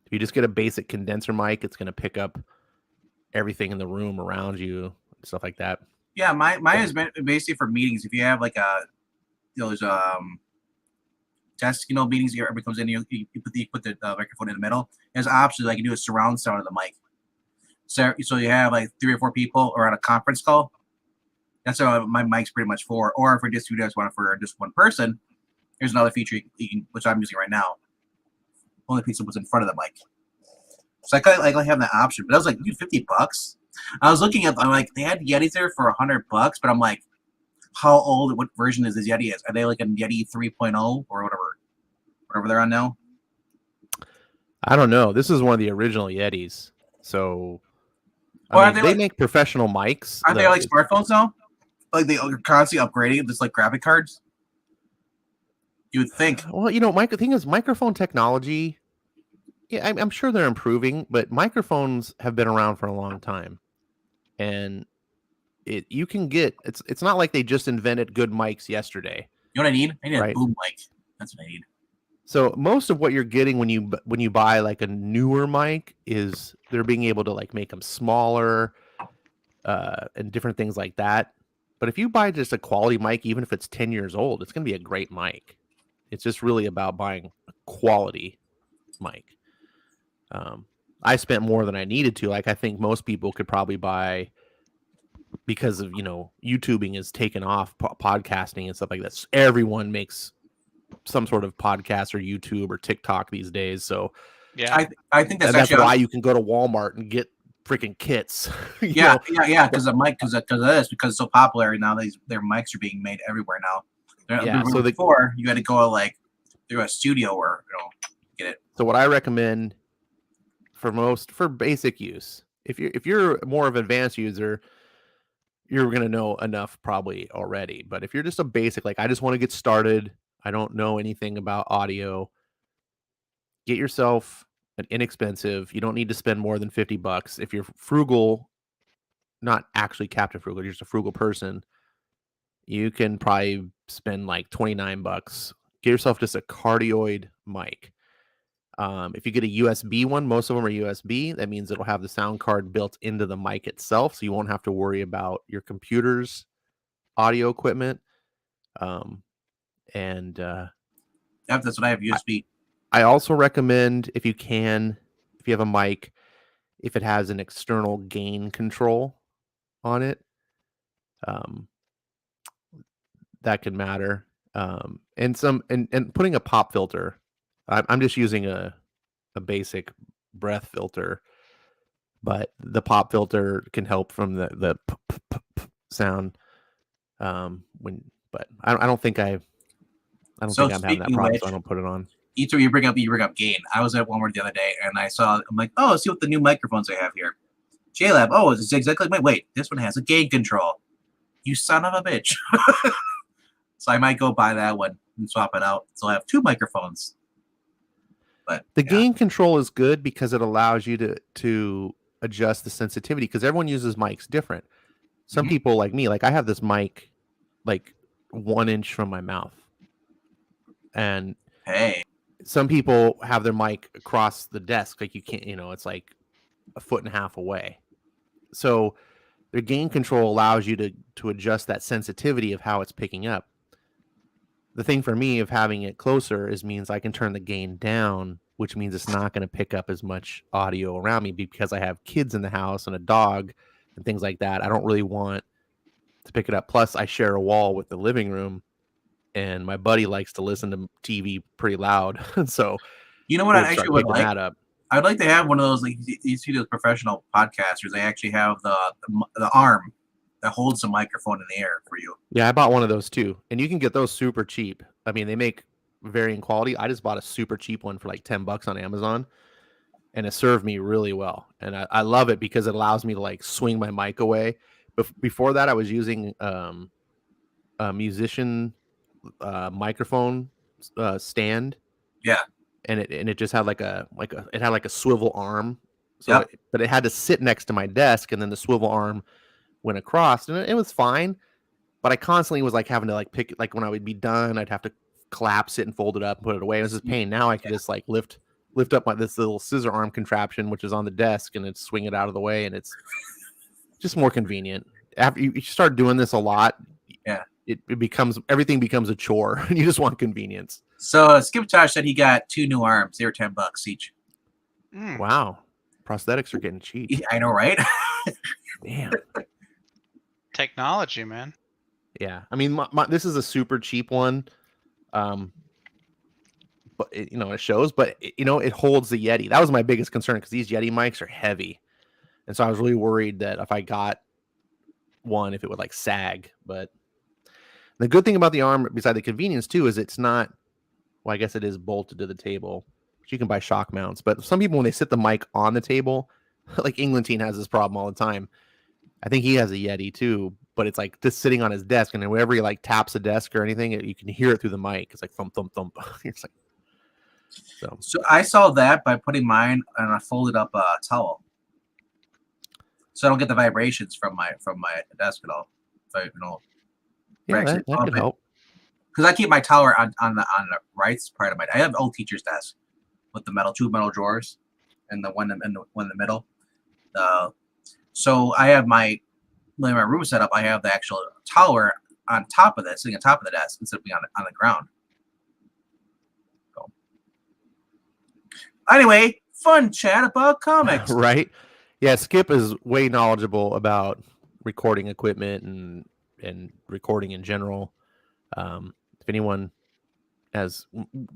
If you just get a basic condenser mic, it's going to pick up everything in the room around you, stuff like that. Yeah, mine is basically for meetings. If you have like those desk, meetings, everybody comes in, you put the microphone in the middle. There's options like you do a surround sound of the mic. So you have like 3 or 4 people or on a conference call. That's what my mic's pretty much for. Or for just you guys want it for just one person, here's another feature you can, which I'm using right now. Only piece was in front of the mic. So I like having that option. But I was like, dude, $50. I was looking at, I'm like, they had Yetis there for $100, but I'm like, how old? What version is this Yeti? Are they like a Yeti 3.0 or whatever they're on now? I don't know. This is one of the original Yetis, so they make professional mics. Aren't they like smartphones now? Like they are constantly upgrading, just like graphic cards. You would think. Well, the thing is, microphone technology. Yeah, I'm sure they're improving, but microphones have been around for a long time, and you can get it's not like they just invented good mics yesterday. You know what I need? I need a boom mic. That's what I need. So most of what you're getting when you buy like a newer mic is they're being able to like make them smaller, and different things like that. But if you buy just a quality mic, even if it's 10 years old, it's going to be a great mic. It's just really about buying a quality mic. I spent more than I needed to. Like I think most people could probably buy, because of YouTubing is taken off, podcasting and stuff like that. So everyone makes some sort of podcast or YouTube or TikTok these days. So yeah, I think that's why you can go to Walmart and get freaking kits. Yeah, because of mic, because of this, because it's so popular now. Their mics are being made everywhere now. Yeah, so before you had to go like through a studio or get it. So what I recommend for basic use, if you're more of an advanced user, you're gonna know enough probably already. But if you're just a basic, like I just want to get started, I don't know anything about audio. Get yourself an inexpensive. You don't need to spend more than $50. If you're frugal, not actually Captain Frugal, you're just a frugal person, you can probably spend like $29. Get yourself just a cardioid mic. If you get a USB one, most of them are USB. That means it'll have the sound card built into the mic itself, so you won't have to worry about your computer's audio equipment. And That's what I have, USB. I also recommend, if you have a mic, if it has an external gain control on it, that can matter. And putting a pop filter. I'm just using a basic breath filter, but the pop filter can help from the sound. But I don't think I'm having that problem, so I don't put it on. You bring up gain. I was at Walmart the other day and I'm like, oh, let's see what the new microphones they have here. JLab, oh, it's exactly like wait, this one has a gain control. You son of a bitch. So I might go buy that one and swap it out. So I have 2 microphones. But the gain control is good because it allows you to adjust the sensitivity, because everyone uses mics different. Some people like me, like I have this mic like 1 inch from my mouth. And some people have their mic across the desk, like you can't, it's like a 1.5 feet away. So their gain control allows you to adjust that sensitivity of how it's picking up. The thing for me of having it closer means I can turn the gain down, which means it's not going to pick up as much audio around me, because I have kids in the house and a dog and things like that. I don't really want to pick it up. Plus, I share a wall with the living room, and my buddy likes to listen to TV pretty loud. So, you know what I actually would like? That up. I'd like to have one of those, like you see those professional podcasters. They actually have the arm that holds the microphone in the air for you. Yeah, I bought one of those too, and you can get those super cheap. I mean, they make varying quality. I just bought a super cheap one for like $10 on Amazon, and it served me really well. And I love it because it allows me to like swing my mic away. But before that, I was using a musician microphone stand. Yeah. And it just had like a swivel arm. So but it had to sit next to my desk, and then the swivel arm went across, and it was fine. But I constantly was like having to like pick it, like when I would be done, I'd have to collapse it and fold it up and put it away. It was just pain. Now I can just like lift up this little scissor arm contraption, which is on the desk, and it's swing it out of the way, and it's just more convenient. After you start doing this a lot, everything becomes a chore, and you just want convenience. So Skip Josh said he got 2 new arms. They were $10 each. Wow, prosthetics are getting cheap. I know, right? Damn. Technology, man. Yeah, I mean, this is a super cheap one, but it shows. But it holds the Yeti. That was my biggest concern, because these Yeti mics are heavy, and so I was really worried that if I got one, if it would like sag. But the good thing about the arm, beside the convenience too, is it's not. Well, I guess it is bolted to the table, but you can buy shock mounts. But some people, when they sit the mic on the table, like Englentine has this problem all the time. I think he has a Yeti too, but it's like just sitting on his desk, and then whenever he like taps a desk or anything, you can hear it through the mic. It's like thump, thump, thump. It's like so I solved that by putting mine on a folded up towel, so I don't get the vibrations from my desk at all. So, that could help. Because I keep my tower on the right part of I have an old teacher's desk with the 2 metal drawers, and the one in the middle. So I have my room set up. I have the actual tower on top of that, sitting on top of the desk instead of being on the ground. So. Anyway, fun chat about comics. Right? Yeah, Skip is way knowledgeable about recording equipment and recording in general. If anyone has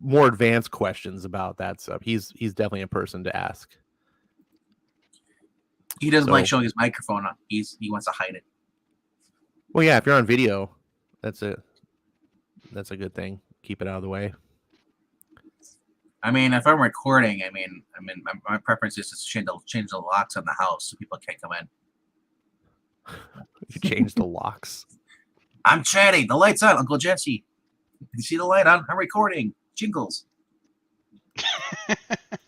more advanced questions about that stuff, he's definitely a person to ask. He doesn't like showing his microphone up. He wants to hide it. Well, yeah, if you're on video, that's a good thing. Keep it out of the way. I mean, if I'm recording, my preference is to change the locks on the house so people can't come in. You change the locks. I'm chatting. The light's on, Uncle Jesse. You see the light on? I'm recording. Jingles.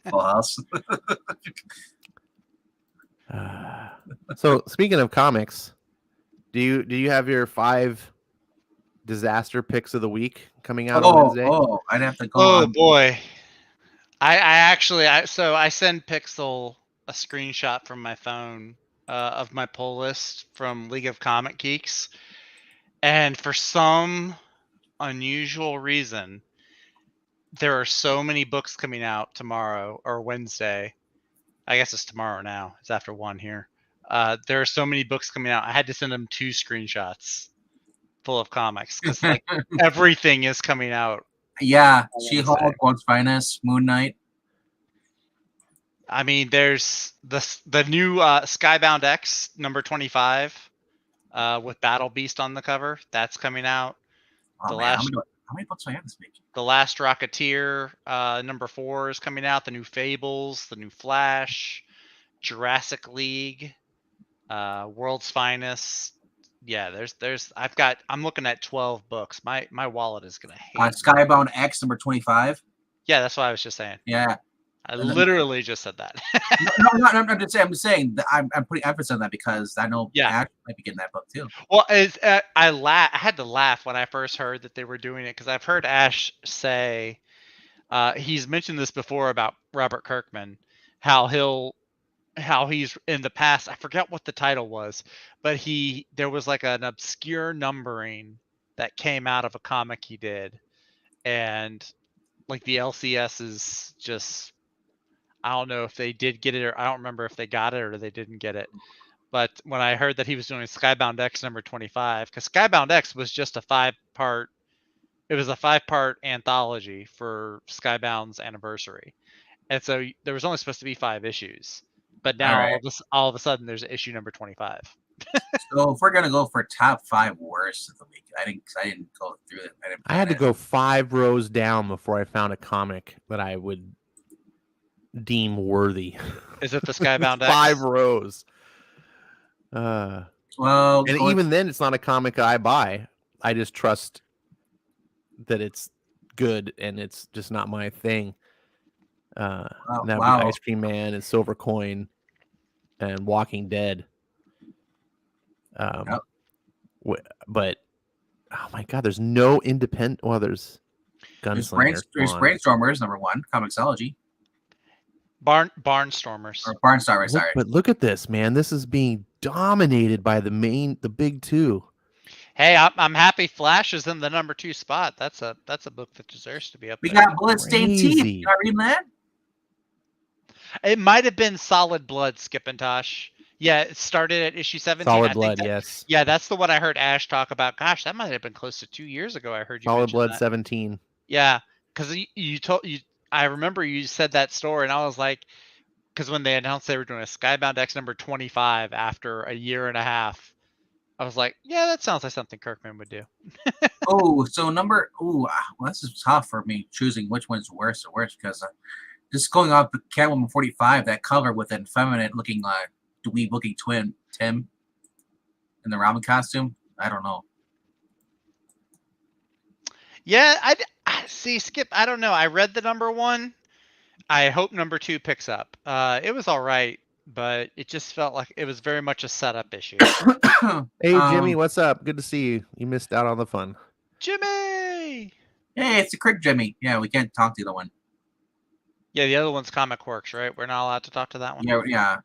Full House. So speaking of comics, do you have your 5 disaster picks of the week coming out on Wednesday? I'd have to go Oh on. boy. I actually I send Pixel a screenshot from my phone of my pull list from League of Comic Geeks, and for some unusual reason, there are so many books coming out tomorrow or Wednesday. I guess it's tomorrow now. It's after 1 here. There are so many books coming out. I had to send them 2 screenshots full of comics because like everything is coming out. Yeah, She-Hulk, World's Finest, Moon Knight. I mean, there's the new Skybound X number 25 with Battle Beast on the cover. That's coming out. Oh, man, how many books do I have this week? The Last Rocketeer number 4 is coming out. The new Fables, the new Flash, Jurassic League, World's Finest. Yeah, I'm looking at 12 books. My wallet is gonna hate. Skybound X number 25. Yeah, that's what I was just saying. Yeah. I literally just said that. No, I'm just saying that I'm putting emphasis on that because I know Ash might be getting that book too. Well, I had to laugh when I first heard that they were doing it because I've heard Ash say he's mentioned this before about Robert Kirkman, how he's in the past. I forget what the title was, but there was like an obscure numbering that came out of a comic he did, and like the LCS is just. I don't know if they did get it or I don't remember if they got it or they didn't get it. But when I heard that he was doing Skybound X number 25, because Skybound X was just a 5-part, it was a 5-part anthology for Skybound's anniversary. And so there was only supposed to be 5 issues. But now all of a sudden there's issue number 25. So if we're gonna go for top 5 worst of the week, I didn't go through it. I had to go 5 rows down before I found a comic that I would deem worthy. Is it the Skybound X? 5 rows. Well, and even then, it's not a comic I buy. I just trust that it's good, and it's just not my thing. And that would be Ice Cream Man and Silver Coin and Walking Dead. But oh my god, there's no independent. Well, there's Gunslinger. There's Brainstormers number 1, Comixology. Barnstormers. Or Barnstormers, sorry. But look at this, man. This is being dominated by the big 2. Hey, I'm happy Flash is in the number 2 spot. That's a book that deserves to be up there. We got Bloodstained Teeth. You not reading that? It might have been Solid Blood, Skip and Tosh. Yeah, it started at issue 17. Solid Blood, yes. Yeah, that's the one I heard Ash talk about. Gosh, that might have been close to 2 years ago. I heard you. Solid Blood that. 17. Yeah, because I remember you said that story, and I was like, because when they announced they were doing a Skybound X number 25 after a year and a half, I was like, yeah, that sounds like something Kirkman would do. Well, this is tough for me choosing which one's worse or worse because just going off Catwoman 45, that cover with an effeminate looking dweeb looking twin Tim in the ramen costume. I don't know. Yeah, I see, Skip. I don't know. I read the number 1. I hope number 2 picks up. It was all right, but it just felt like it was very much a setup issue. Hey, Jimmy, what's up? Good to see you. You missed out on the fun. Jimmy! Hey, it's the Crick Jimmy. Yeah, we can't talk to the one. Yeah, the other one's Comic Works, right? We're not allowed to talk to that one? Yeah.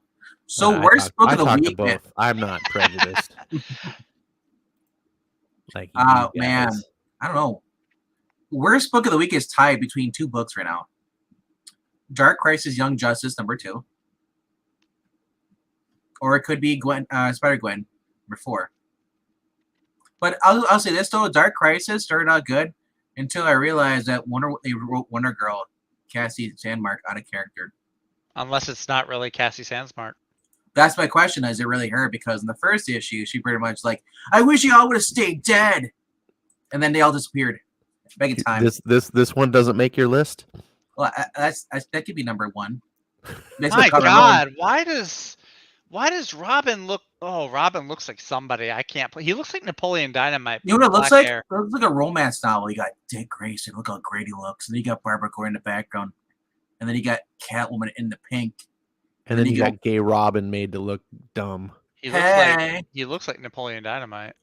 So, worst book of the week. Both. I'm not prejudiced. Man, I don't know. Worst book of the week is tied between 2 books right now. Dark Crisis Young Justice number 2. Or it could be Spider-Gwen number 4. But I'll say this though, Dark Crisis started out good until I realized that they wrote Wonder Girl, Cassie Sandmark, out of character. Unless it's not really Cassie Sandsmart. That's my question. Is it really her? Because in the first issue, she pretty much like, I wish you all would have stayed dead. And then they all disappeared. Big time. This one doesn't make your list? Well, that could be number 1. My God, why does Robin look Oh, Robin looks like somebody. I can't play. He looks like Napoleon Dynamite. You know what it looks black like? hair. It looks like a romance novel. You got Dick Grayson. Look how great he looks. And then you got Barbara Gordon in the background. And then you got Catwoman in the pink. And then you got gay Robin made to look dumb. He Hey. looks like Napoleon Dynamite.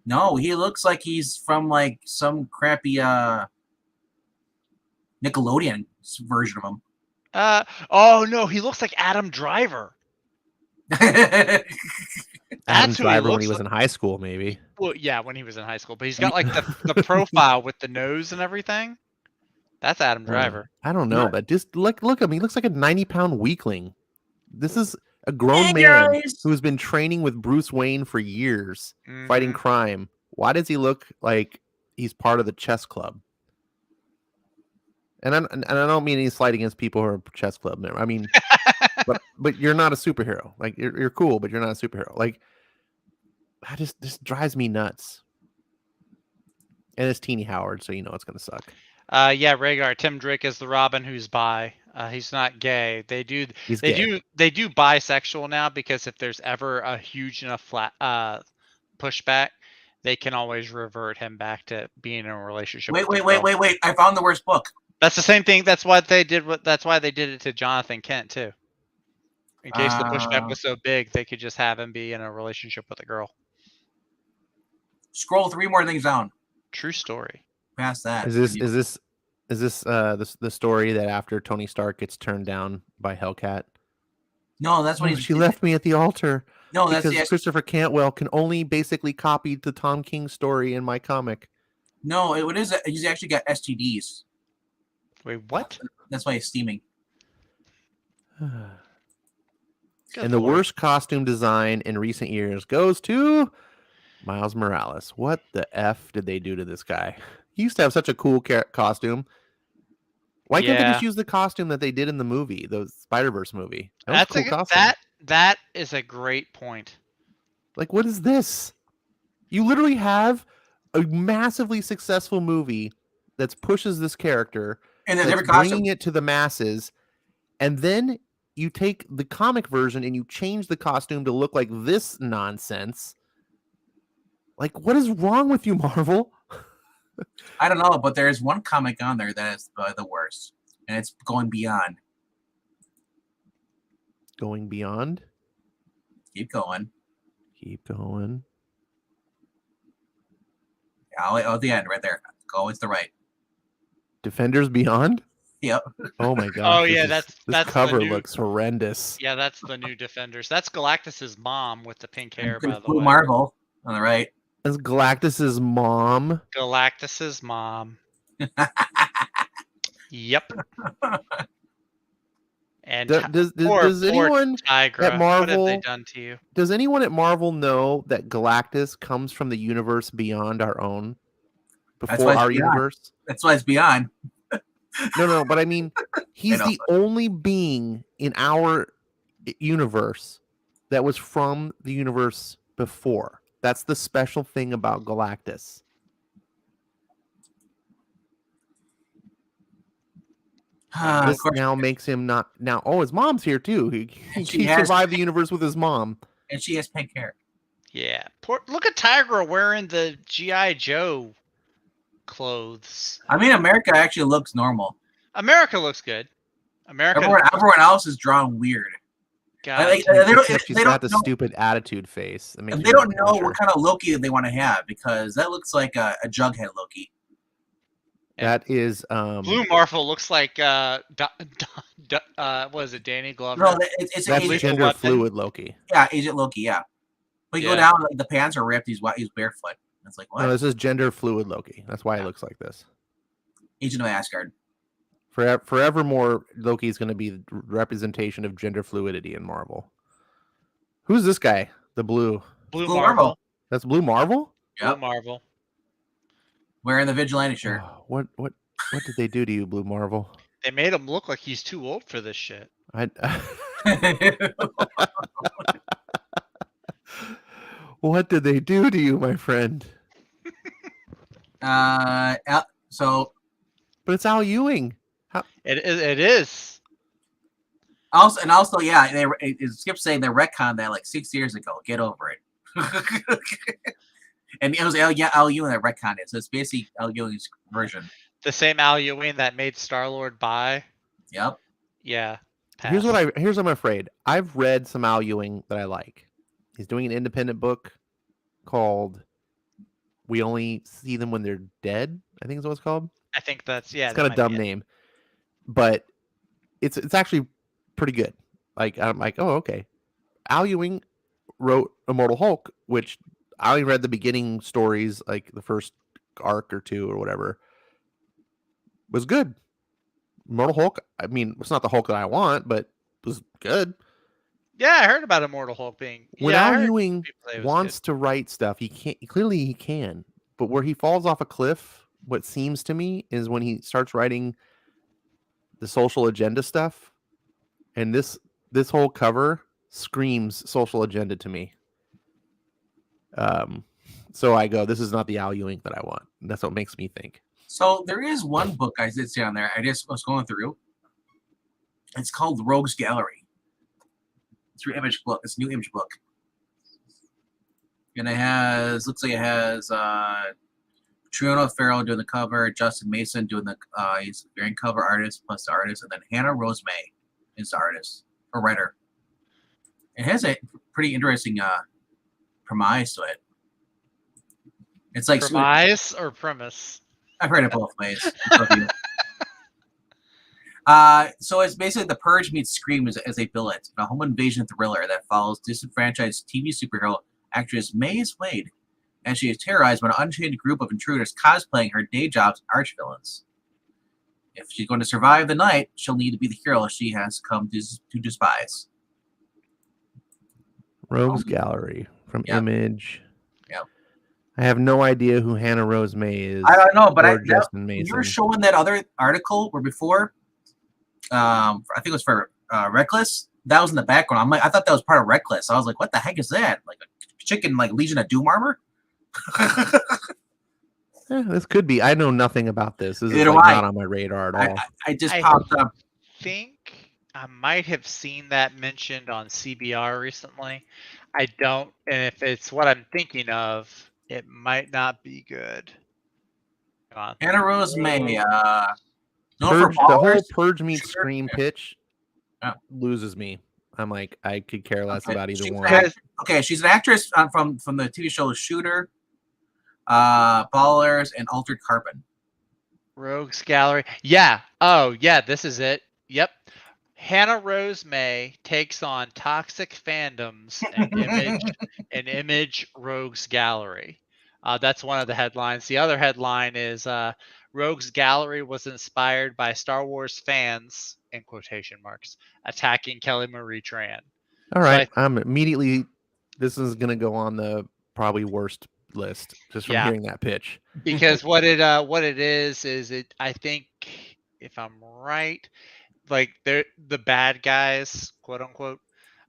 No, he looks like he's from like some crappy Nickelodeon version of him. Oh no, he looks like Adam Driver. Adam That's who he Driver when looks he was like. in high school, maybe. Well, yeah, when he was in high school, but he's got like the profile with the nose and everything. That's Adam Driver. I don't know, but just look at him. He looks like a 90-pound weakling. This is a grown Hey, man guys. who's been training with Bruce Wayne for years, fighting crime. Why does he look like he's part of the chess club? And I don't mean any slight against people who are chess club. I mean, but you're not a superhero. Like you're cool, but you're not a superhero. Like this drives me nuts. And it's Teeny Howard, so you know it's gonna suck. Yeah, Rhaegar. Tim Drake is the Robin who's bi. He's not gay. They do bisexual now because if there's ever a huge enough pushback, they can always revert him back to being in a relationship. Wait! I found the worst book. That's the same thing. That's why they did it to Jonathan Kent too. In case the pushback was so big, they could just have him be in a relationship with a girl. Scroll 3 more things down. True story. Past that. Is this the story that after Tony Stark gets turned down by Hellcat? No, that's what she left me at the altar. No, because Christopher Cantwell can only basically copy the Tom King story in my comic. No, it is. He's actually got STDs. Wait, what? That's why he's steaming. And the worst costume design in recent years goes to Miles Morales. What the F did they do to this guy? He used to have such a cool costume. Why can't they just use the costume that they did in the movie, the Spider-Verse movie? That was a cool costume. That is a great point. Like, what is this? You literally have a massively successful movie that pushes this character and then bringing it to the masses, and then you take the comic version and you change the costume to look like this nonsense. Like, what is wrong with you, Marvel? I don't know, but there's one comic on there that is the worst, and it's Going Beyond. Going Beyond? Keep going. Keep going. Oh, at the end, right there. Go, it's the right. Defenders Beyond? Yep. Oh my god. Oh yeah, this cover looks horrendous. Yeah, that's the new Defenders. That's Galactus's mom with the pink hair, by the Blue way. Marvel on the right. That's Galactus's mom. Galactus's mom. Yep. And does anyone Tigra, at Marvel, what have they done to you? Does anyone at Marvel know that Galactus comes from the universe beyond our own? Before our universe? That's why it's beyond. No, but I mean, he's the only being in our universe that was from the universe before. That's the special thing about Galactus. This now makes him not now. Oh, his mom's here too. He survived the universe with his mom, and she has pink hair. Yeah, look at Tigra wearing the G.I. Joe clothes. I mean, America actually looks normal. America looks good. Everyone else is drawn weird. They got the stupid attitude face. They don't know what kind of Loki they want to have because that looks like a Jughead Loki. That is Blue Marvel looks like what is it, Danny Glover? No, it's gender fluid Loki. Yeah, Agent Loki. Yeah, but you go down, like the pants are ripped. He's barefoot. It's like what? No, this is gender fluid Loki. That's why he looks like this. Agent of Asgard. Forevermore, Loki is going to be the representation of gender fluidity in Marvel. Who's this guy? The Blue Marvel. That's Blue Marvel? Yep. Blue Marvel. Wearing the vigilante shirt. Oh, what did they do to you, Blue Marvel? They made him look like he's too old for this shit. What did they do to you, my friend? So, but it's Al Ewing. It is. Also, yeah, it skips saying they retconned that like 6 years ago. Get over it. And it was Al Ewing that retconned it, so it's basically Al Ewing's version. The same Al Ewing that made Star-Lord buy. Yep. Yeah. Here's pass. what I'm afraid. I've read some Al Ewing that I like. He's doing an independent book called "We Only See Them When They're Dead." I think is what it's called. I think that's It's got a might dumb be it. name, but it's actually pretty good. Like I'm like, oh okay. Al Ewing wrote Immortal Hulk, which I only read the beginning stories, like the first arc or two or whatever. Was good. Immortal Hulk. I mean, it's not the Hulk that I want, but it was good. Yeah, I heard about Immortal Hulk being. When Yeah, I Al heard Ewing people say it was wants good. to write stuff, he can't. Clearly, he can. But where he falls off a cliff, what seems to me is when he starts writing the social agenda stuff, and this whole cover screams social agenda to me. So I go, this is not the Al Ewing that I want. That's what makes me think. So there is one book I did see on there. I just was going through. It's called Rogues Gallery. It's your image book. It's a new image book. And looks like it has Triona Farrell doing the cover, Justin Mason doing the he's variant cover artist plus the artist, and then Hannah Rose May is the artist or writer. It has a pretty interesting premise to it. It's like Premise or premise? I've heard it both ways. So it's basically The Purge meets Scream as they bill it, a home invasion thriller that follows disenfranchised TV superhero actress Maze Wade as she is terrorized by an unchained group of intruders cosplaying her day job's arch-villains. If she's going to survive the night, she'll need to be the hero she has come to despise. Rogues Gallery from Yep. Image. Yep. I have no idea who Hannah Rose May is. I don't know, but Justin Mason. You were showing that other article where before, I think it was for Reckless. That was in the background. I'm like, I thought that was part of Reckless. I was like, what the heck is that? Like a chicken, like Legion of Doom armor? This could be. I know nothing about this. This is Neither like do I. not on my radar at all. I just popped up. I think I might have seen that mentioned on CBR recently. I don't, and if it's what I'm thinking of, it might not be good. Come on. Hannah Rose May. Purge, the whole Purge meets Sure. Scream pitch Yeah. loses me. I'm like, I could care less about either one. She's an actress from the TV show Shooter, Ballers, and Altered Carbon. Rogues Gallery. Yeah. Oh, yeah. This is it. Yep. Hannah Rose May takes on toxic fandoms and Image Rogues Gallery. That's one of the headlines. The other headline is Rogues Gallery was inspired by Star Wars fans, in quotation marks, attacking Kelly Marie Tran. All right. I'm immediately, this is going to go on the probably worst list just from hearing that pitch. Because what it is it, I think, if I'm right, like they're the bad guys, quote unquote,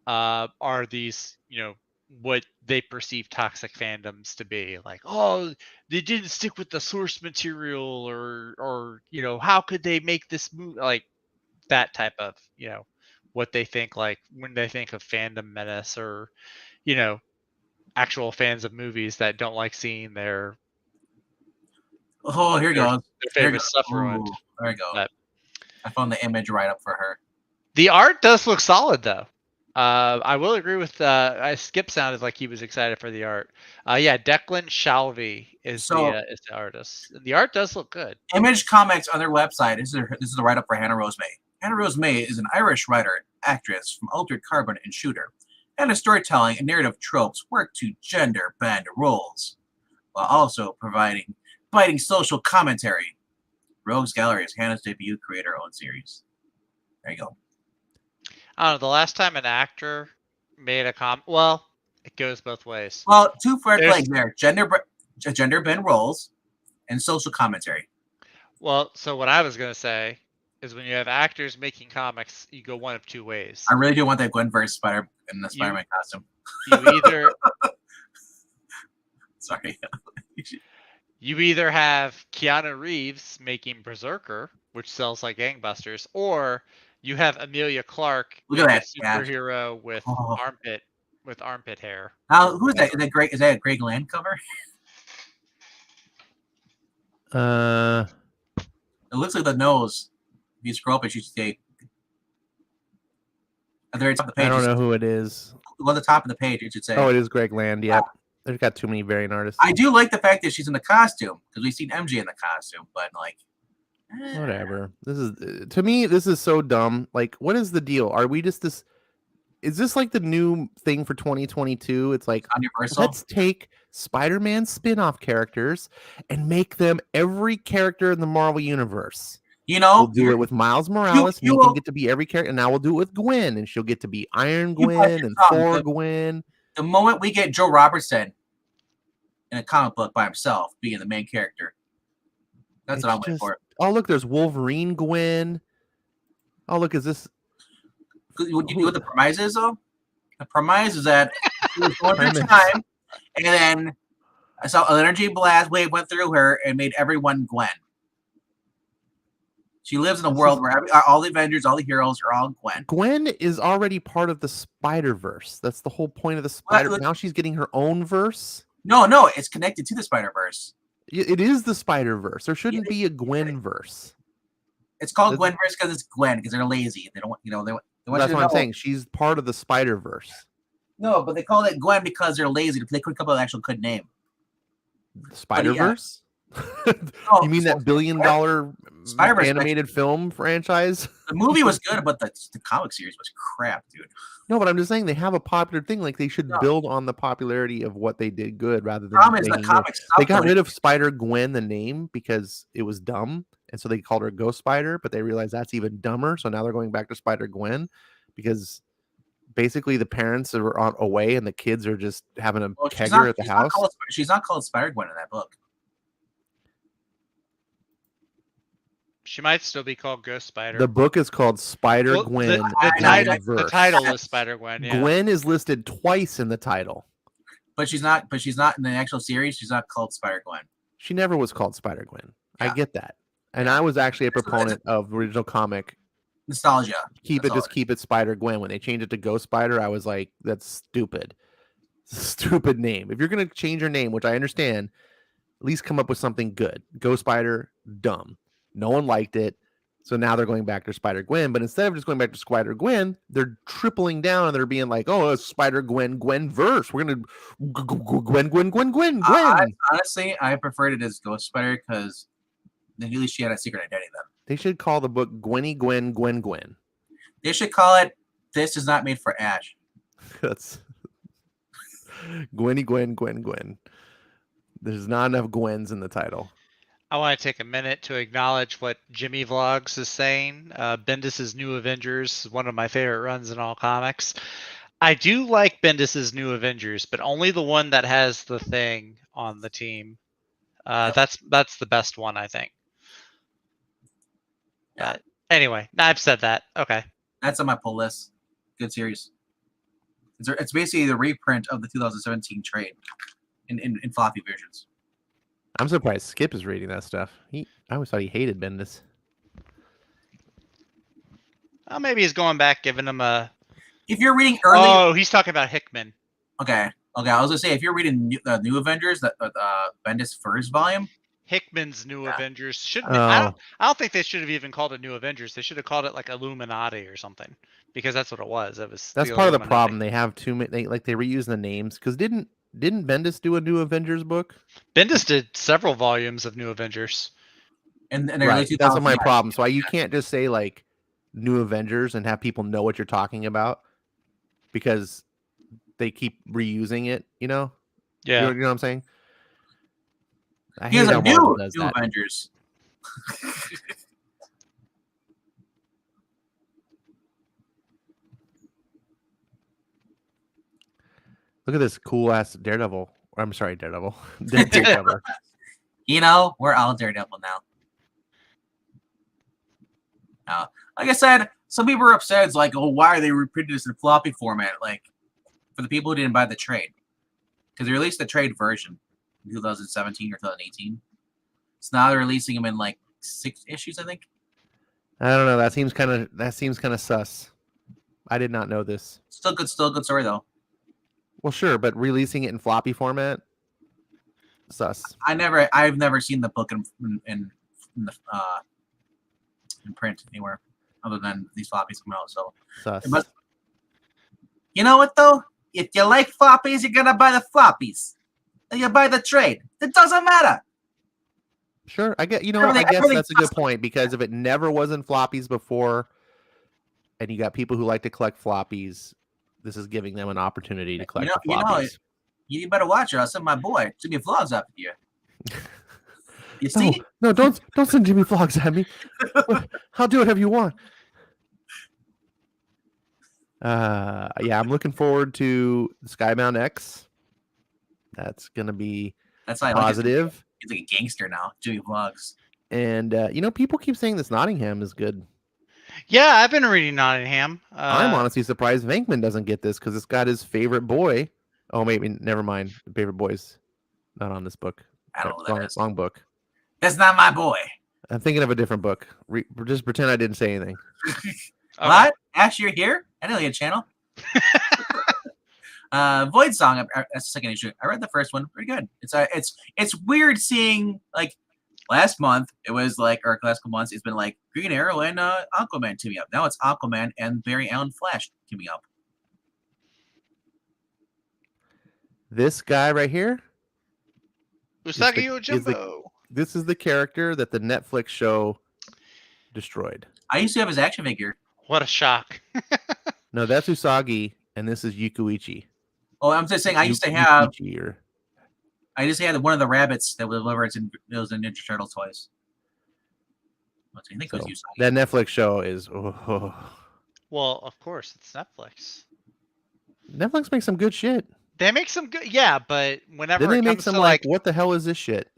are these, what they perceive toxic fandoms to be. Like, oh, they didn't stick with the source material, or how could they make this movie, like that type of, what they think, like when they think of fandom menace, or actual fans of movies that don't like seeing their here goes their favorite stuff ruined. There we go. I found the image right up for her. The art does look solid, though. I will agree with Skip sounded like he was excited for the art. Yeah, Declan Shalvey is the artist. The art does look good. Image Comics on their website. This is the write up for Hannah Rose May. Hannah Rose May is an Irish writer and actress from Altered Carbon and Shooter, and her storytelling and narrative tropes work to gender bend roles, while also providing biting social commentary. Rogues Gallery is Hannah's debut creator-owned series. There you go. I don't know. The last time an actor made a comment, well, it goes both ways. Well, two red flags there: gender bend roles, and social commentary. Well, so what I was gonna say is, when you have actors making comics, you go one of two ways. I really do want that Gwenverse Spider in the Spider-Man costume. You either sorry. You either have Keanu Reeves making Berserker, which sells like gangbusters, or You have Amelia Clark, Look at that, a superhero with Oh. armpit hair. Who is that? Is that a Greg Land cover? It looks like the nose. If you scroll up, it should say. At the very top of the page. I don't know who it is. On the top of the page, it should say. Oh, it is Greg Land. Yep. They've got too many variant artists. I do like the fact that she's in the costume because we've seen MJ in the costume, but like. Whatever. This is to me. This is so dumb. Like, what is the deal? Are we just this? Is this like the new thing for 2022? It's like, Universal. let's take Spider-Man spin-off characters and make them every character in the Marvel universe. You know, we'll do it with Miles Morales. You can get to be every character, and now we'll do it with Gwen, and she'll get to be Iron Gwen and Thor Gwen. The moment we get Joe Robertson in a comic book by himself being the main character, that's what I'm waiting for. Oh, look, there's Wolverine Gwen. Oh, look, is this? You know what the premise is, though? The premise is that she was going through time, and then I saw an energy blast wave went through her and made everyone Gwen. She lives in a world where all the Avengers, all the heroes are all Gwen. Gwen is already part of the Spider-Verse. That's the whole point of the Spider. Now she's getting her own verse. No, it's connected to the Spider-Verse. It is the Spider-Verse. There shouldn't be a Gwen-verse. It's called Gwen-verse because it's Gwen because they're lazy. They don't, they want that's what I'm saying. She's part of the Spider-Verse. No, but they call it Gwen because they're lazy. They couldn't come up with an actual good name. Spider-Verse? You mean that $1 billion animated film franchise? The movie was good, but the comic series was crap, dude. No, but I'm just saying they have a popular thing. Like, they should build on the popularity of what they did good rather than the comics. They got rid of Spider-Gwen, the name, because it was dumb. And so they called her Ghost Spider, but they realized that's even dumber. So now they're going back to Spider-Gwen because basically the parents are away and the kids are just having a kegger at the house. She's not called Spider-Gwen in that book. She might still be called Ghost Spider. The book is called Spider-Gwen. The title is Spider-Gwen. Yeah. Gwen is listed twice in the title. But she's not in the actual series. She's not called Spider-Gwen. She never was called Spider-Gwen. Yeah. I get that. And I was actually a proponent of original comic nostalgia. Keep it Spider-Gwen. When they changed it to Ghost Spider, I was like, that's stupid. It's a stupid name. If you're going to change your name, which I understand, at least come up with something good. Ghost Spider, dumb. No one liked it. So now they're going back to Spider-Gwen. But instead of just going back to Spider-Gwen, they're tripling down and they're being like, oh, it's Spider-Gwen verse. We're going to Gwen. Honestly, I preferred it as Ghost Spider because at least she had a secret identity then. They should call the book Gwenny Gwen. They should call it This Is Not Made for Ash. That's Gwenny Gwen. There's not enough Gwens in the title. I want to take a minute to acknowledge what Jimmy Vlogs is saying. Bendis's New Avengers is one of my favorite runs in all comics. I do like Bendis's New Avengers, but only the one that has the Thing on the team. That's the best one, I think. But anyway, I've said that. Okay. That's on my pull list. Good series. It's basically the reprint of the 2017 trade in floppy versions. I'm surprised Skip is reading that stuff. I always thought he hated Bendis. Well, maybe he's going back, giving him a... If you're reading early... Oh, he's talking about Hickman. Okay. I was going to say, if you're reading New Avengers, Bendis first volume... Hickman's New Avengers shouldn't. I don't think they should have even called it New Avengers. They should have called it like Illuminati or something, because that's what it was. That's part of the problem. They have too many. They reuse the names because didn't Bendis do a New Avengers book? Bendis did several volumes of New Avengers, and right. That's my problem. So you can't just say like New Avengers and have people know what you're talking about because they keep reusing it. You know? Yeah. You know what I'm saying? He has a new Avengers. Look at this cool ass Daredevil. I'm sorry, Daredevil. Daredevil. You know, we're all Daredevil now. Like I said, some people are upset. It's like, oh, why are they reprinting this in floppy format? Like, for the people who didn't buy the trade, because they released the trade version. 2017 or 2018. So now they're releasing them in like 6 issues, I think. I don't know. That seems kind of sus. I did not know this. Still a good story though. Well, sure, but releasing it in floppy format, sus. I've never seen the book in the, in print anywhere other than these floppies come out. So Sus. it must. You know what though? If you like floppies, you're gonna buy the floppies. And you buy the trade. It doesn't matter. Sure, I get. You know, I guess that's a good point because if it never was in floppies before, and you got people who like to collect floppies, this is giving them an opportunity to collect the floppies. You better watch it. I'll send my boy Jimmy Vlogs up with you. You see? No, don't send Jimmy Vlogs at me. I'll do whatever you want. Yeah, I'm looking forward to Skybound X. That's gonna be positive. He's like a gangster now, Jimmy Vlogs. And people keep saying this Nottingham is good. Yeah, I've been reading Nottingham. I'm honestly surprised Venkman doesn't get this because it's got his favorite boy. Oh, maybe never mind. The favorite boy's not on this book. I don't know what that is. Wrong book. That's not my boy. I'm thinking of a different book. Just pretend I didn't say anything. What? Ash, you're here? I know your channel. Void Song. That's the second issue. I read the first one. Pretty good. It's weird seeing like last month. It was like or last couple months. It's been like Green Arrow and Aquaman teaming up. Now it's Aquaman and Barry Allen Flash teaming up. This guy right here, Usagi Yojimbo. This is the character that the Netflix show destroyed. I used to have his action figure. What a shock. No, that's Usagi, and this is Yukuichi. Oh, I'm just saying. I used to have one of the rabbits that was in Ninja Turtle toys. I think it was Usagi. That Netflix show is. Oh. Well, of course, it's Netflix. Netflix makes some good shit. They make some good, yeah, but whenever then they it make comes some to like, what the hell is this shit?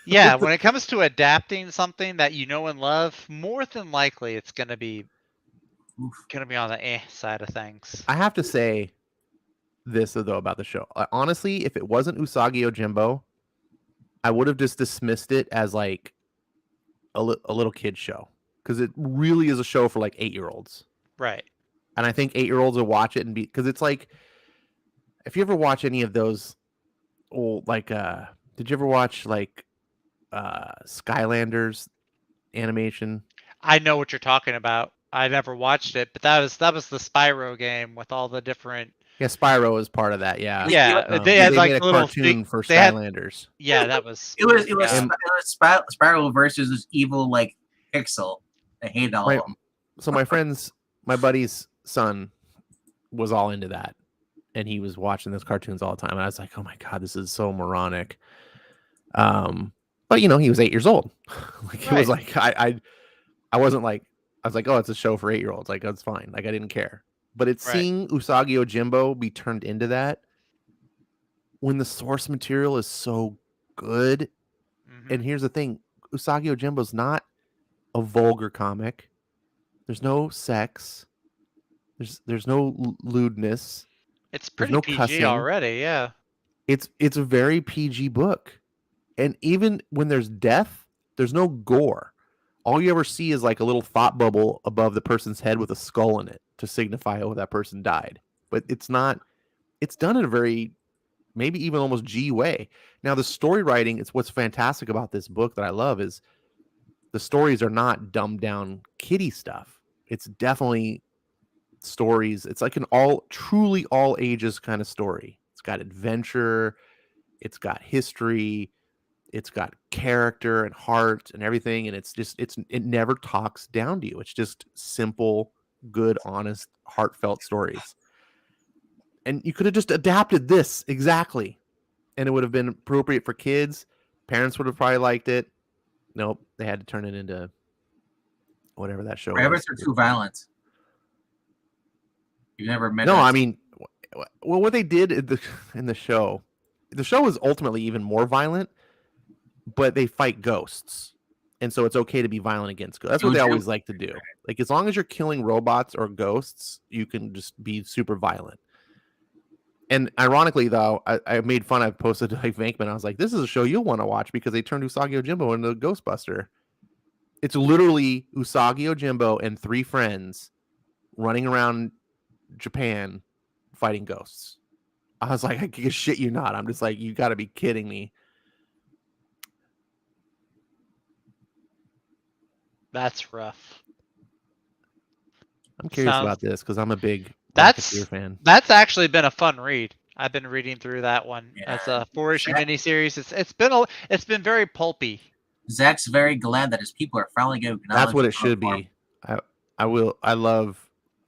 Yeah, when it comes to adapting something that you know and love, more than likely it's gonna be on the side of things. I have to say this though about the show. Honestly, if it wasn't Usagi Yojimbo, I would have just dismissed it as like a little kid show because it really is a show for like 8-year-olds. Right. And I think 8-year-olds will watch it and be because it's like. If you ever watch any of those old, like, did you ever watch like Skylanders animation? I know what you're talking about. I never watched it, but that was the Spyro game with all the different. Yeah, Spyro is part of that. Yeah, yeah. They had like made a little cartoon for Skylanders. Yeah, that was. It was Spyro versus this evil like pixel. I hated all of them. So my buddy's son was all into that. And he was watching those cartoons all the time. And I was like, oh my God, this is so moronic. But he was 8 years old. Like, it was like, I wasn't like, I was like, oh, it's a show for 8-year-olds. Like, that's fine. Like, I didn't care. But it's seeing Usagi Yojimbo be turned into that when the source material is so good. Mm-hmm. And here's the thing. Usagi Yojimbo's not a vulgar comic. There's no sex. There's no lewdness. It's pretty PG cussing. Already, yeah. It's a very PG book. And even when there's death, there's no gore. All you ever see is like a little thought bubble above the person's head with a skull in it to signify, oh, that person died. But it's done in a very, maybe even almost G way. Now, the story writing, it's what's fantastic about this book that I love is the stories are not dumbed down kiddie stuff. It's definitely stories. It's like an truly all ages kind of story. It's got adventure, it's got history, it's got character and heart and everything, and it never talks down to you. It's just simple, good, honest, heartfelt stories. And you could have just adapted this exactly, and it would have been appropriate for kids. Parents would have probably liked it. Nope, they had to turn it into whatever that show was. Rabbits are too violent. You never met. No, I mean, well, what they did in the show is ultimately even more violent, but they fight ghosts, and so it's okay to be violent against ghosts. That's what they always like to do. Like, as long as you're killing robots or ghosts, you can just be super violent. And ironically, though, I made fun. I posted like Venkman. I was like, "This is a show you'll want to watch because they turned Usagi Yojimbo into a Ghostbuster." It's literally Usagi Yojimbo and 3 friends running around Japan fighting ghosts. I was like, I can shit you not. I'm just like, you got to be kidding me. That's rough. I'm curious Sounds- about this because I'm a big That's Rocketeer fan. That's actually been a fun read. I've been reading through that one. Yeah. It's a 4-issue miniseries. It's been very pulpy. Zach's very glad that his people are finally going to That's what it should be. I love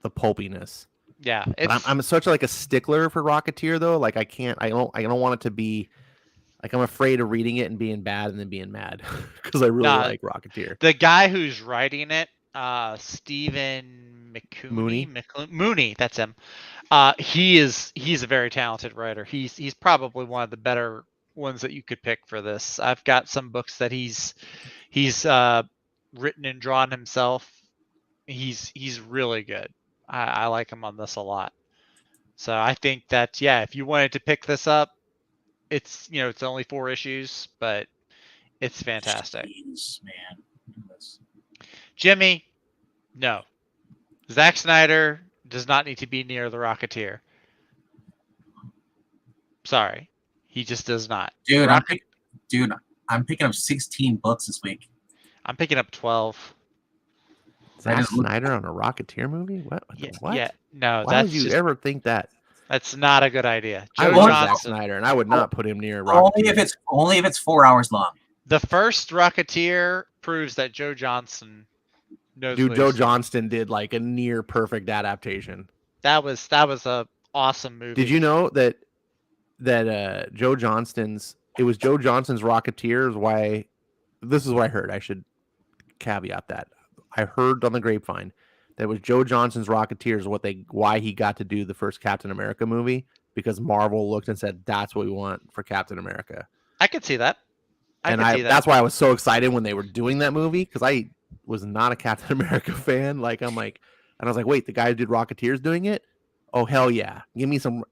the pulpiness. Yeah, But I'm such like a stickler for Rocketeer though. Like I don't want it to be like I'm afraid of reading it and being bad and then being mad because I really like Rocketeer. The guy who's writing it, Stephen Mooney? Mooney, that's him. He's a very talented writer. He's probably one of the better ones that you could pick for this. I've got some books that he's written and drawn himself. He's really good. I like him on this a lot. So I think that if you wanted to pick this up, it's it's only 4 issues, but it's fantastic. Jeez, man. Jimmy, no. Zack Snyder does not need to be near the Rocketeer. Sorry. He just does not. Dude, I'm picking up 16 books this week. I'm picking up 12. Zack Snyder on a Rocketeer movie? What? What? Yeah, no, Why would you ever think that? That's not a good idea. I love Zack Snyder, and I would not put him near Rocketeer. Only if it's 4 hours long. The first Rocketeer proves that Joe Johnston knows. Dude, Joe Johnston did like a near perfect adaptation. That was a awesome movie. Did you know that Joe Johnston's Rocketeer is why? This is what I heard. I should caveat that. I heard on the grapevine that was Joe Johnston's Rocketeer is why he got to do the first Captain America movie, because Marvel looked and said that's what we want for Captain America. I could see that. That's why I was so excited when they were doing that movie, because I was not a Captain America fan. And I was like, wait, the guy who did Rocketeer's doing it? Oh hell yeah! Give me some.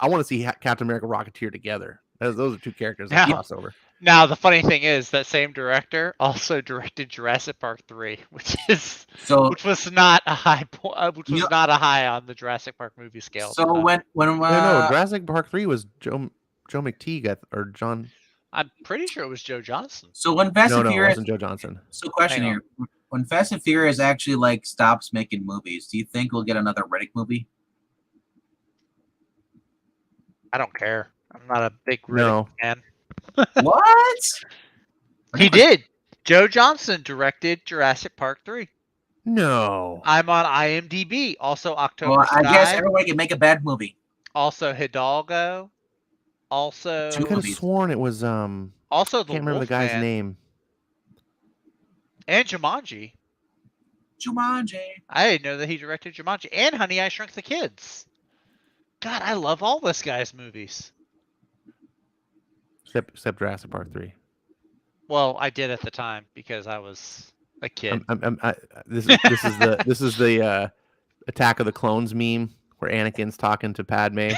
I want to see Captain America Rocketeer together. Those are 2 characters that cross over. Now the funny thing is that same director also directed Jurassic Park 3, which was not a high not a high on the Jurassic Park movie scale. So when no, Jurassic Park 3 was Joe McTeague or John. I'm pretty sure it was Joe Johnson. So when Fast and Furious, it wasn't Joe Johnson. So question here: when Fast and Furious actually stops making movies, do you think we'll get another Riddick movie? I don't care. I'm not a big Riddick fan. What? He did. Joe Johnston directed Jurassic Park 3. No. I'm on IMDb. Also October. Well, I guess everybody can make a bad movie. Also Hidalgo. Also, I could have sworn it was also I can't remember the guy's name. And Jumanji. I didn't know that he directed Jumanji and Honey, I Shrunk the Kids. God, I love all this guy's movies. Except Jurassic Park 3. Well, I did at the time because I was a kid. This is the Attack of the Clones meme where Anakin's talking to Padme.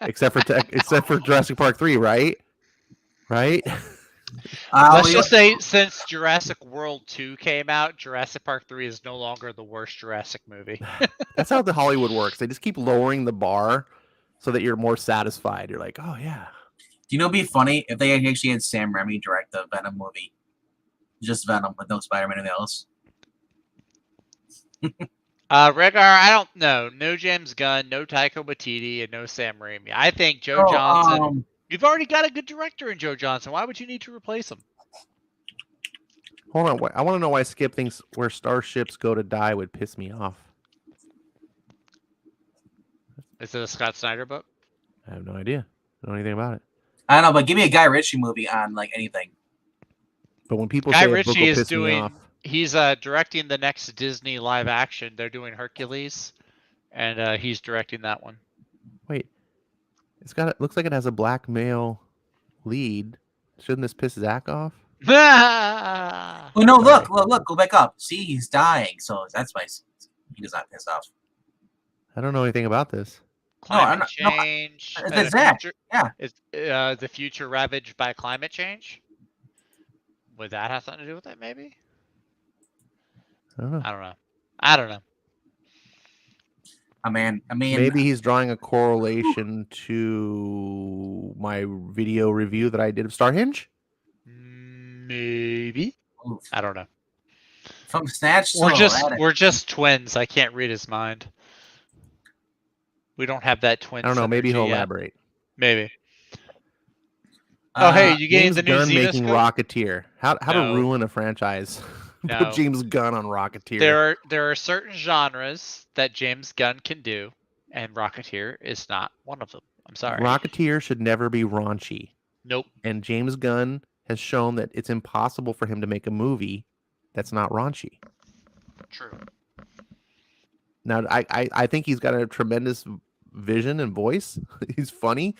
except for Jurassic Park 3, right? Right? Let's just say since Jurassic World 2 came out, Jurassic Park 3 is no longer the worst Jurassic movie. That's how the Hollywood works. They just keep lowering the bar so that you're more satisfied. You're like, oh yeah. Do you know it'd be funny if they actually had Sam Raimi direct the Venom movie? Just Venom with no Spider-Man and else. Rhaegar, I don't know. No James Gunn, no Taika Waititi, and no Sam Raimi. I think Joe Johnson. You've already got a good director in Joe Johnson. Why would you need to replace him? Hold on. I want to know why Skip thinks Where Starships Go to Die would piss me off. Is it a Scott Snyder book? I have no idea. I don't know anything about it. I don't know, but give me a Guy Ritchie movie on anything. But when people Guy say Ritchie is doing, he's directing the next Disney live action. They're doing Hercules, and he's directing that one. Wait, looks like it has a black male lead. Shouldn't this piss Zach off? Oh no! Look! Go back up. See, he's dying, so that's why he does not piss off. I don't know anything about this. Climate change. It's Zach. Yeah. Is the future ravaged by climate change? Would that have something to do with it? Maybe. I don't know. I don't know. I mean, Maybe he's drawing a correlation to my video review that I did of Starhinge. Maybe. oof. I don't know. From Snatch. We're just twins. I can't read his mind. We don't have that twin. I don't know. Maybe he'll yet. elaborate. Maybe. Oh, hey, you getting James the new Gunn Xenoscope? making Rocketeer. How to No. ruin a franchise? No. Put James Gunn on Rocketeer. There are certain genres that James Gunn can do, and Rocketeer is not one of them. I'm sorry. Rocketeer should never be raunchy. Nope. And James Gunn has shown that it's impossible for him to make a movie that's not raunchy. True. Now, I think he's got a tremendous vision and voice. He's funny,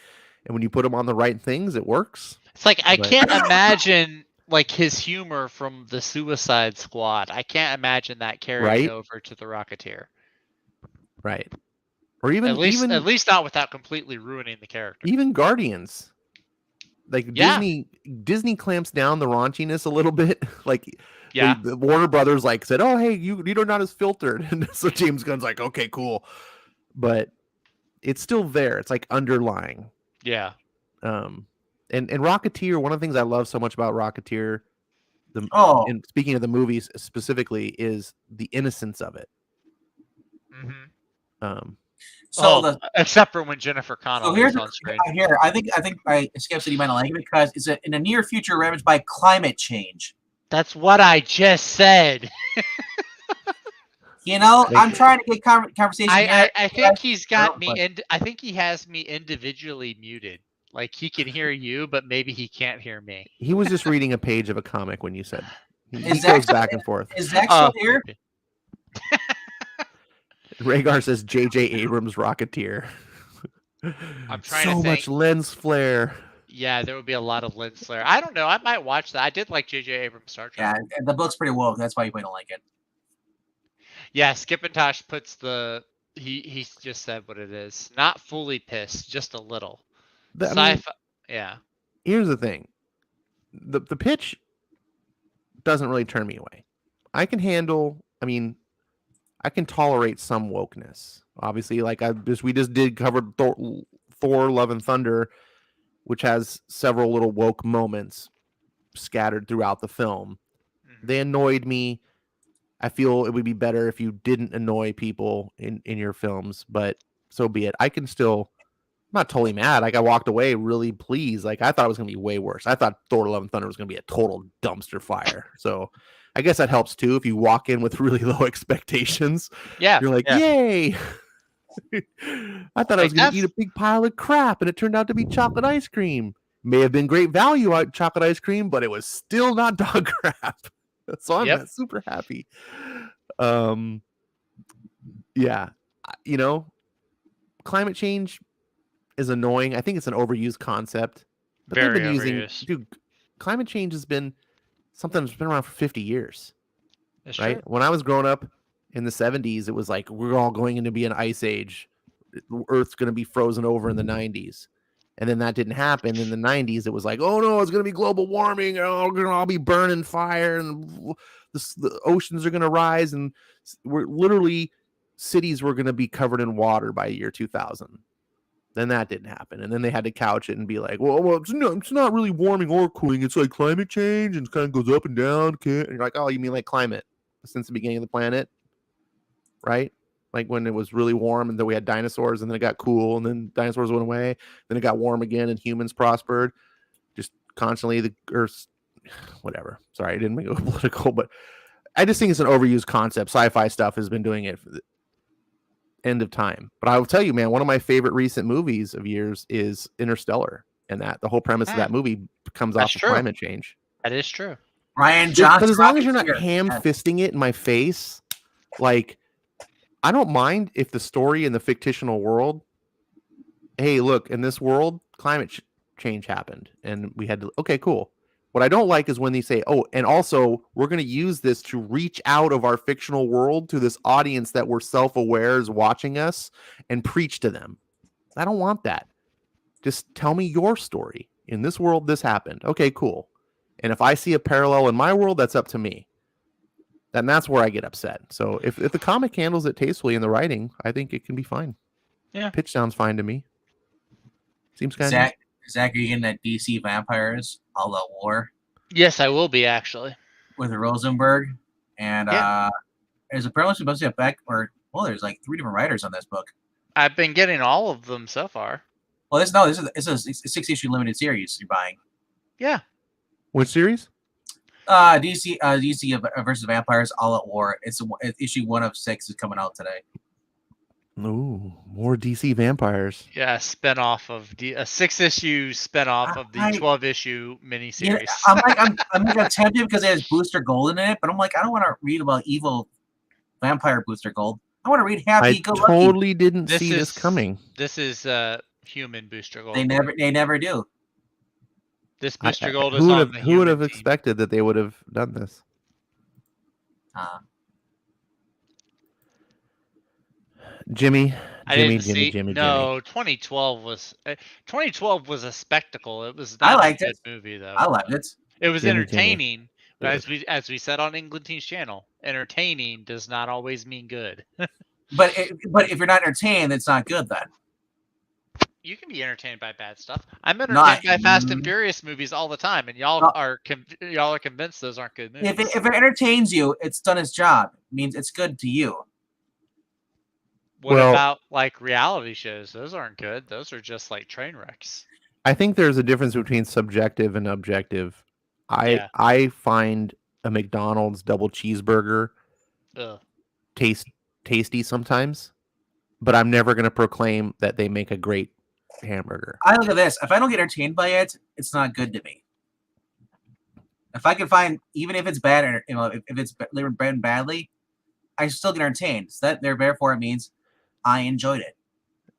and when you put him on the right things, it works. It's like I can't imagine like his humor from the Suicide Squad. I can't imagine that carrying over to the Rocketeer. Right. Or even at least not without completely ruining the character. Even Guardians. Like Disney clamps down the raunchiness a little bit. Like the Warner Brothers said, "Oh, hey, you are not as filtered." And so James Gunn's like, "Okay, cool." But it's still there. It's like underlying. Yeah. And Rocketeer, one of the things I love so much about Rocketeer, and speaking of the movies specifically, is the innocence of it. Mm-hmm. Except for when Jennifer Connelly is on screen. Here, I think Skip said you might not like it because it's in a near future ravaged by climate change. That's what I just said. I'm trying to get conversation. I think he's got me, and I think he has me individually muted. Like he can hear you, but maybe he can't hear me. He was just reading a page of a comic when you said. He goes back and forth. Is Zach still here? Rhaegar says J.J. Abrams Rocketeer. I'm trying so much lens flare. Yeah, there would be a lot of lens flare. I don't know. I might watch that. I did like J.J. Abrams Star Trek. Yeah, the book's pretty woke. That's why you might not like it. Yeah, Skip and Tosh puts the he just said what it is. Not fully pissed, just a little. Sci-fi. Yeah. Here's the thing. The pitch doesn't really turn me away. I can tolerate some wokeness. Obviously, we just did cover Thor Love and Thunder, which has several little woke moments scattered throughout the film. Mm-hmm. They annoyed me. I feel it would be better if you didn't annoy people in your films, but so be it. I'm not totally mad. I walked away really pleased. I thought it was going to be way worse. I thought Thor Love and Thunder was going to be a total dumpster fire. So I guess that helps too. If you walk in with really low expectations, you're like, yay. I thought I was going to eat a big pile of crap, and it turned out to be chocolate ice cream. May have been great value out chocolate ice cream, but it was still not dog crap. So I'm super happy. Climate change is annoying. I think it's an overused concept. But Very they've been overused. Dude, climate change has been something that's been around for 50 years. That's right? True. When I was growing up in the 70s, it was like we're all going to be an ice age. Earth's going to be frozen over in the 90s. And then that didn't happen. In the 90s, it was like, oh no, it's going to be global warming. Oh, we're going to all be burning fire, and the oceans are going to rise, and cities were going to be covered in water by year 2000. Then that didn't happen. And then they had to couch it and be like, well, it's not really warming or cooling. It's like climate change, and it kind of goes up and down. And you're like, oh, you mean like climate since the beginning of the planet, right? Like when it was really warm and then we had dinosaurs, and then it got cool, and then dinosaurs went away. Then it got warm again and humans prospered. Just constantly the Earth's whatever. Sorry, I didn't make it political, but I just think it's an overused concept. Sci-fi stuff has been doing it for the end of time. But I will tell you, man, one of my favorite recent movies of years is Interstellar, and that the whole premise of that movie comes off of climate change. That is true. Rian Johnson. But as long as you're not ham-fisting it in my face, like, I don't mind if the story in the fictional world, hey, look, in this world, climate change happened, and we had to, okay, cool. What I don't like is when they say, oh, and also we're going to use this to reach out of our fictional world to this audience that we're self-aware is watching us and preach to them. I don't want that. Just tell me your story. In this world, this happened. Okay, cool. And if I see a parallel in my world, that's up to me. And that's where I get upset. So if the comic handles it tastefully in the writing, I think it can be fine. Yeah. Pitch sounds fine to me. Seems kind of Zach, are you getting that DC Vampires All Out War Yes, I will be actually. with Rosenberg? And Yeah. there's apparently supposed to be a back, or well, there's like 3 different writers on this book. I've been getting all of them so far. Well, this is a 6-issue limited series you're buying. Yeah. Which series? DC versus Vampires All Out War. It's issue 1 of 6 is coming out today. Ooh, more DC vampires. Yeah, a 6-issue spinoff of the 12-issue miniseries. Yeah, I'm tempted because it has Booster Gold in it, but I'm like, I don't want to read about evil vampire Booster Gold. I want to read Happy Go Lucky. Totally didn't see this coming. This is human Booster Gold. They never do. This Booster Gold is on the who would have team. expected that they would have done this? Jimmy. No, 2012 was a spectacle. It was not a good movie though. I liked it. It was entertaining, but as we said on England Team's channel, entertaining does not always mean good. but if you're not entertained, it's not good then. You can be entertained by bad stuff. I'm entertained by Fast and Furious movies all the time, and y'all are convinced those aren't good movies. If it entertains you, it's done its job. It means it's good to you. What about like reality shows? Those aren't good. Those are just like train wrecks. I think there's a difference between subjective and objective. I find a McDonald's double cheeseburger tasty sometimes, but I'm never going to proclaim that they make a great hamburger. I look at this. If I don't get entertained by it, it's not good to me. If I can find, even if it's bad, or if it's written badly, I still get entertained. So therefore it means I enjoyed it.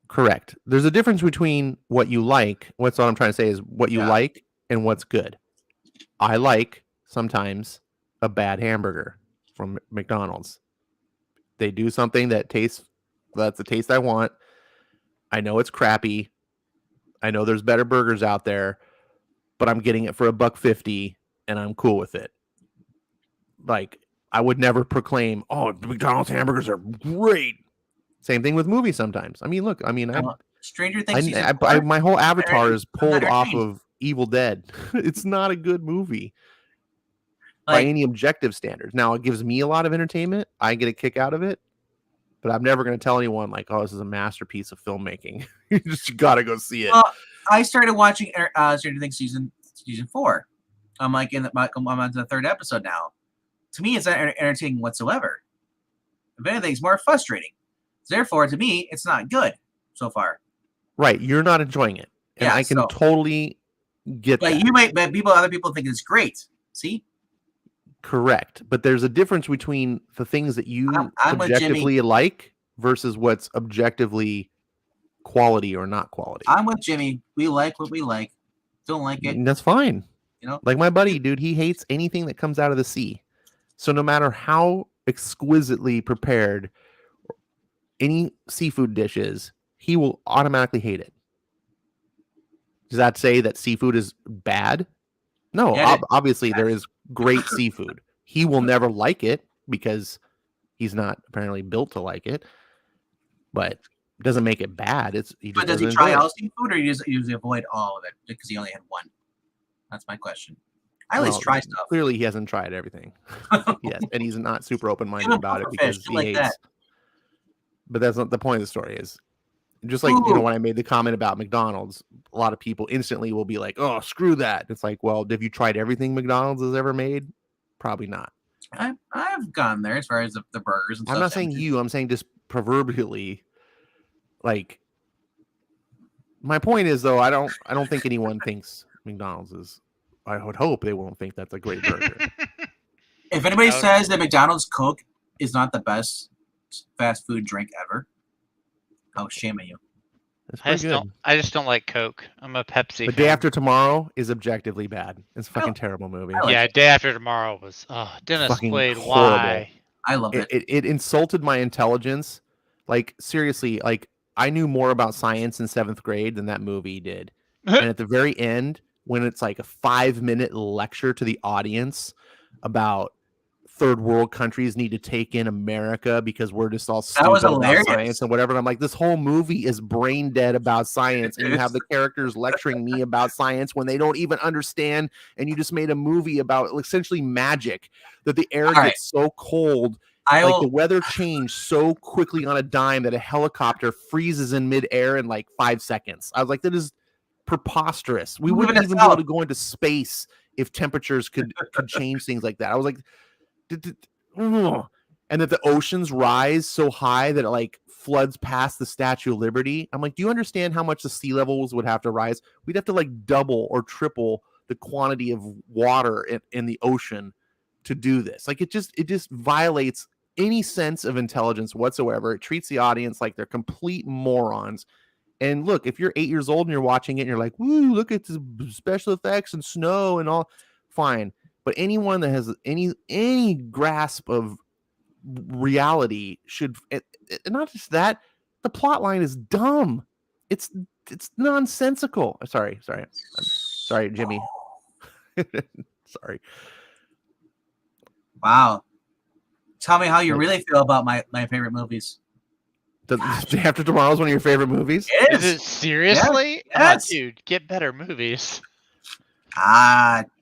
Correct. There's a difference between what you like. What's what I'm trying to say is what you like and what's good. I like sometimes a bad hamburger from McDonald's. They do something that's the taste I want. I know it's crappy. I know there's better burgers out there, but I'm getting it for $1.50 and I'm cool with it. Like, I would never proclaim, oh, McDonald's hamburgers are great. Same thing with movies sometimes. Look, Stranger Things. My whole avatar is pulled off of Evil Dead. It's not a good movie by any objective standards. Now, it gives me a lot of entertainment. I get a kick out of it, but I'm never going to tell anyone like, oh, this is a masterpiece of filmmaking. You got to go see it. Well, I started watching Stranger Things season 4. I'm like I'm on the 3rd episode now. To me, it's not entertaining whatsoever. If anything, it's more frustrating. Therefore, to me, it's not good so far. Right, you're not enjoying it, and I can totally get that. But other people think it's great. See? Correct, but there's a difference between the things that you objectively like versus what's objectively quality or not quality. I'm with Jimmy. We like what we like. Don't like it. And that's fine. Like my buddy, dude, he hates anything that comes out of the sea. So no matter how exquisitely prepared any seafood dish is, he will automatically hate it. Does that say that seafood is bad? No, obviously there is great seafood. He will never like it because he's not apparently built to like it, but it doesn't make it bad. Does he try all seafood, or you just usually avoid all of it because he only had one? That's my question. I at least try stuff. Clearly, he hasn't tried everything. Yes, and he's not super open-minded about it because he hates. That. But that's not the point of the story. Is just like when I made the comment about McDonald's, a lot of people instantly will be like, "Oh, screw that!" It's like, well, have you tried everything McDonald's has ever made? Probably not. I've gone there as far as the burgers and stuff. I'm not saying you. I'm saying just proverbially. Like, my point is though, I don't think anyone thinks McDonald's is. I would hope they won't think that's a great burger. If anybody says that McDonald's Coke is not the best fast food drink ever, I'll shame on you. I just don't like Coke. I'm a Pepsi. The Day After Tomorrow is objectively bad. It's a fucking terrible movie. Day After Tomorrow was Dennis Quaid. Horrible. Why? I love it. It insulted my intelligence. Like, seriously, like I knew more about science in 7th grade than that movie did. And at the very end, when it's like a 5-minute lecture to the audience about third world countries need to take in America because we're just all That stupid was about hilarious. science and whatever. And I'm like, this whole movie is brain dead about science, and you have the characters lecturing me about science when they don't even understand. And you just made a movie about essentially magic, that the air gets so cold, the weather changed so quickly on a dime that a helicopter freezes in midair in like 5 seconds. I was like, that is preposterous. We wouldn't even be able to go into space if temperatures could change things like that. I was like, and that the oceans rise so high that it like floods past the Statue of Liberty. I'm like, do you understand how much the sea levels would have to rise? We'd have to like double or triple the quantity of water in the ocean to do this. Like it just violates any sense of intelligence whatsoever. It treats the audience like they're complete morons. And look, if you're 8 years old and you're watching it and you're like, woo, look at the special effects and snow and all, fine. But anyone that has any grasp of reality should, and not just that, the plot line is dumb. It's nonsensical. Sorry, Jimmy. Sorry. Wow. Tell me how you really feel about my favorite movies. Day After Tomorrow is one of your favorite movies? Is it seriously? Yes. Oh, dude, get better movies.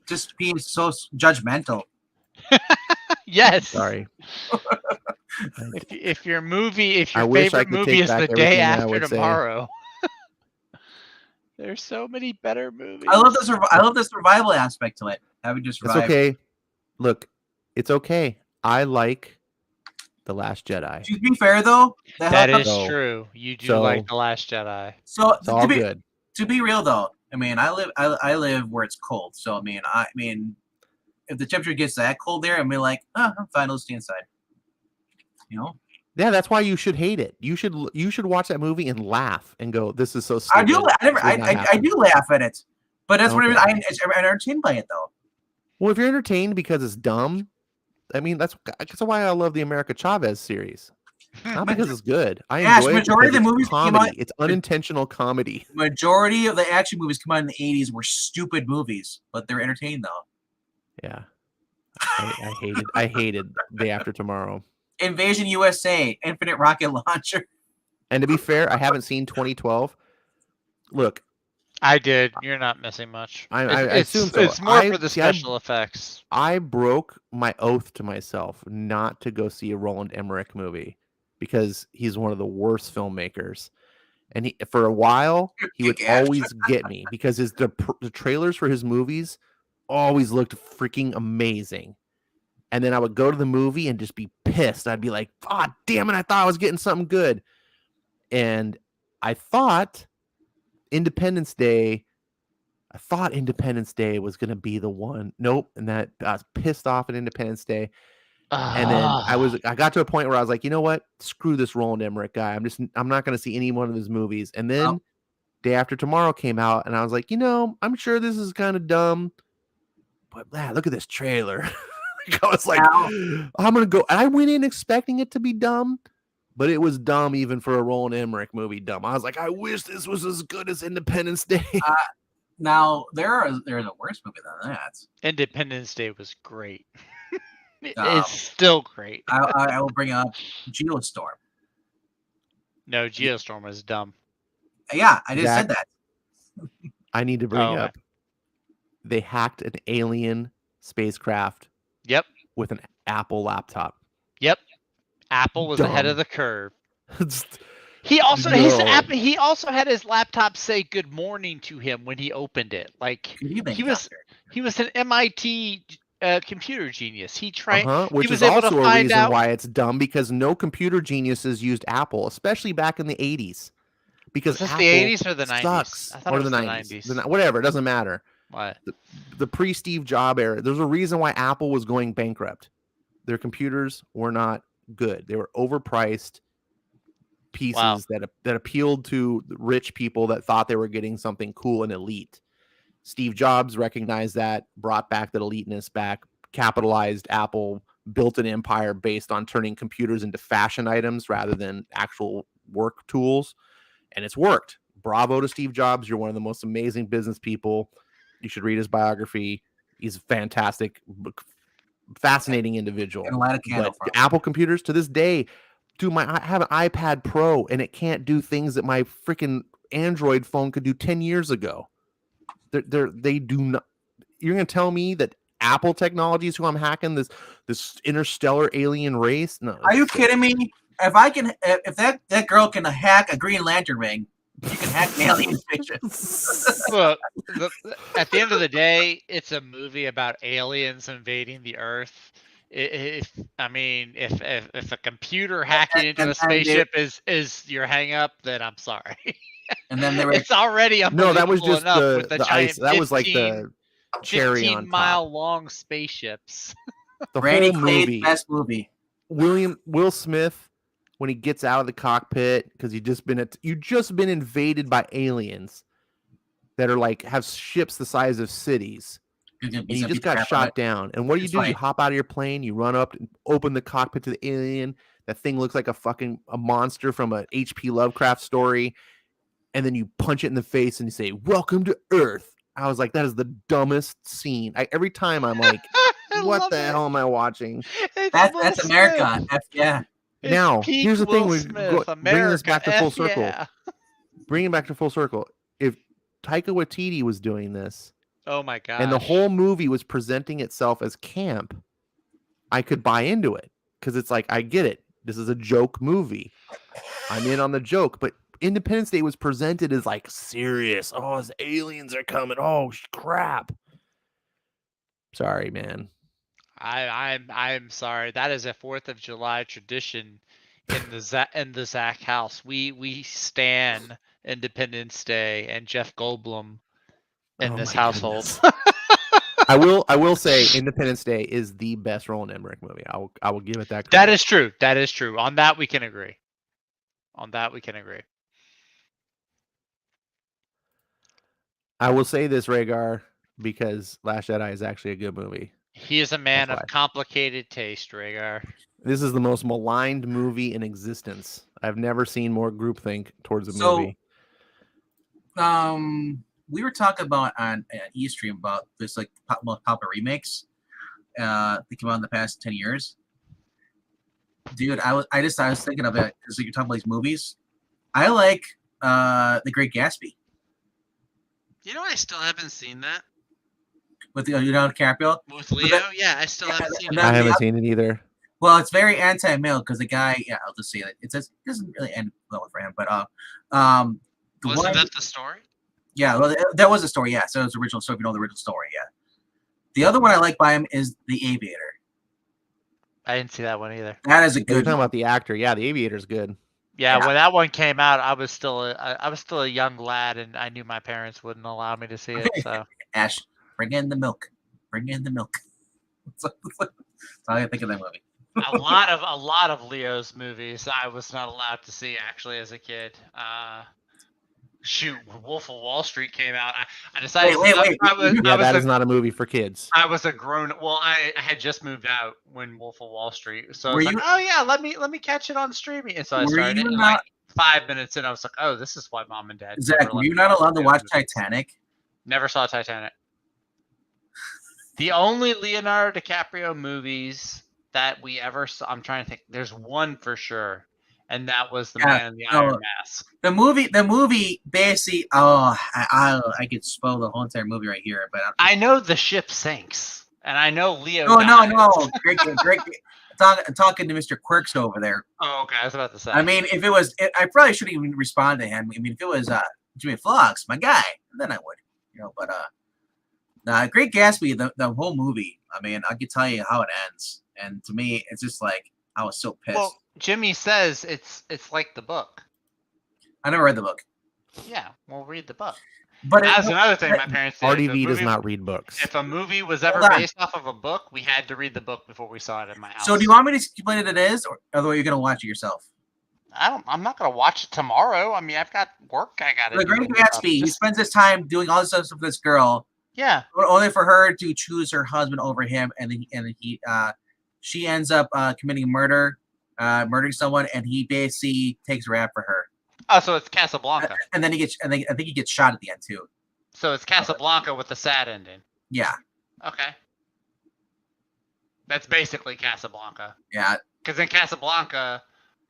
Just being so judgmental. Yes. Sorry. If your favorite movie is The Day After Tomorrow, there's so many better movies. I love the survival aspect to it. Having to survive. It's okay. Look, it's okay. I like The Last Jedi. To be fair, though, that is true. You do like The Last Jedi. So it's all good. To be real, though, I mean, I live where it's cold. So I mean, if the temperature gets that cold there, I'm like, I'm fine. Let's stay inside. You know. Yeah, that's why you should hate it. You should watch that movie and laugh and go, "This is so stupid." I do. I do laugh at it, but that's what I'm entertained by it, though. Well, if you're entertained because it's dumb, I mean, that's why I love the America Chavez series. Not because it's good. I enjoy it. Majority of the movies comedy. Came out, it's unintentional comedy. Majority of the action movies come out in the 80s were stupid movies, but they're entertained though. Yeah, I hated Day After Tomorrow. Invasion USA, Infinite Rocket Launcher. And to be fair, I haven't seen 2012. Look, I did. You're not missing much. I assume so. It's more for the special effects. I broke my oath to myself not to go see a Roland Emmerich movie because he's one of the worst filmmakers. And for a while, he would always get me because the trailers for his movies always looked freaking amazing. And then I would go to the movie and just be pissed. I'd be like, "Ah, damn it! I thought I was getting something good." And I thought Independence Day was going to be the one. Nope. And that I was pissed off at Independence Day. And then I got to a point where I was like, you know what? Screw this Roland Emmerich guy. I'm not going to see any one of his movies. And then Day After Tomorrow came out and I was like, I'm sure this is kind of dumb, but man, look at this trailer. I was like, I'm going to go. And I went in expecting it to be dumb. But it was dumb even for a Roland Emmerich movie. Dumb. I was like, I wish this was as good as Independence Day. Now there's a worse movie than that. Independence Day was great. It's still great. I will bring up Geostorm. No, Geostorm was dumb. Yeah, I just said that. I need to bring up. They hacked an alien spacecraft. Yep. With an Apple laptop. Yep. Apple was ahead of the curve. He also had his laptop say good morning to him when he opened it. Like he was an MIT computer genius. He tried, which is also a reason why it's dumb because no computer geniuses used Apple, especially back in the 80s. Because was this Apple the 80s or the 90s? Sucks. I thought it was the 90s. Whatever, it doesn't matter. What? The pre-Steve Jobs era. There's a reason why Apple was going bankrupt. Their computers were not good. They were overpriced pieces that appealed to rich people that thought they were getting something cool and elite. Steve Jobs recognized that, brought back that eliteness back, capitalized Apple, built an empire based on turning computers into fashion items rather than actual work tools. And it's worked. Bravo to Steve Jobs. You're one of the most amazing business people. You should read his biography. He's fantastic. fascinating individual. And light a candle But Apple computers to this day, dude, I have an iPad Pro and it can't do things that my freaking Android phone could do 10 years ago. They do not. You're gonna tell me that Apple technology is who I'm hacking this interstellar alien race? No. Are you kidding me? If that girl can hack a Green Lantern ring, you can hack an alien spaceship. Look, at the end of the day, it's a movie about aliens invading the Earth. If a computer hacking into a spaceship is your hang up, then I'm sorry. And then it's already no, that was just the ice. That was like the cherry on top. 15-mile long spaceships. The Randy whole Quaid's movie, best movie. Will Smith, when he gets out of the cockpit because you just been invaded by aliens that are like have ships the size of cities, and you just got shot down. And what do? You hop out of your plane, you run up and open the cockpit to the alien. That thing looks like a monster from a H.P. Lovecraft story, and then you punch it in the face and you say, "Welcome to Earth." I was like, that is the dumbest scene. Every time I'm like, what the hell am I watching? That's America. Yeah. Now, here's the thing. Bringing this back to full circle. Yeah. Bringing it back to full circle. If Taika Waititi was doing this, oh my god, and the whole movie was presenting itself as camp, I could buy into it because it's like, I get it. This is a joke movie. I'm in on the joke, but Independence Day was presented as like serious. Oh, his aliens are coming. Oh crap. Sorry, man. I'm sorry. That is a 4th of July tradition in the Zach house. We stan Independence Day and Jeff Goldblum in this household. I will say Independence Day is the best Roland Emmerich movie. I will give it that credit. That is true. That is true. On that we can agree. I will say this, Rhaegar, because Last Jedi is actually a good movie. He is a man of complicated taste, Rhaegar. This is the most maligned movie in existence. I've never seen more groupthink towards a movie. We were talking about on Eastream about this like most popular remakes that came out in the past 10 years. Dude, I was thinking of it because you're talking about these movies. I like The Great Gatsby. You know, I still haven't seen that. With Leonardo DiCaprio? With Leo? Yeah, I still haven't seen it. I haven't seen it either. Well, it's very anti-male because the guy, I'll just say it. It doesn't really end well for him, but wasn't that the story? Yeah, well, that was the story, yeah. So it was the original story, if you know the original story, yeah. The other one I like by him is The Aviator. I didn't see that one either. That is a good You're talking about the actor. Yeah, The Aviator's good. Yeah, when that one came out, I was still a young lad, and I knew my parents wouldn't allow me to see it. So Ash, bring in the milk. Bring in the milk. That's all I think of that movie. a lot of Leo's movies I was not allowed to see actually as a kid. Shoot, Wolf of Wall Street came out. I decided. Wait. That is not a movie for kids. I was a grown. Well, I had just moved out when Wolf of Wall Street, so I was like, oh yeah, let me catch it on streaming. And so I started. And like 5 minutes in, I was like, oh, this is why Mom and Dad. Zach, were you not allowed to watch Titanic? Never saw Titanic. The only Leonardo DiCaprio movies that we ever saw, I'm trying to think. There's one for sure. And that was The Man in the Iron Mask. The movie basically, I could spoil the whole entire movie right here, but I know the ship sinks, and I know Leo. No, great. Talking to Mr. Quirks over there. Oh, okay, I was about to say. I mean, if it was, I probably shouldn't even respond to him. I mean, if it was Jimmy Flox, my guy, then I would, But Great Gatsby, the whole movie. I mean, I can tell you how it ends, and to me, it's just like I was so pissed. Well, Jimmy says it's like the book. I never read the book. Yeah, well, read the book. But that's another thing my parents did. RDV does not read books. If a movie was ever based off of a book, we had to read the book before we saw it in my house. So do you want me to explain it is, or otherwise you're gonna watch it yourself? I'm not gonna watch it tomorrow. I mean, I've got work I gotta do. The Great Gatsby, he spends his time doing all this stuff with this girl. Yeah. Only for her to choose her husband over him, and she ends up committing murder. Murdering someone, and he basically takes rap for her. Oh, so it's Casablanca. And then I think he gets shot at the end too. So it's Casablanca with the sad ending. Yeah. Okay. That's basically Casablanca. Yeah. Because in Casablanca,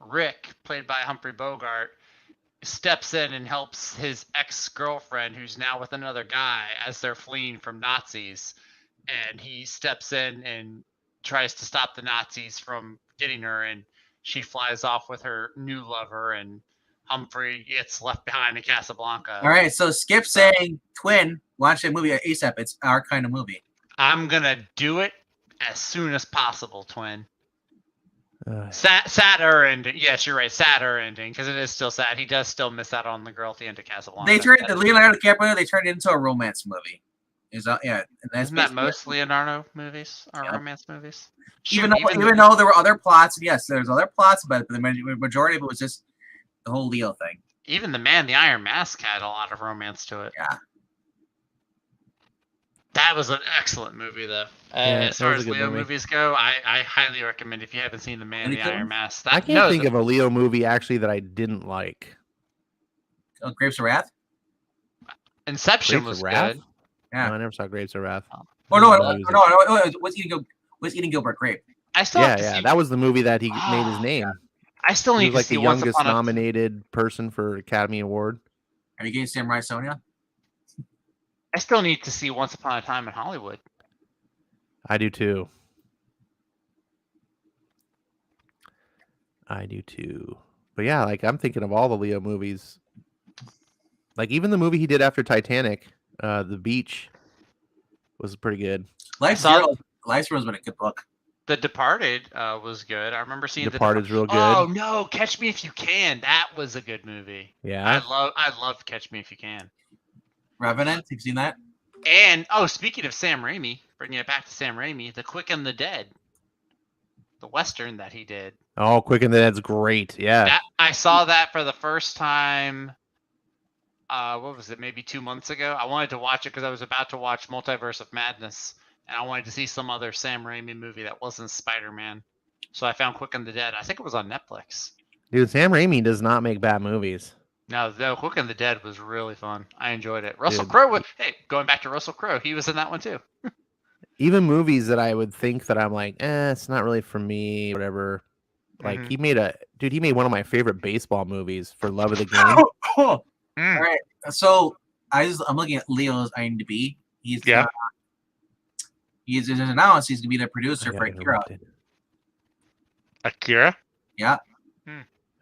Rick, played by Humphrey Bogart, steps in and helps his ex-girlfriend, who's now with another guy, as they're fleeing from Nazis. And he steps in and tries to stop the Nazis from getting her, and she flies off with her new lover, and Humphrey gets left behind in Casablanca. All right, so Skip saying Twin, watch that movie ASAP. It's our kind of movie. I'm gonna do it as soon as possible, Twin. Sadder ending. Yes, you're right. Sadder ending, because it is still sad. He does still miss out on the girl at the end of Casablanca. They turned Leonardo DiCaprio. They turned it into a romance movie. Yeah, and that's Isn't that most Leonardo movies or romance movies? Even though there were other plots, yes, there's other plots, but the majority of it was just the whole Leo thing. Even The Man in the Iron Mask had a lot of romance to it. Yeah. That was an excellent movie, though. As far as Leo movies go, I highly recommend if you haven't seen The Man in the Iron Mask. I can't think of a Leo movie actually that I didn't like. Oh, Grapes of Wrath? Inception was good. Yeah. No, I never saw Grapes of Wrath. Oh no! What's Eating Gilbert Grape? I still have to see... that was the movie that he made his name. I still need to see the youngest nominated person for Academy Award. Are you getting Samurai Sonia? I still need to see Once Upon a Time in Hollywood. I do too. But yeah, like I'm thinking of all the Leo movies. Like even the movie he did after Titanic, The Beach, was pretty good. Life's Heroes has been a good book. The Departed was good. I remember seeing Departed's real good. Oh no, Catch Me If You Can. That was a good movie. Yeah. I love Catch Me If You Can. Revenant, have you seen that? And speaking of Sam Raimi, bringing it back to Sam Raimi, The Quick and the Dead, the Western that he did. Oh, Quick and the Dead's great. Yeah. I saw that for the first time. What was it? Maybe 2 months ago. I wanted to watch it because I was about to watch Multiverse of Madness, and I wanted to see some other Sam Raimi movie that wasn't Spider-Man. So I found Quick and the Dead. I think it was on Netflix. Dude, Sam Raimi does not make bad movies. No, Quick and the Dead was really fun. I enjoyed it. Russell Crowe, going back to Russell Crowe, he was in that one too. Even movies that I would think that I'm like, it's not really for me, whatever. Like he made one of my favorite baseball movies, For Love of the Game. All right, so I'm looking at Leo's IMDb. He's announced he's gonna be the producer for Akira. Akira? Yeah.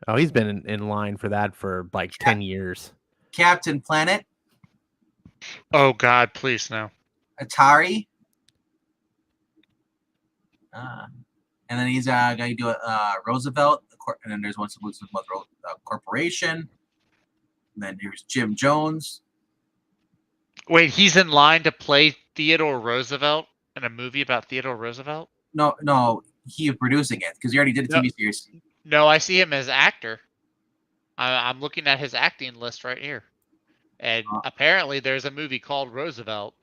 Oh, he's been in line for that for like 10 years. Captain Planet. Oh God, please no. Atari. And then he's going to do Roosevelt, and then there's one solution about Corporation. And then here's Jim Jones. Wait, he's in line to play Theodore Roosevelt in a movie about Theodore Roosevelt? No, he's producing it because he already did a TV series. No, I see him as actor. I'm looking at his acting list right here. And apparently there's a movie called Roosevelt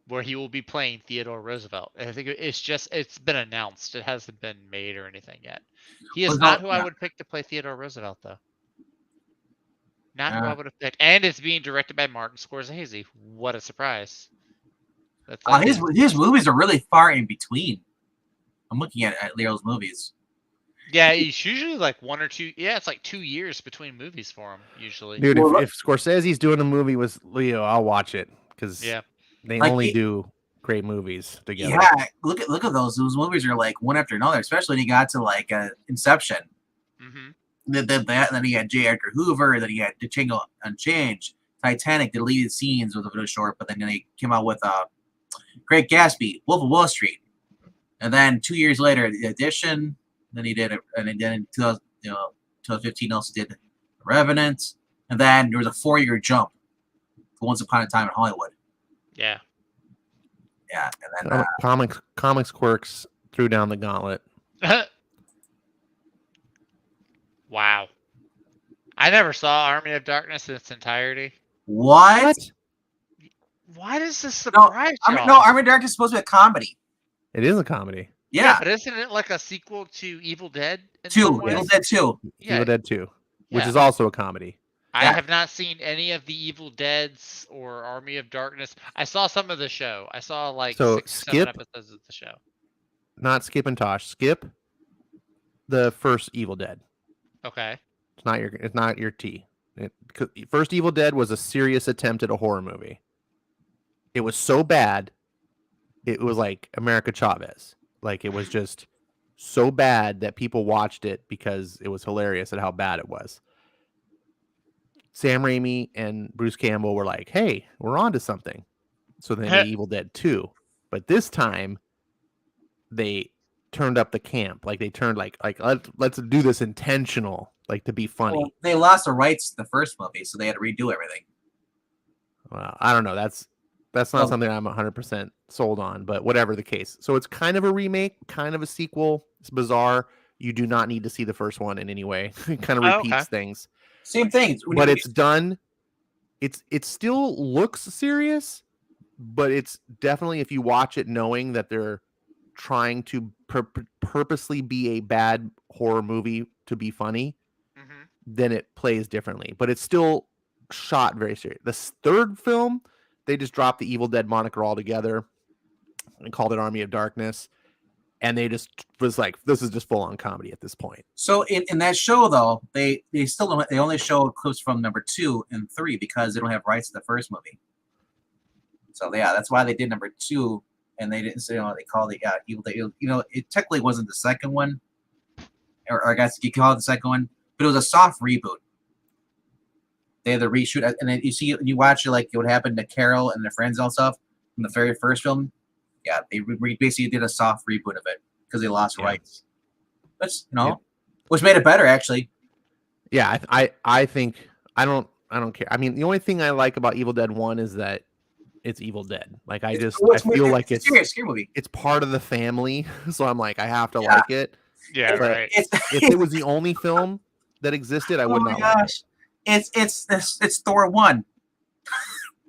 where he will be playing Theodore Roosevelt. And I think it's been announced. It hasn't been made or anything yet. He is not who I would pick to play Theodore Roosevelt, though. Not who I would have picked. And it's being directed by Martin Scorsese. What a surprise. His movies are really far in between. I'm looking at Leo's movies. Yeah, it's usually like 1 or 2. Yeah, it's like 2 years between movies for him, usually. Dude, if Scorsese's doing a movie with Leo, I'll watch it because they only do great movies together. Yeah, look at those. Those movies are like one after another, especially when he got to like Inception. Then he had J. Edgar Hoover, then he had Django Unchained, Titanic, deleted scenes was a bit short, but then he came out with Great Gatsby, Wolf of Wall Street, and then 2 years later, The Addition. Then he did it, and then in 2015 also did Revenant, and then there was a 4-year jump for Once Upon a Time in Hollywood. Yeah, and then Comics Quirks threw down the gauntlet. Wow, I never saw Army of Darkness in its entirety. What? Why does this surprise you? Army of Darkness is supposed to be a comedy. It is a comedy. Yeah, but isn't it like a sequel to Evil Dead? 2. Evil Dead 2. Yeah. Evil Dead 2, which is also a comedy. I have not seen any of the Evil Deads or Army of Darkness. I saw some of the show. I saw like 6 or 7 episodes of the show. not Skip and Tosh. Skip the first Evil Dead. Okay. It's not your T. First Evil Dead was a serious attempt at a horror movie. It was so bad, it was like America Chavez. Like it was just so bad that people watched it because it was hilarious at how bad it was. Sam Raimi and Bruce Campbell were like, "Hey, we're on to something." So they made Evil Dead 2. But this time they turned up the camp. Like they turned like let's do this intentional, like to be funny. Well, they lost the rights to the first movie, so they had to redo everything. Well, I don't know. That's not something I'm 100% sold on, but whatever the case. So it's kind of a remake, kind of a sequel. It's bizarre. You do not need to see the first one in any way. It kind of repeats things. Same thing. But it's done. It still looks serious, but it's definitely, if you watch it knowing that they're trying to purposely be a bad horror movie to be funny, then it plays differently. But it's still shot very serious. The third film, they just dropped the Evil Dead moniker altogether and called it Army of Darkness. And they just was like, this is just full on comedy at this point. So in that show, though, they still don't, they only show clips from number 2 and 3 because they don't have rights to the first movie. So yeah, that's why they did number 2, and they didn't say, they called it Evil Dead. It technically wasn't the second one, or I guess you call it the second one, but it was a soft reboot. They had to reshoot, and then you watch it like what happened to Carol and their friends and stuff from the very first film. Yeah, they basically did a soft reboot of it because they lost rights. That's which made it better actually. Yeah, I think I don't care. I mean, the only thing I like about Evil Dead 1 is that it's Evil Dead. Like I feel like it's scary movie. It's part of the family, so I'm like I have to like it. Yeah, but right. If it was the only film that existed, I would not like it. It's Thor 1.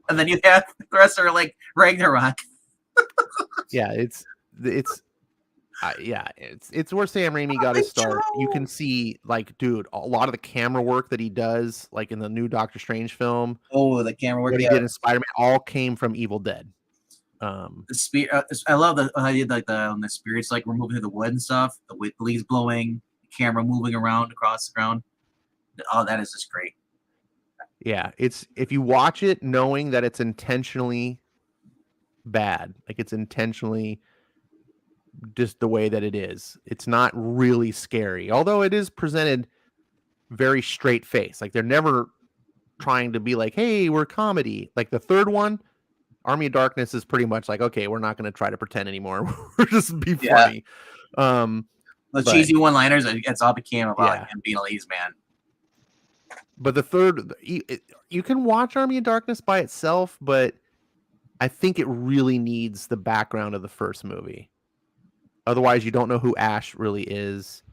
And then you have the rest are like Ragnarok. Yeah, it's where Sam Raimi got his start. You can see, like, dude, a lot of the camera work that he does, like in the new Doctor Strange film. Oh, the camera work what he did in Spider-Man, all came from Evil Dead. The spirit, I love how he did like the spirits like were moving through the wood and stuff. The leaves blowing, the camera moving around across the ground. Oh, that is just great. Yeah, it's if you watch it knowing that it's intentionally bad, like it's intentionally just the way that it is, it's not really scary, although it is presented very straight face. Like they're never trying to be like, hey, we're comedy. Like the third one, Army of Darkness, is pretty much like, okay, we're not going to try to pretend anymore. We're just be funny. The cheesy one-liners, it's all became about him being a ladies' man. But the third, you can watch Army of Darkness by itself, but I think it really needs the background of the first movie. Otherwise, you don't know who Ash really is.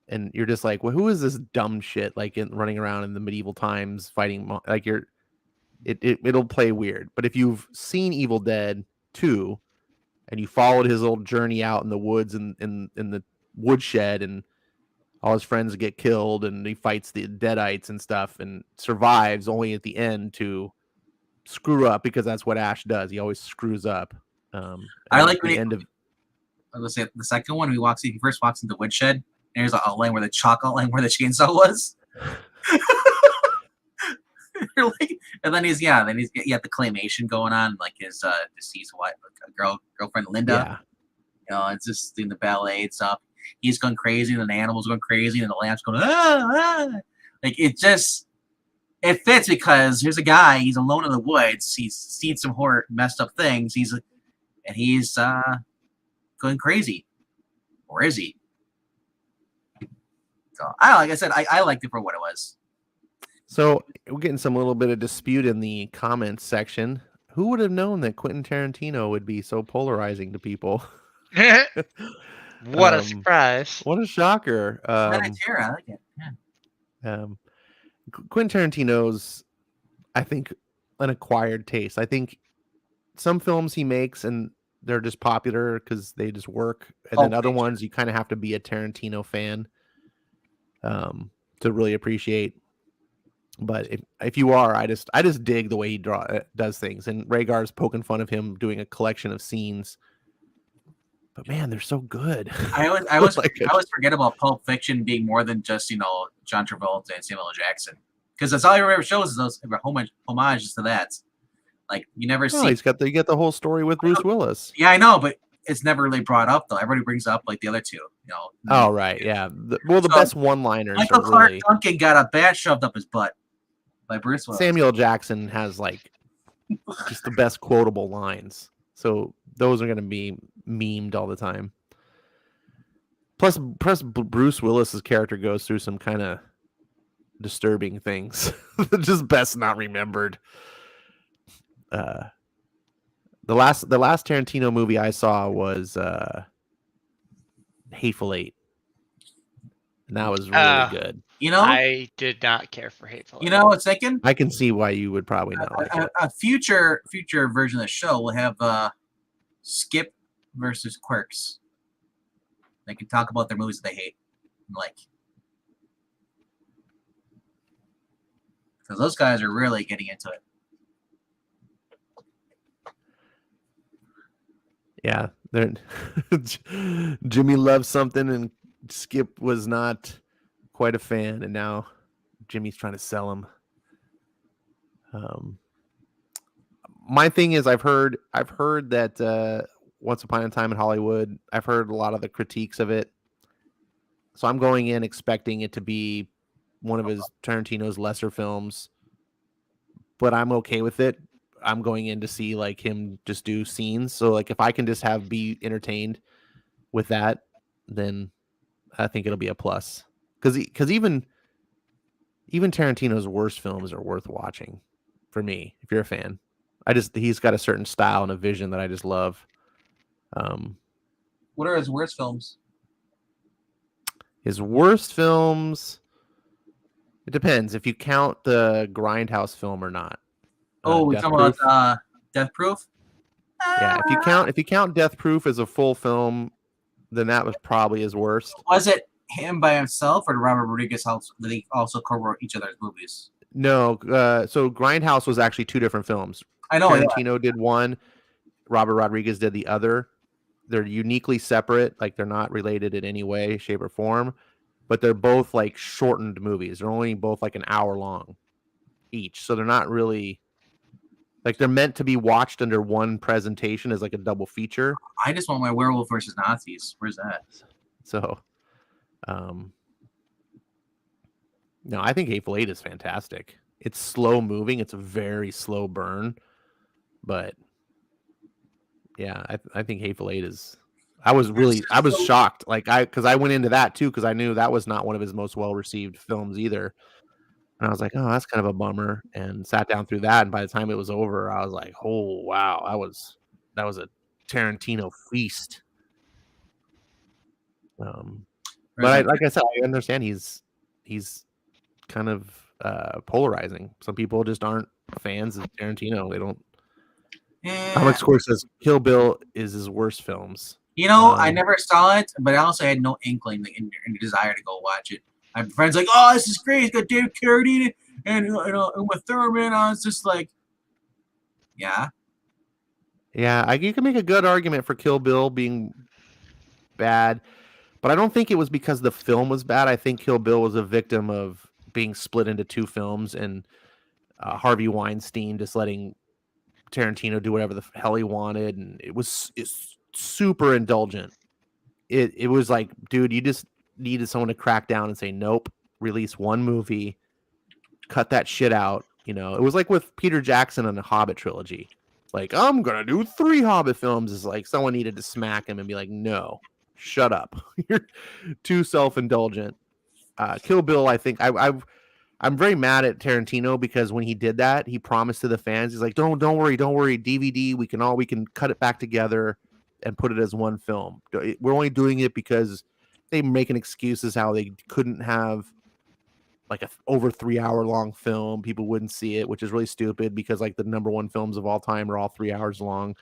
And you're just like, well, who is this dumb shit, like running around in the medieval times fighting? Like it'll play weird. But if you've seen Evil Dead 2 and you followed his little journey out in the woods and in the woodshed, and all his friends get killed, and he fights the Deadites and stuff and survives only at the end to screw up, because that's what Ash does. He always screws up. I like the end of. I was gonna say the second one. He first walks into the woodshed, and there's an outline where the chalk outline where the chainsaw was. And then he's got the claymation going on, like his deceased wife, girlfriend Linda. Yeah. It's just in the ballet and stuff. He's going crazy, and the animals going crazy, and the lamp's going like it fits because here's a guy. He's alone in the woods. He's seen some horror, messed up things. He's going crazy, or is he? So like I said, I liked it for what it was. So we're getting some little bit of dispute in the comments section. Who would have known that Quentin Tarantino would be so polarizing to people? What a surprise! What a shocker! I like it. Yeah. Quentin Tarantino's, I think, an acquired taste. I think some films he makes and they're just popular because they just work, and then other ones you kind of have to be a Tarantino fan to really appreciate. But if you are, I just dig the way he does things. And Rhaegar's poking fun of him doing a collection of scenes. But man, they're so good. I always forget about Pulp Fiction being more than just John Travolta and Samuel L. Jackson, because that's all he ever shows is those homages to that. Like you never see. You get the whole story with Bruce Willis. Yeah, I know, but it's never really brought up though. Everybody brings up like the other two. Oh right, yeah. The best one-liners. Michael Clark Duncan got a bat shoved up his butt by Bruce Willis. Samuel Jackson has like just the best quotable lines. So those are going to be memed all the time. Plus Bruce Willis's character goes through some kind of disturbing things. Just best not remembered. The last Tarantino movie I saw was Hateful Eight. And that was really good. I did not care for Hateful Eight. What's thinking? I can see why you would probably not like it. A future version of the show will have Skip versus Quirks. They can talk about their movies that they hate and like. Because those guys are really getting into it. Yeah, Jimmy loves something and Skip was not quite a fan, and now Jimmy's trying to sell him. My thing is, I've heard that Once Upon a Time in Hollywood, I've heard a lot of the critiques of it, so I'm going in expecting it to be one of his Tarantino's lesser films, but I'm okay with it. I'm going in to see like him just do scenes. So like if I can just be entertained with that, then I think it'll be a plus. Because even Tarantino's worst films are worth watching for me. If you're a fan, he's got a certain style and a vision that I just love. What are his worst films? His worst films. It depends if you count the Grindhouse film or not. We're talking about Death Proof? Yeah, if you count Death Proof as a full film, then that was probably his worst. Was it him by himself, or did Robert Rodriguez also co-wrote each other's movies? No, so Grindhouse was actually two different films. I know. Tarantino did one, Robert Rodriguez did the other. They're uniquely separate, like they're not related in any way, shape, or form, but they're both like shortened movies. They're only both like an hour long each, so they're not really. Like they're meant to be watched under one presentation as like a double feature. I just want my Werewolf versus Nazis. Where's that? So, no, I think Hateful Eight is fantastic. It's slow moving. It's a very slow burn, but yeah, I think Hateful Eight is. I was shocked, because I went into that too because I knew that was not one of his most well received films either. And I was like, oh, that's kind of a bummer, and sat down through that. And by the time it was over, I was like, oh, wow, that was a Tarantino feast. But like I said, I understand he's kind of polarizing. Some people just aren't fans of Tarantino. They don't. Alex Score says Kill Bill is his worst films. I never saw it, but I also had no inkling and desire to go watch it. My friend's like, oh, this is great. It's got David Carradine and Uma Thurman. I was just like, yeah. Yeah, you can make a good argument for Kill Bill being bad, but I don't think it was because the film was bad. I think Kill Bill was a victim of being split into two films and Harvey Weinstein just letting Tarantino do whatever the hell he wanted, and it's super indulgent. It was like, dude, you just needed someone to crack down and say, nope, release one movie, cut that shit out. It was like with Peter Jackson and the Hobbit trilogy. Like, I'm going to do 3 Hobbit films. It's like someone needed to smack him and be like, no, shut up. You're too self-indulgent. Kill Bill, I think I'm very mad at Tarantino because when he did that, he promised to the fans, he's like, don't worry, DVD, we can cut it back together and put it as one film. We're only doing it because they making excuses how they couldn't have like a over 3 hour long film. People wouldn't see it, which is really stupid because like the number one films of all time are all 3 hours long.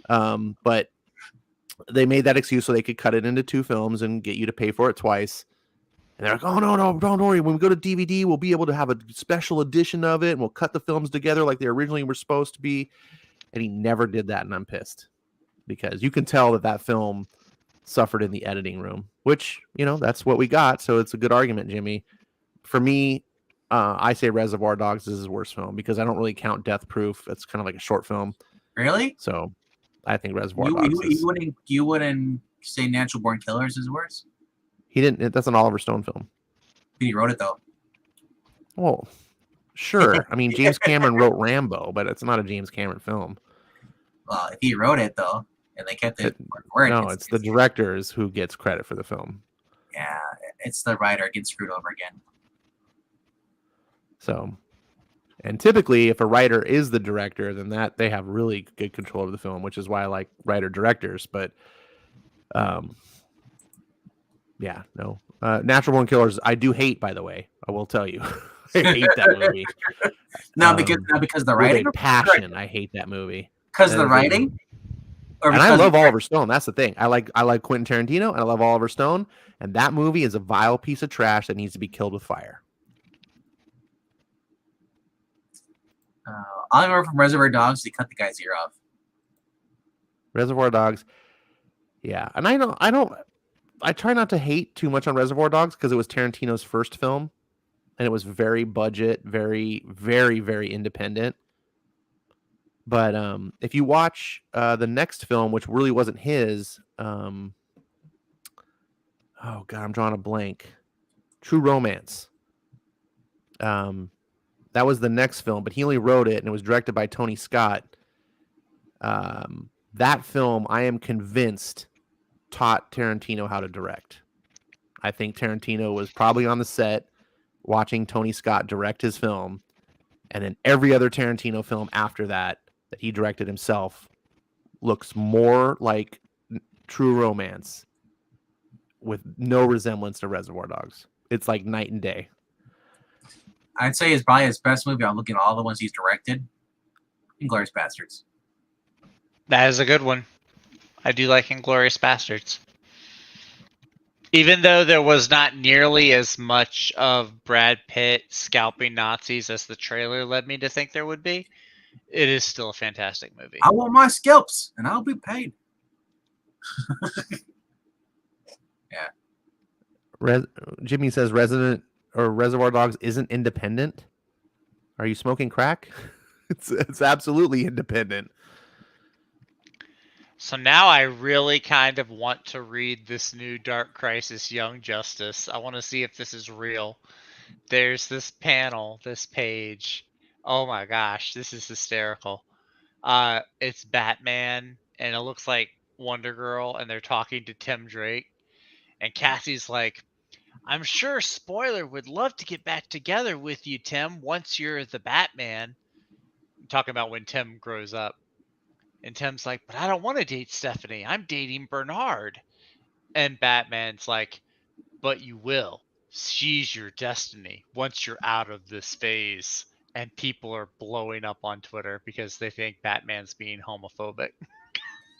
But they made that excuse so they could cut it into 2 films and get you to pay for it twice. And they're like, oh, no, don't worry. When we go to DVD, we'll be able to have a special edition of it and we'll cut the films together like they originally were supposed to be. And he never did that. And I'm pissed because you can tell that film suffered in the editing room, which, that's what we got. So it's a good argument, Jimmy. For me, I say Reservoir Dogs is his worst film because I don't really count Death Proof. It's kind of like a short film. Really? So I think Reservoir Dogs you wouldn't say Natural Born Killers is worse? He didn't. That's an Oliver Stone film. He wrote it, though. Well, sure. I mean, James Cameron wrote Rambo, but it's not a James Cameron film. Well, if he wrote it, though, and they kept it No, it's the directors who gets credit for the film. Yeah, it's the writer gets screwed over again. So, and typically, if a writer is the director, then that they have really good control of the film, which is why I like writer-directors. But, yeah, no. Natural Born Killers, I do hate, by the way. I will tell you. I hate that movie. Not because the writing? With a passion, I hate that movie. Because the writing? And I love Oliver Stone. That's the thing. I like Quentin Tarantino, and I love Oliver Stone. And that movie is a vile piece of trash that needs to be killed with fire. I remember from Reservoir Dogs, they cut the guy's ear off. Reservoir Dogs, yeah. And I try not to hate too much on Reservoir Dogs because it was Tarantino's first film, and it was very budget, very, very, very independent. But if you watch the next film, which really wasn't his, oh God, I'm drawing a blank. True Romance. That was the next film, but he only wrote it, and it was directed by Tony Scott. That film, I am convinced, taught Tarantino how to direct. I think Tarantino was probably on the set watching Tony Scott direct his film, and then every other Tarantino film after that he directed himself looks more like True Romance with no resemblance to Reservoir Dogs. It's like night and day. I'd say it's probably his best movie. I'm looking at all the ones he's directed. Inglourious Bastards. That is a good one. I do like Inglourious Bastards. Even though there was not nearly as much of Brad Pitt scalping Nazis as the trailer led me to think there would be, it is still a fantastic movie. I want my scalps, and I'll be paid. Yeah. Jimmy says Reservoir Dogs isn't independent. Are you smoking crack? It's absolutely independent. So now I really kind of want to read this new Dark Crisis Young Justice. I want to see if this is real. There's this panel, this page. Oh my gosh, this is hysterical. It's Batman, and it looks like Wonder Girl, and they're talking to Tim Drake. And Cassie's like, I'm sure Spoiler would love to get back together with you, Tim, once you're the Batman. I'm talking about when Tim grows up. And Tim's like, but I don't want to date Stephanie. I'm dating Bernard. And Batman's like, but you will. She's your destiny once you're out of this phase. And people are blowing up on Twitter because they think Batman's being homophobic.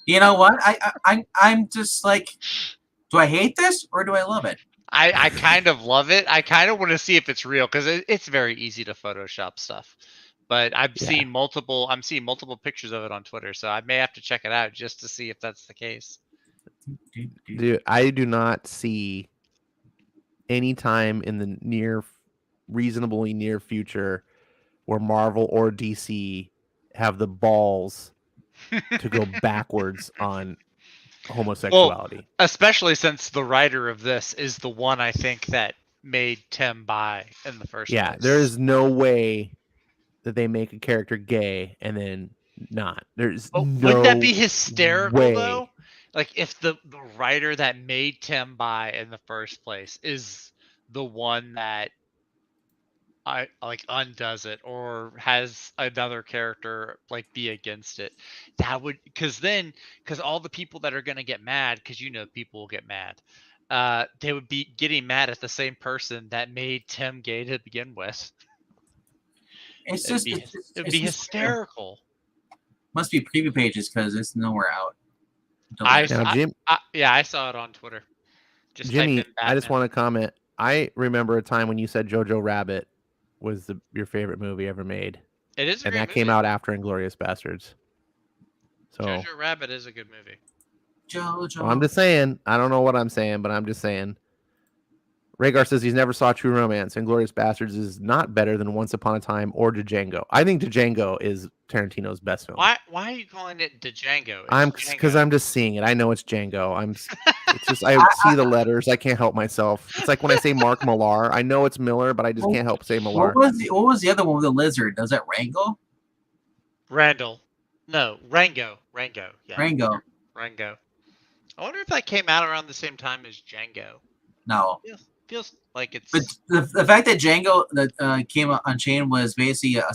You know what? I'm just like, do I hate this or do I love it? I kind of love it. I kind of want to see if it's real because it's very easy to Photoshop stuff. But I'm seeing multiple pictures of it on Twitter, so I may have to check it out just to see if that's the case. Dude, I do not see any time in the reasonably near future where Marvel or DC have the balls to go backwards on homosexuality. Well, especially since the writer of this is the one I think that made Tim bi in the first place. Yeah, there is no way that they make a character gay and then not. There's no wouldn't that be hysterical way. though? Like if the writer that made Tim bi in the first place is the one that undoes it or has another character like be against it. That would because all the people that are gonna get mad, because people will get mad. They would be getting mad at the same person that made Tim gay to begin with. It'd be hysterical. Must be preview pages because it's nowhere out. I saw it on Twitter. Jimmy, I just want to comment. I remember a time when you said Jojo Rabbit was your favorite movie ever made. It is, and that came out after Inglourious Bastards. So Jojo Rabbit is a good movie. JoJo. Well, I'm just saying. I don't know what I'm saying, but I'm just saying. Rhaegar says he's never saw True Romance, and Glorious Bastards is not better than Once Upon a Time or Django. I think Django is Tarantino's best film. Why are you calling it Django? Because I'm just seeing it. I know it's Django. It's just I see the letters. I can't help myself. It's like when I say Mark Millar. I know it's Miller, but I just can't help say Millar. What was the other one with the lizard? Does that Rango? Randall. No, Rango. Yeah. Rango. I wonder if that came out around the same time as Django. No. Feels like it's. But the fact that Django that came on Unchained was basically a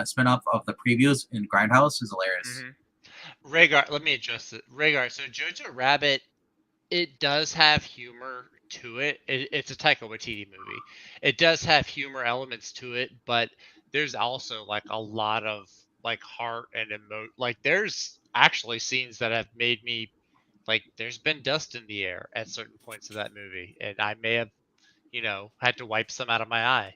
spin-off of the previews in Grindhouse is hilarious. Mm-hmm. Rhaegar, let me adjust it. Rhaegar, so Jojo Rabbit, it does have humor to it. It's a Taika Waititi movie. It does have humor elements to it, but there's also like a lot of like heart and like there's actually scenes that have made me like there's been dust in the air at certain points of that movie, and I may have had to wipe some out of my eye.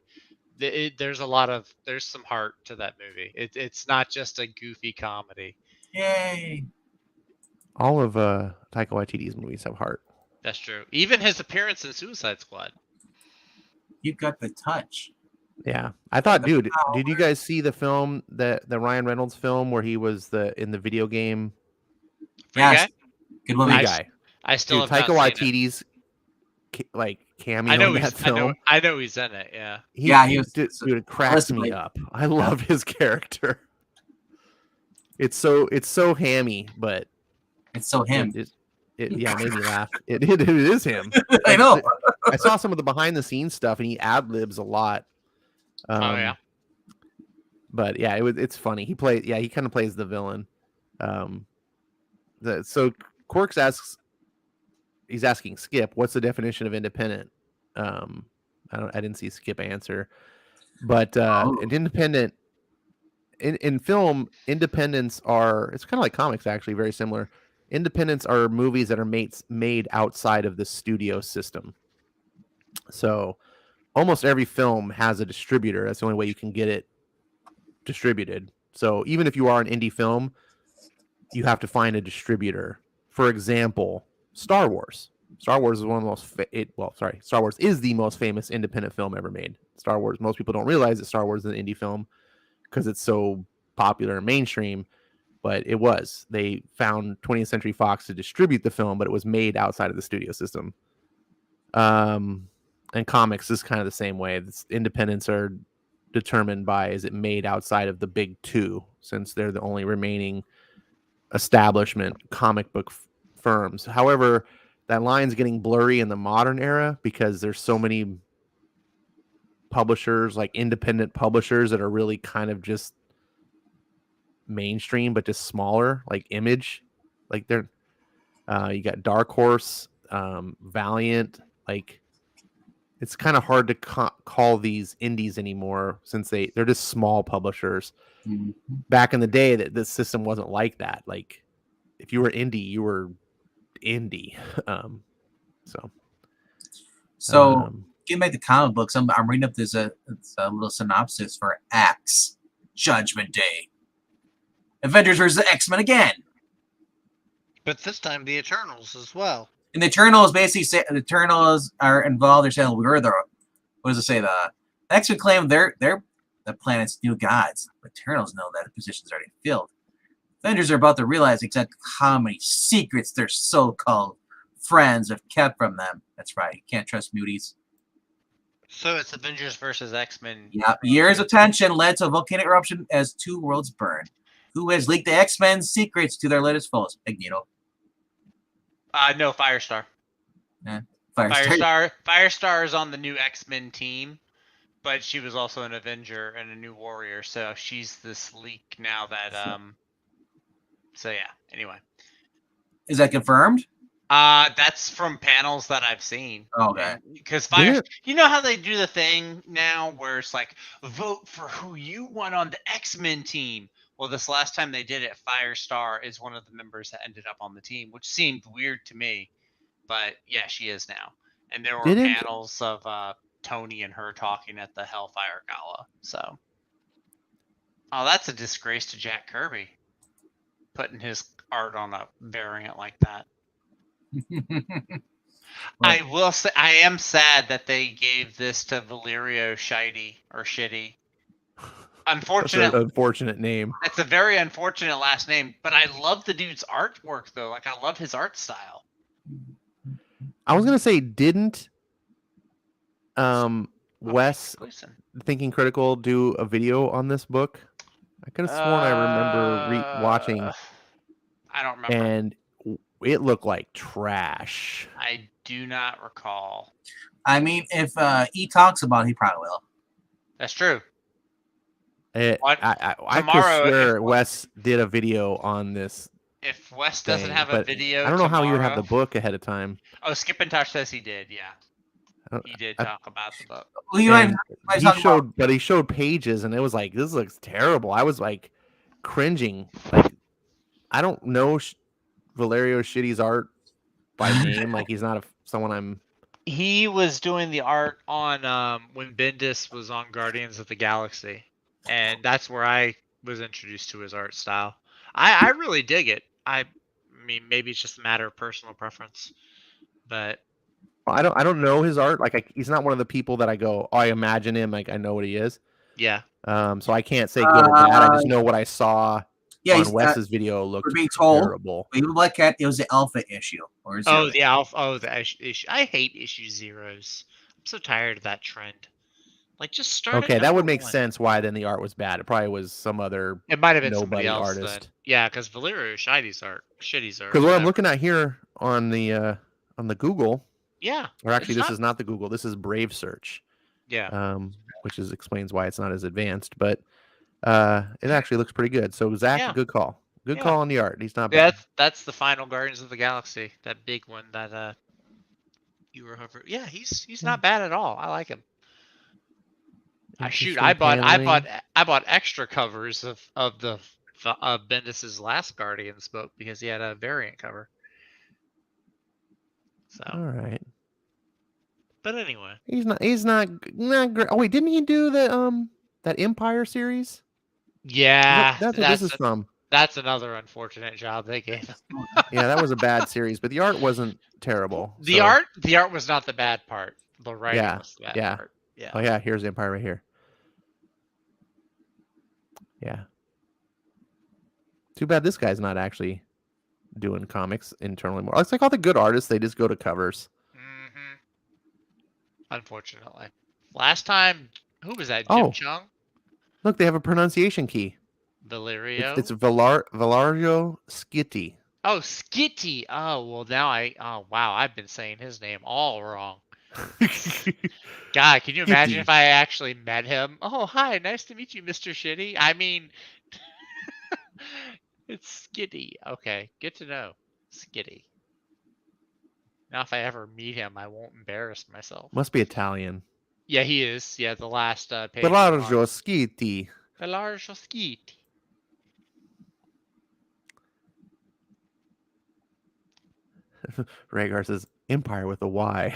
There's some heart to that movie. It's not just a goofy comedy. Yay! All of Taika Waititi's movies have heart. That's true. Even his appearance in Suicide Squad. You got the touch. Yeah, I thought, dude, did you guys see the film, the Ryan Reynolds film where he was in the video game? Yes, good movie. Guy. I still have Taika not Waititi's like cameo I know in that film. I know he's in it. Yeah. He was. Dude, it cracks me up. I love his character. It's so hammy, but it's so him. It made me laugh. It is him. I know. I saw some of the behind the scenes stuff, and he ad libs a lot. Oh yeah. But yeah, it's funny. He kind of plays the villain. So Quarks he's asking Skip, what's the definition of independent? I didn't see Skip answer, but an independent in film, independents it's kind of like comics, actually, very similar. Independents are movies that are made outside of the studio system. So almost every film has a distributor. That's the only way you can get it distributed. So even if you are an indie film, you have to find a distributor. For example, Star Wars. Star Wars is one of the most Star Wars is the most famous independent film ever made. Star Wars, most people don't realize that Star Wars is an indie film because it's so popular and mainstream, but it was. They found 20th Century Fox to distribute the film, but it was made outside of the studio system. And comics is kind of the same way. Independents are determined by, is it made outside of the big two, since they're the only remaining establishment comic book firms. However, that line's getting blurry in the modern era because there's so many publishers, like independent publishers, that are really kind of just mainstream but just smaller, like Image. Like they're you got Dark Horse, Valiant. Like it's kind of hard to call these indies anymore since they're just small publishers. Mm-hmm. Back in the day, that the system wasn't like that. Like if you were indie, you were indie. Getting back to comic books, I'm reading up this a little synopsis for Axe Judgment Day. Avengers versus the X-Men again. But this time the Eternals as well. And the Eternals basically say the Eternals are involved. They're saying we're the, what does it say? The X-Men claim they're the planet's new gods. The Eternals know that the position's already filled. Avengers are about to realize exactly how many secrets their so-called friends have kept from them. That's right. You can't trust muties. So it's Avengers versus X-Men. Yeah. Years of tension led to a volcanic eruption as two worlds burn. Who has leaked the X-Men's secrets to their latest foes? Magneto. No, Firestar. Yeah. Firestar is on the new X-Men team, but she was also an Avenger and a new Warrior, so she's this leak now that So yeah. Anyway. Is that confirmed? That's from panels that I've seen. Okay. Because you know how they do the thing now where it's like, vote for who you want on the X-Men team. Well, this last time they did it, Firestar is one of the members that ended up on the team, which seemed weird to me. But yeah, she is now. And there were panels of Tony and her talking at the Hellfire Gala. So, that's a disgrace to Jack Kirby, putting his art on a variant like that. I will say I am sad that they gave this to Valerio Shitty. Unfortunate name. It's a very unfortunate last name, but I love the dude's artwork though. Like I love his art style. I was gonna say, didn't Wes Thinking Critical do a video on this book? I could have sworn I remember watching. I don't remember. And it looked like trash. I do not recall. I mean, if he talks about it, he probably will. That's true. I could swear Wes did a video on this. If Wes doesn't have a video, I don't know how you would have the book ahead of time. Oh, Skip and Touch says he did. Yeah, he did talk about the book. Well, he showed pages, and it was like, this looks terrible. I was like cringing. Like, I don't know Valerio Shitty's art by name. Like, he's not someone I'm. He was doing the art on when Bendis was on Guardians of the Galaxy, and that's where I was introduced to his art style. I really dig it. I mean, maybe it's just a matter of personal preference, but I don't know his art. Like, he's not one of the people that I go, oh, I imagine him. Like, I know what he is. Yeah. So I can't say good or bad. I just know what I saw. Yeah, on Wes's video looked terrible. Baby Black Cat, it was the alpha issue. Or the alpha. Oh, the issue. I hate issue zeros. I'm so tired of that trend. Like, just start. Okay, that would make sense. Why then the art was bad? It probably was some other. It might have been somebody else artist. Then. Yeah, because Valerio Shitty's art. Because what I'm looking at here on the Google. Yeah. Or actually, this is not the Google. This is Brave Search. Yeah. Which explains why it's not as advanced, but. It actually looks pretty good. So Zach, good call. Good call on the art. He's not bad. That's the final Guardians of the Galaxy, that big one that you were over. Yeah, he's not bad at all. I like him. I bought extra covers of Bendis's last Guardians book because he had a variant cover. So all right. But anyway, he's not great. Oh wait, didn't he do the that Empire series? Yeah, that's what this is from. That's another unfortunate job they gave him. Yeah, that was a bad series, but the art wasn't terrible. The art was not the bad part. The writing was the bad part. Yeah. Oh yeah, here's Empire right here. Yeah. Too bad this guy's not actually doing comics internally more. It's like all the good artists, they just go to covers. Mm-hmm. Unfortunately. Last time, who was that? Jim Chung? Look, they have a pronunciation key. Valerio? It's Valario Skitty. Oh, Skitty. Oh, well, now wow, I've been saying his name all wrong. God, can you imagine if I actually met him? Oh, hi, nice to meet you, Mr. Shitty. I mean, it's Skitty. Okay, good to know. Skitty. Now, if I ever meet him, I won't embarrass myself. Must be Italian. Yeah, he is. Yeah, the last page. Valario Skitty. Valario Skitty. Rhaegar says Empire with a Y.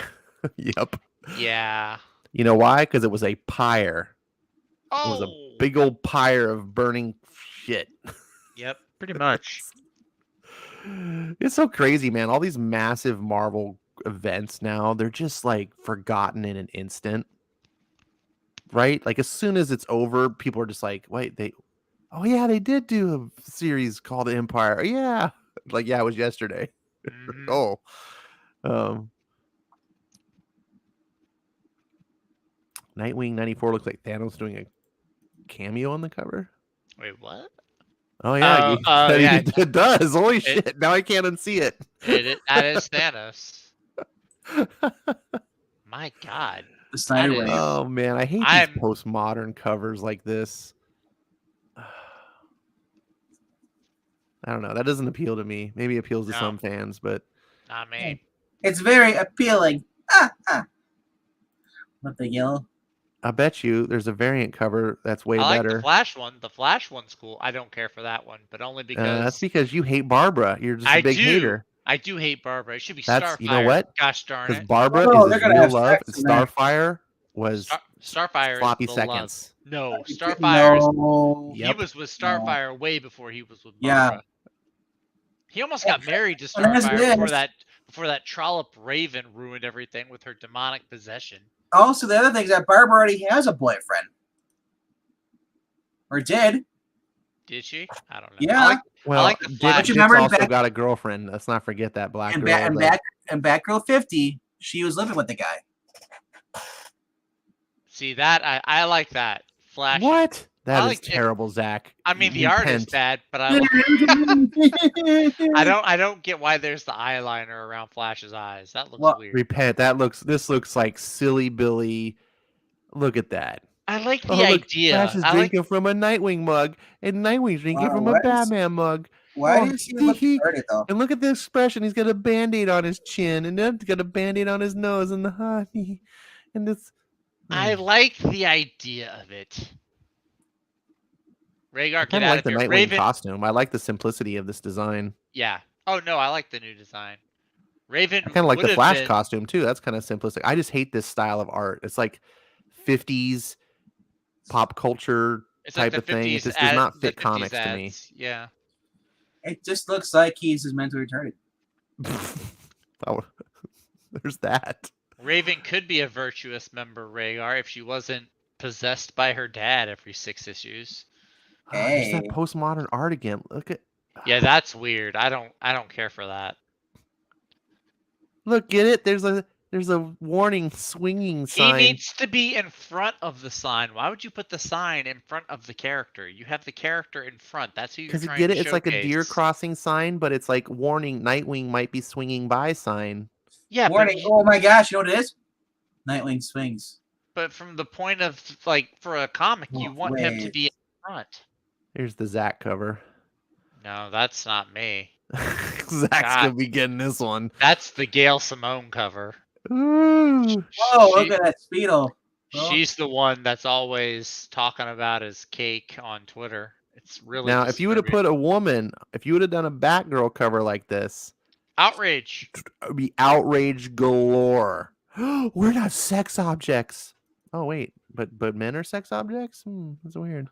Yep. Yeah. You know why? Because it was a pyre. Oh. It was a big old pyre of burning shit. Yep, pretty much. It's so crazy, man. All these massive Marvel events now, they're just like forgotten in an instant. Right? Like as soon as it's over, people are just like, wait, they did do a series called Empire. Yeah. Like, yeah, it was yesterday. Mm-hmm. Nightwing 94 looks like Thanos doing a cameo on the cover. Wait, what? Oh yeah, it does. Holy shit! Now I can't unsee it. That is Thanos. My God. Oh man, I hate these postmodern covers like this. I don't know. That doesn't appeal to me. Maybe it appeals to some fans, but not me. It's very appealing. What the yell? I bet you there's a variant cover that's way better. The Flash one. The Flash one's cool. I don't care for that one, but only because that's because you hate Barbara. You're just a big hater. I do hate Barbara. It should be Starfire. You know what? Gosh darn it. Because Barbara is his real love. Starfire was Starfire floppy seconds. No, Starfire. He was with Starfire way before he was with Barbara. Yeah. He almost got married to Starfire before that trollop Raven ruined everything with her demonic possession. Also, the other thing is that Barb already has a boyfriend. Or did. Did she? I don't know. Yeah. I like the Flash. But you remember also got a girlfriend. Let's not forget that Black and girl. And Batgirl 50, she was living with the guy. See that I like that. Flash. What? That is terrible, Zach. I mean, the art is bad, but I don't get why there's the eyeliner around Flash's eyes. That looks weird. Repent. This looks like silly Billy. Look at that. I like the idea. Flash is drinking from a Nightwing mug, and Nightwing's drinking from a Batman mug. Why did he look retarded, though? And look at the expression. He's got a Band-Aid on his chin, and then he's got a Band-Aid on his nose, and the honey. And this. I like the idea of it. Rhaegar, get out like of the here. Nightwing Raven... costume. I like the simplicity of this design. Yeah. Oh, no, I like the new design. Raven I kind of like the Flash costume, too. That's kind of simplistic. I just hate this style of art. It's like 50s pop culture type of thing. It just does not fit comics to me. Yeah. It just looks like he's just mentally retarded. Oh, there's that. Raven could be a virtuous member, Rhaegar, if she wasn't possessed by her dad every 6 issues. There's that postmodern art again. Look at. Yeah, that's weird. I don't care for that. Look, get it? There's a warning swinging sign. He needs to be in front of the sign. Why would you put the sign in front of the character? You have the character in front. That's who you're trying to showcase. Because you get it? It's like a deer crossing sign, but it's like warning Nightwing might be swinging by sign. Yeah, warning. Oh my gosh, you know what it is? Nightwing swings. But from the point of, like, for a comic, you want him to be in front. Here's the Zach cover. No, that's not me. Zach's going to be getting this one. That's the Gail Simone cover. Ooh. Oh, look at that Speedo. She's the one that's always talking about his cake on Twitter. It's really now. If you would have put a woman, if you would have done a Batgirl cover like this, outrage. It would be outrage galore. We're not sex objects. Oh wait, but men are sex objects. That's weird.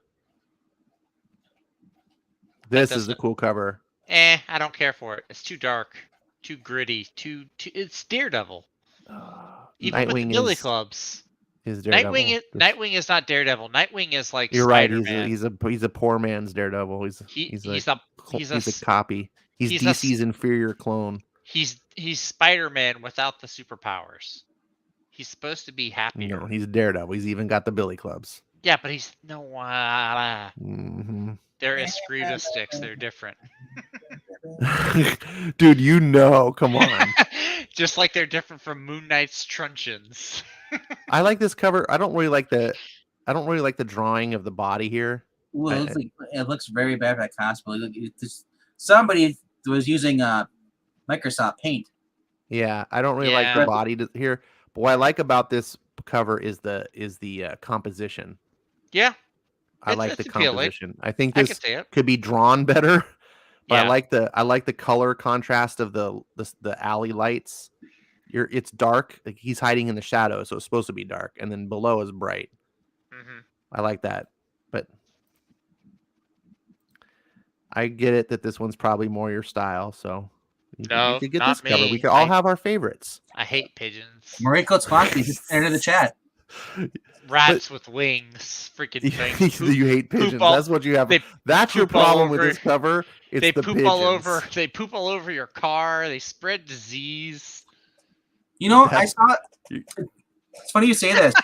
This is the cool cover. I don't care for it. It's too dark, too gritty, too. It's Daredevil. Even Nightwing with the Billy Clubs. Is Daredevil. Nightwing is not Daredevil. Nightwing is like you're Spider-Man. Right. He's a poor man's Daredevil. He's a copy. He's DC's inferior clone. He's Spider-Man without the superpowers. He's supposed to be happier. No, he's Daredevil. He's even got the Billy Clubs. Yeah, but he's no. They're Escriva sticks. They're different. Dude, come on. Just like they're different from Moon Knight's truncheons. I like this cover. I don't really like the drawing of the body here. Ooh, it looks very bad by cosplay. Somebody was using Microsoft Paint. Yeah, I don't really like the body here. But what I like about this cover is the composition. Yeah. I like the composition. I think this could be drawn better. But I like the color contrast of the alley lights. It's dark. Like he's hiding in the shadows, so it's supposed to be dark, and then below is bright. Mm-hmm. I like that, but I get it that this one's probably more your style. So you could get this cover. We could all have our favorites. I hate pigeons. Mariko Tsponky just entered the chat. Rats with wings, freaking things. You hate pigeons. That's what you have. That's your problem with this cover. They poop all over. They poop all over your car. They spread disease. You know, I saw. It's funny you say this.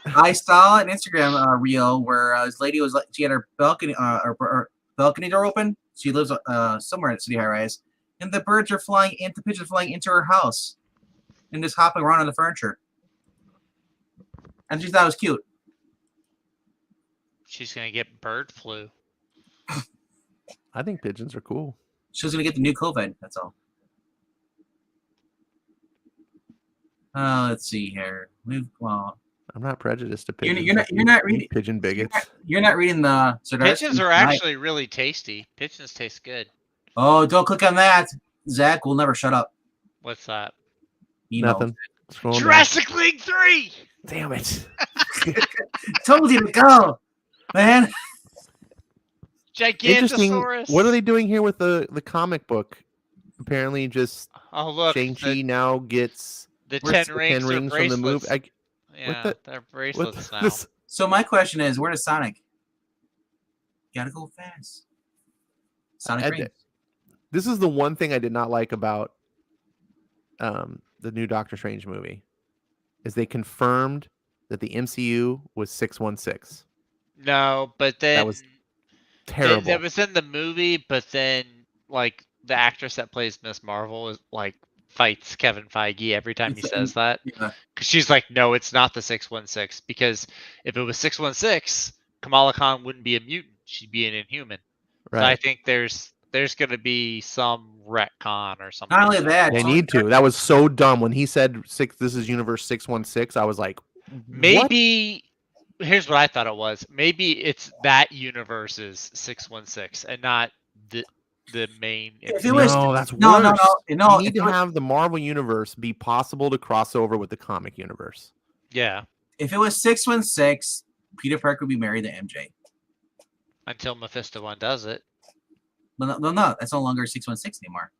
I saw an Instagram reel where this lady was like, she had her balcony, her balcony door open. She lives somewhere in City High Rise, and the pigeons are flying into her house, and just hopping around on the furniture. And she thought it was cute. She's gonna get bird flu. I think pigeons are cool. She's gonna get the new COVID. That's all. Let's see here. I'm not prejudiced to pigeons. You're not reading pigeon bigots. You're not reading the. Pigeons are actually really tasty. Pigeons taste good. Oh, don't click on that. Zach will never shut up. What's that? Nothing. Jurassic League 3. Damn it! Told you to go, man. Gigantosaurus. What are they doing here with the comic book? apparently just Shang-Chi now gets the 10 rings from the movie. Yeah, they're bracelets now. So my question is, where does Sonic? Gotta go fast. Sonic rings. This is the one thing I did not like about the new Doctor Strange movie, is they confirmed that the MCU was 616. No, but then that was terrible. That was in the movie, but then like the actress that plays Miss Marvel is like fights Kevin Feige every time he says that. Yeah. Cause she's like, no, it's not the 616, because if it was 616, Kamala Khan wouldn't be a mutant; she'd be an Inhuman. Right. So I think there's going to be some retcon or something. Not only that, they need to. That was so dumb when he said this is Universe 616. I was like, maybe. Here's what I thought it was. Maybe it's that universe's 616 and not the main. No, that's worse. No. You need to have the Marvel universe be possible to cross over with the comic universe. Yeah. If it was 616, Peter Parker would be married to MJ. Until Mephisto one does it. No, that's no longer 616 anymore.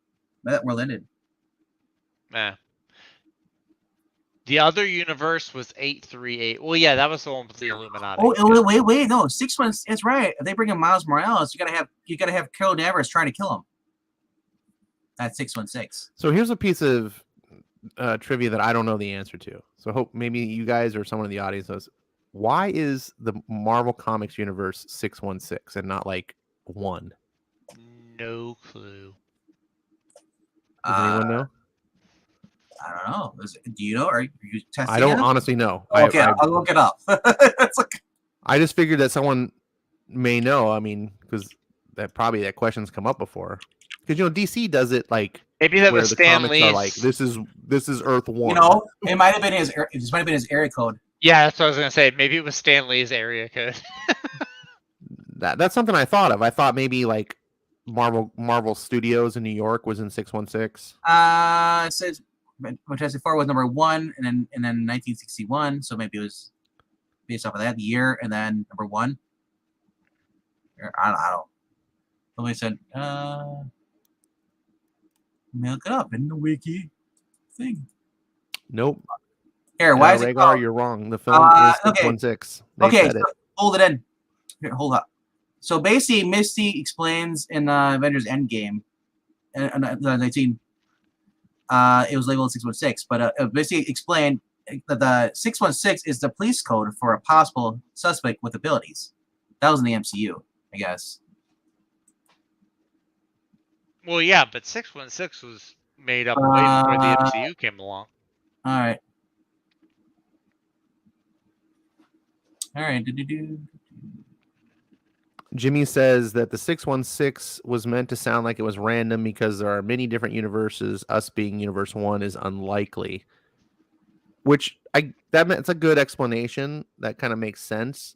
That world ended. Nah. The other universe was 838. Well, yeah, that was the one with the Illuminati. Oh, wait, no, 616. It's right. If they bring in Miles Morales, you gotta have Carol Danvers trying to kill him. That's 616. So here's a piece of trivia that I don't know the answer to. So hope maybe you guys or someone in the audience knows. Why is the Marvel Comics universe 616 and not like 1? No clue. Does anyone know? I don't know. Do you know? Are you testing? I don't honestly know. Okay, I'll look it up. I just figured that someone may know. I mean, because that question's come up before. Because DC does it like maybe that was Stan Lee's. Like this is Earth 1. It might have been his. This might have been his area code. Yeah, that's what I was gonna say. Maybe it was Stan Lee's area code. That's something I thought of. I thought maybe like Marvel Studios in New York was in 616. It says Fantastic Four was number 1, and then 1961. So maybe it was based off of that year, and then number 1. I don't. Somebody said, look it up in the wiki thing. Nope. Here, why is it called? You're wrong. The film is 616. Okay, so hold it in. Here, hold up. So basically, Misty explains in Avengers Endgame, in 19. It was labeled 616, but basically explained that the 616 is the police code for a possible suspect with abilities. That was in the MCU, I guess. Well, yeah, but 616 was made up way before the MCU came along. All right. Jimmy says that the 616 was meant to sound like it was random because there are many different universes. Us being Universe 1 is unlikely. Which that's a good explanation. That kind of makes sense.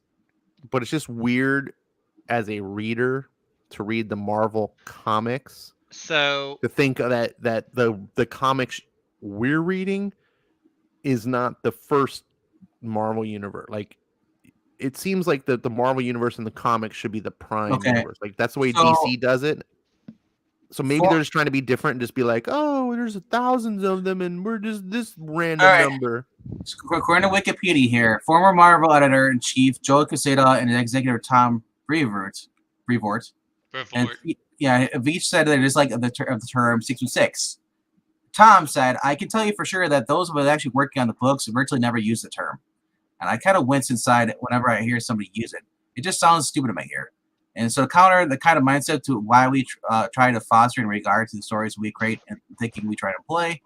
But it's just weird as a reader to read the Marvel comics. So to think that the comics we're reading is not the first Marvel universe. Like, it seems like the Marvel universe in the comics should be the prime universe. Like, that's the way DC does it. So maybe they're just trying to be different and just be like, oh, there's thousands of them and we're just this random number. According to Wikipedia here, former Marvel editor-in-chief Joe Quesada and executive Tom Brevoort have each said that it is like of the term 616. Tom said, I can tell you for sure that those of us actually working on the books virtually never use the term. And I kind of wince inside whenever I hear somebody use it. It just sounds stupid in my ear. And so counter the kind of mindset to why we try to foster in regard to the stories we create and thinking we try to play.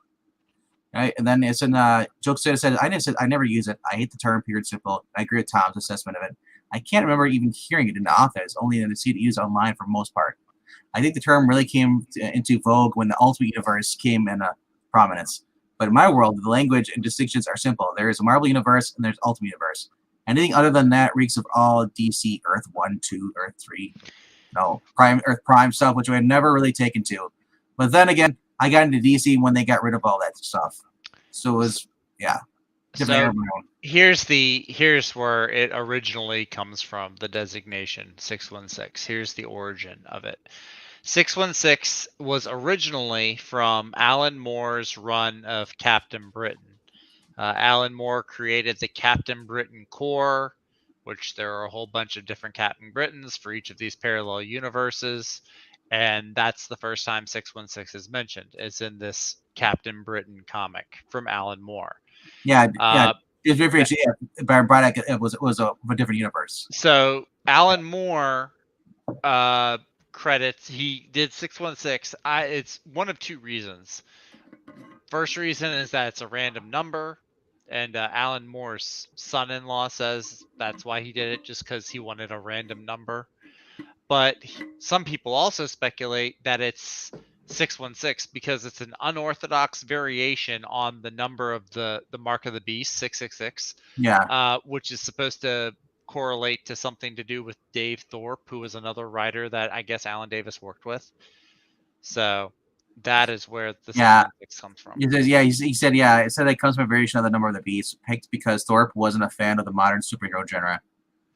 Right? And then it's in Joe said, I never use it. I hate the term, period, simple. I agree with Tom's assessment of it. I can't remember even hearing it in the office, only to see it used online for the most part. I think the term really came into vogue when the Ultimate Universe came in prominence. But in my world, the language and distinctions are simple. There is a Marvel Universe and there's Ultimate Universe. Anything other than that reeks of all DC Earth 1, 2, Earth 3, Earth Prime stuff, which I had never really taken to. But then again, I got into DC when they got rid of all that stuff. So it was, So here's where it originally comes from, the designation 616. Here's the origin of it. 616 was originally from Alan Moore's run of Captain Britain. Alan Moore created the Captain Britain Corps, which there are a whole bunch of different Captain Britons for each of these parallel universes. And that's the first time 616 is mentioned. It's in this Captain Britain comic from Alan Moore. Yeah. It's very Braddock. It was a different universe. So Alan Moore credits, he did 616. It's one of two reasons. First reason is that it's a random number, and Alan Moore's son-in-law says that's why he did it, just because he wanted a random number. But some people also speculate that it's 616 because it's an unorthodox variation on the number of the mark of the beast, 666. Yeah. Which is supposed to correlate to something to do with Dave Thorpe, who was another writer that I guess Alan Davis worked with. So that is where the 616 comes from. He said it comes from a variation of the number of the beast, picked because Thorpe wasn't a fan of the modern superhero genre.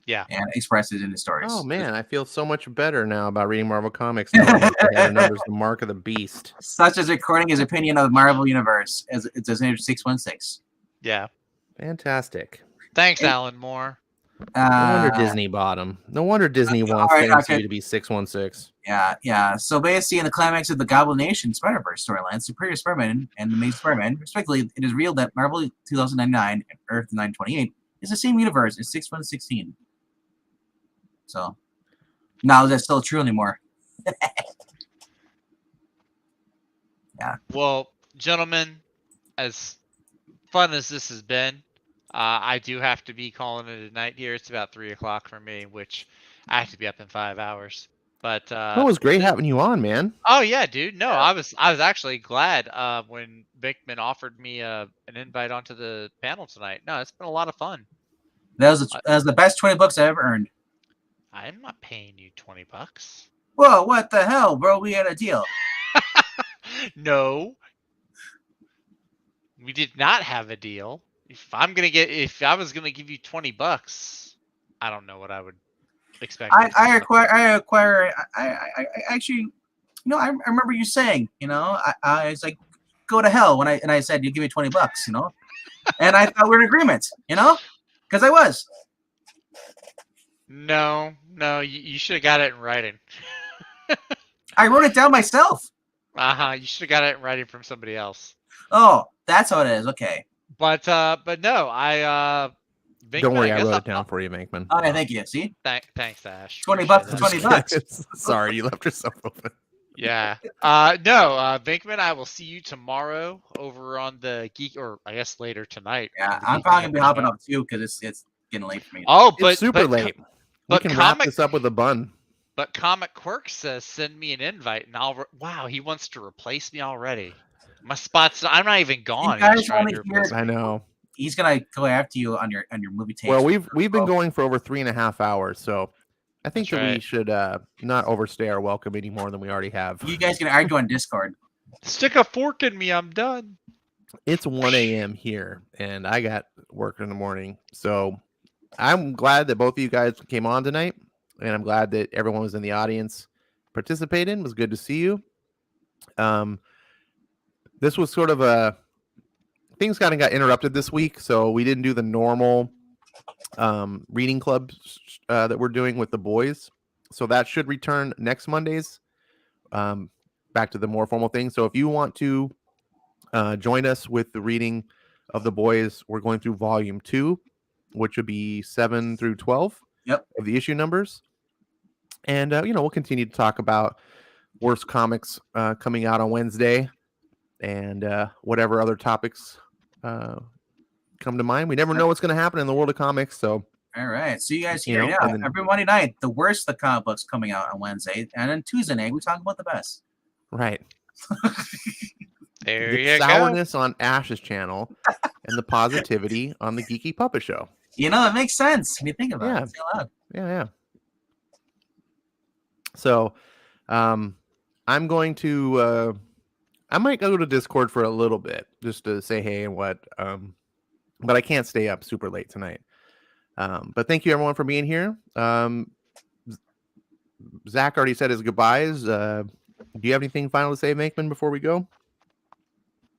Yeah. And expressed it in his stories. Oh man, I feel so much better now about reading Marvel Comics. The numbers, the mark of the beast. Such as recording his opinion of the Marvel Universe as it's his name 616. Yeah. Fantastic. Thanks, Alan Moore. No wonder Disney bought him. No wonder Disney wants the MCU to be 616. Yeah. So basically, in the climax of the Goblin Spider-Verse storyline, Superior Spider-Man and Amazing Spider-Man, respectively, it is revealed that Marvel 2099 and Earth 928 is the same universe as 6116. So, now is that still true anymore? Yeah. Well, gentlemen, as fun as this has been, I do have to be calling it a night here. It's about 3:00 for me, which I have to be up in 5 hours. But it was great having you on, man. Oh yeah, dude. No, I was actually glad when Bickman offered me an invite onto the panel tonight. No, it's been a lot of fun. That was the best $20 I ever earned. I'm not paying you $20. Whoa, what the hell, bro? We had a deal. No, we did not have a deal. If I was gonna give you $20, I don't know what I would expect. I actually, I remember you saying, I was like, go to hell and I said you give me $20, and I thought we were in agreement, because I was. No, you should have got it in writing. I wrote it down myself. You should have got it in writing from somebody else. Oh, that's how it is. Okay. But no, Vinkman, don't worry, I wrote it down for you, Vinkman. Oh, yeah, thank you. See? Thanks, Ash. $20 for $20. Sorry, you left yourself open. Yeah. No, Vinkman, I will see you tomorrow over on the Geek, or I guess later tonight. Yeah, I'm probably gonna be hopping up too because it's getting late for me. Oh, but it's super late. We can wrap this up with a bun. But Comic Quirk says send me an invite, and wow, he wants to replace me already. My spot's. I'm not even gone. I know. He's gonna go after you on your movie tape. Well, we've been going for over 3.5 hours, so I think we should not overstay our welcome any more than we already have. You guys can argue on Discord. Stick a fork in me. I'm done. It's 1 a.m. here, and I got work in the morning, so I'm glad that both of you guys came on tonight, and I'm glad that everyone was in the audience participating. It was good to see you. This was sort of things kind of got interrupted this week, so we didn't do the normal reading clubs that we're doing with the boys. So that should return next Mondays, back to the more formal thing. So if you want to join us with the reading of the boys, we're going through volume 2, which would be 7 through 12 of the issue numbers. And, we'll continue to talk about worst comics coming out on Wednesday and whatever other topics come to mind. We never know what's going to happen in the world of comics. So, all right. See you guys here. Every Monday night, the worst of the comic books coming out on Wednesday. And then Tuesday night, we talk about the best. Right. There the you sourness on Ash's channel and the positivity on the Geeky Puppet Show. It makes sense when you think about it. Yeah. So, I'm going to, I might go to Discord for a little bit just to say hey and what, but I can't stay up super late tonight. But thank you everyone for being here. Zach already said his goodbyes. Do you have anything final to say, Mankman, before we go?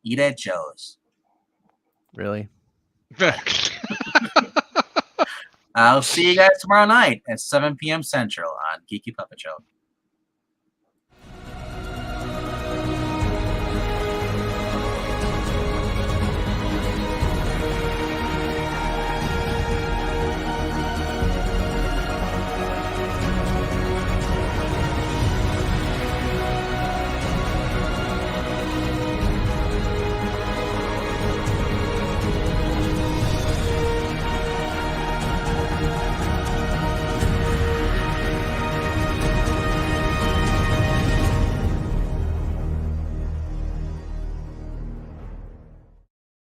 Eat at Joe's. Really? I'll see you guys tomorrow night at 7 p.m. Central on Geeky Puppet Show.